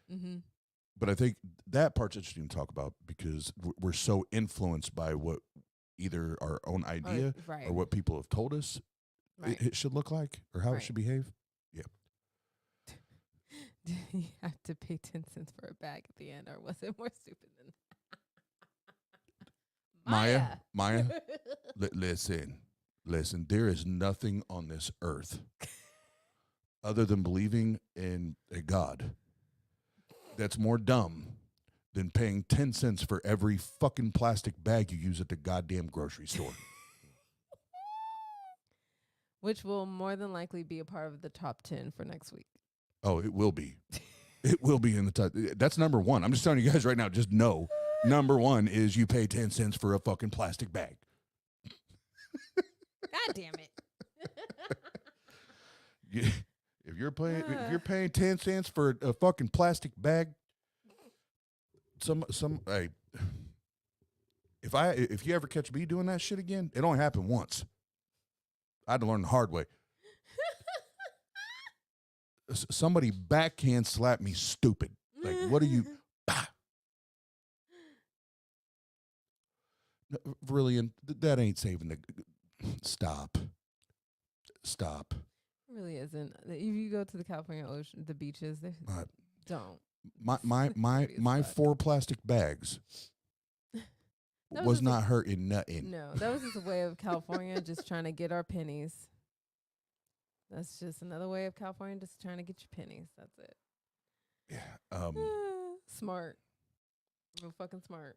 But I think that part's interesting to talk about because we're so influenced by what either our own idea or what people have told us it should look like or how it should behave. Yeah. Did you have to pay 10 cents for a bag at the end, or was it more stupid than that? Maya, listen. There is nothing on this earth other than believing in a God that's more dumb than paying 10 cents for every fucking plastic bag you use at the goddamn grocery store. Which will more than likely be a part of the top 10 for next week. Oh, it will be. It will be in the top. That's number one. I'm just telling you guys right now, just know. Number one is you pay 10 cents for a fucking plastic bag. God damn it. If you're paying 10 cents for a fucking plastic bag, hey, if you ever catch me doing that shit again, it only happened once. I had to learn the hard way. Somebody backhand slapped me stupid. Like, what are you? Bah. No, really, and that ain't saving the. Stop. It really isn't. If you go to the California ocean, the beaches, they don't. My 4 plastic bags was not hurting nothing. No, that was just a way of California just trying to get our pennies. That's just another way of California just trying to get your pennies. That's it. Yeah. Smart. Real fucking smart.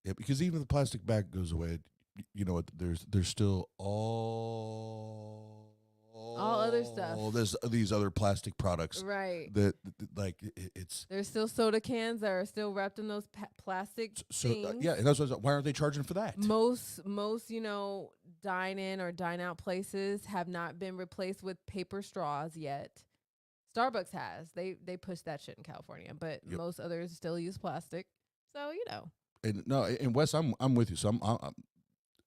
Yeah, because even if the plastic bag goes away, you know what? There's still all other stuff. All these other plastic products, right? That like it's. There's still soda cans that are still wrapped in those plastic things. Yeah, and that's why aren't they charging for that? Most dine in or dine out places have not been replaced with paper straws yet. Starbucks has. They pushed that shit in California, but most others still use plastic. So And no, in Wes, I'm with you. So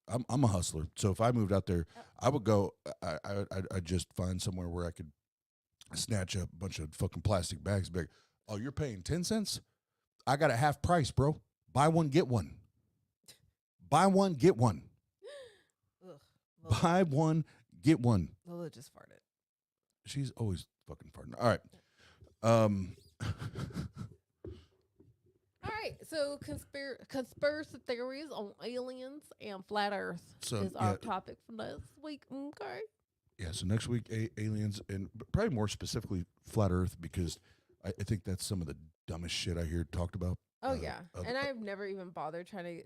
I'm a hustler. So if I moved out there, I would go. I'd just find somewhere where I could snatch a bunch of fucking plastic bags. Big. Oh, you're paying 10 cents? I got a half price, bro. Buy one, get one. Buy one, get one. Buy one, get one. Lola just farted. She's always fucking farting. All right. All right, so conspiracy theories on aliens and flat Earth is our topic for next week. Okay. Yeah. So next week, aliens, and probably more specifically flat Earth, because I think that's some of the dumbest shit I hear talked about. Oh yeah, and I've never even bothered trying to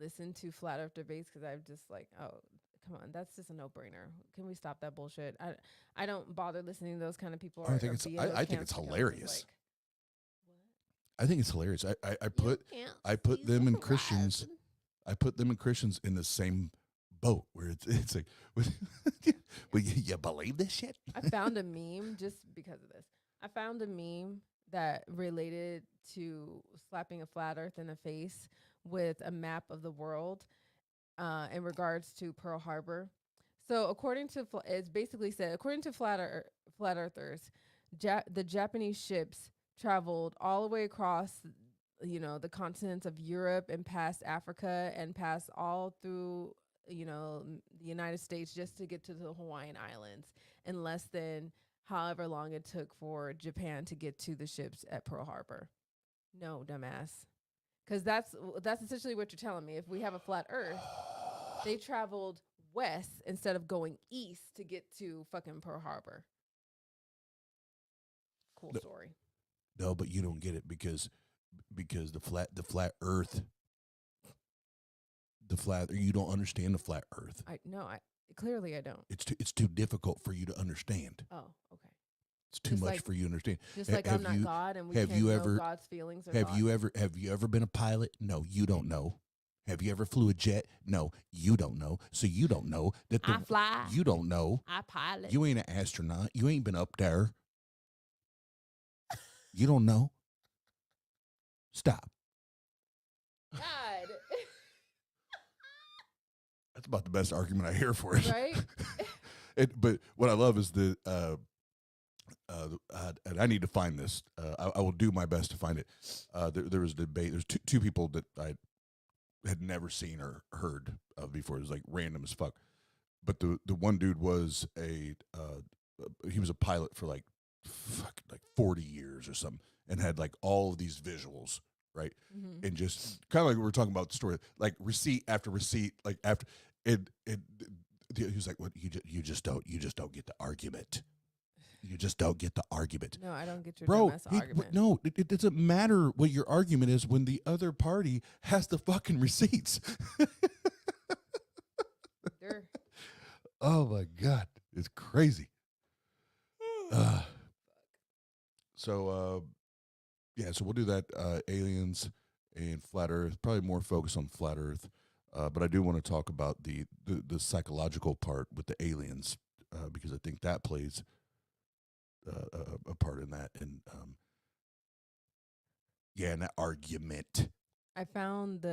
listen to flat Earth debates because I'm just like, oh, come on, that's just a no-brainer. Can we stop that bullshit? I don't bother listening to those kind of people. I think it's hilarious. I think it's hilarious. I put them and Christians. I put them and Christians in the same boat where it's like, well, you believe this shit? I found a meme just because of this. I found a meme that related to slapping a flat Earth in the face with a map of the world in regards to Pearl Harbor. So according to flat earthers, the Japanese ships traveled all the way across, the continents of Europe and past Africa and past all through, the United States just to get to the Hawaiian Islands in less than however long it took for Japan to get to the ships at Pearl Harbor. No, dumbass. Because that's essentially what you're telling me. If we have a flat Earth, they traveled west instead of going east to get to fucking Pearl Harbor. Cool story. No, but you don't get it because because the flat Earth, you don't understand the flat Earth. Clearly I don't. It's too difficult for you to understand. Oh, okay. It's too much for you to understand. Just like I'm not God, and we can't know God's feelings. Or have you ever been a pilot? No, you don't know. Have you ever flew a jet? No, you don't know. So you don't know that I fly. You don't know. I pilot. You ain't an astronaut. You ain't been up there. You don't know. Stop. God. That's about the best argument I hear for it. Right? But what I love is and I need to find this. I will do my best to find it. There was a debate. There's two people that I had never seen or heard of before. It was like random as fuck. But the one dude was he was a pilot for like 40 years or something, and had like all of these visuals, right? Mm-hmm. And just kind of like we were talking about the story, like receipt after receipt, like after it. He was like, "What you just don't get the argument. You just don't get the argument." No, I don't get your dumbass argument. No, it doesn't matter what your argument is when the other party has the fucking receipts. Oh my God, it's crazy. So we'll do that. Aliens and flat Earth. Probably more focus on flat Earth, but I do want to talk about the psychological part with the aliens, because I think that plays a part in that, and and that argument. I found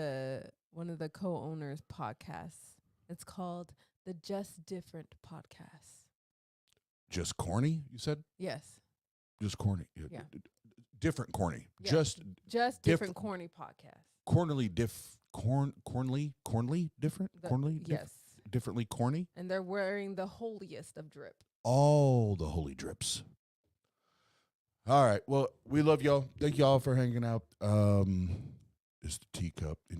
one of the co-owners' podcasts. It's called the Just Different Podcast. Just corny, you said? Yes. Just corny. Yeah. Different corny. Yeah. Just different corny podcast. Cornily different? Cornily? Yes. Differently corny? And they're wearing the holiest of drip. All the holy drips. All right. Well, we love y'all. Thank y'all for hanging out. It's the teacup, and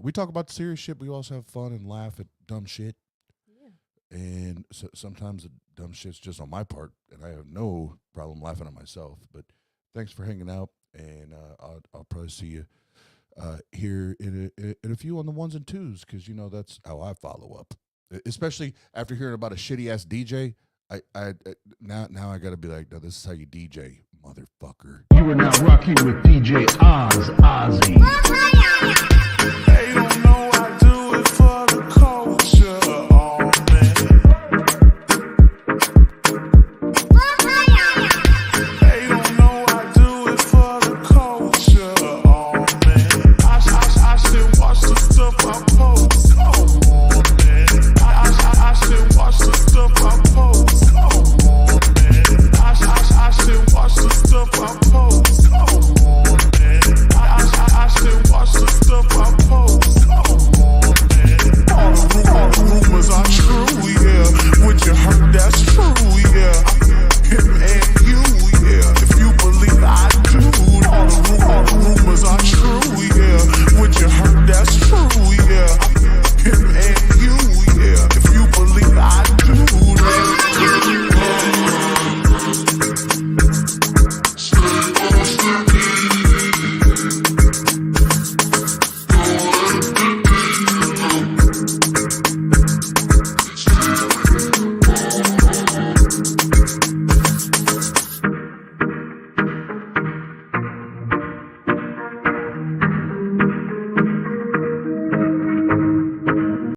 we talk about the serious shit. We also have fun and laugh at dumb shit. Yeah. And so sometimes the dumb shit's just on my part, and I have no problem laughing at myself. But thanks for hanging out, and I'll probably see you here in a few on the ones and twos, because that's how I follow up. Especially after hearing about a shitty ass DJ, now I gotta be like, no, this is how you DJ, motherfucker. You are now rocking with DJ Oz, Ozzy.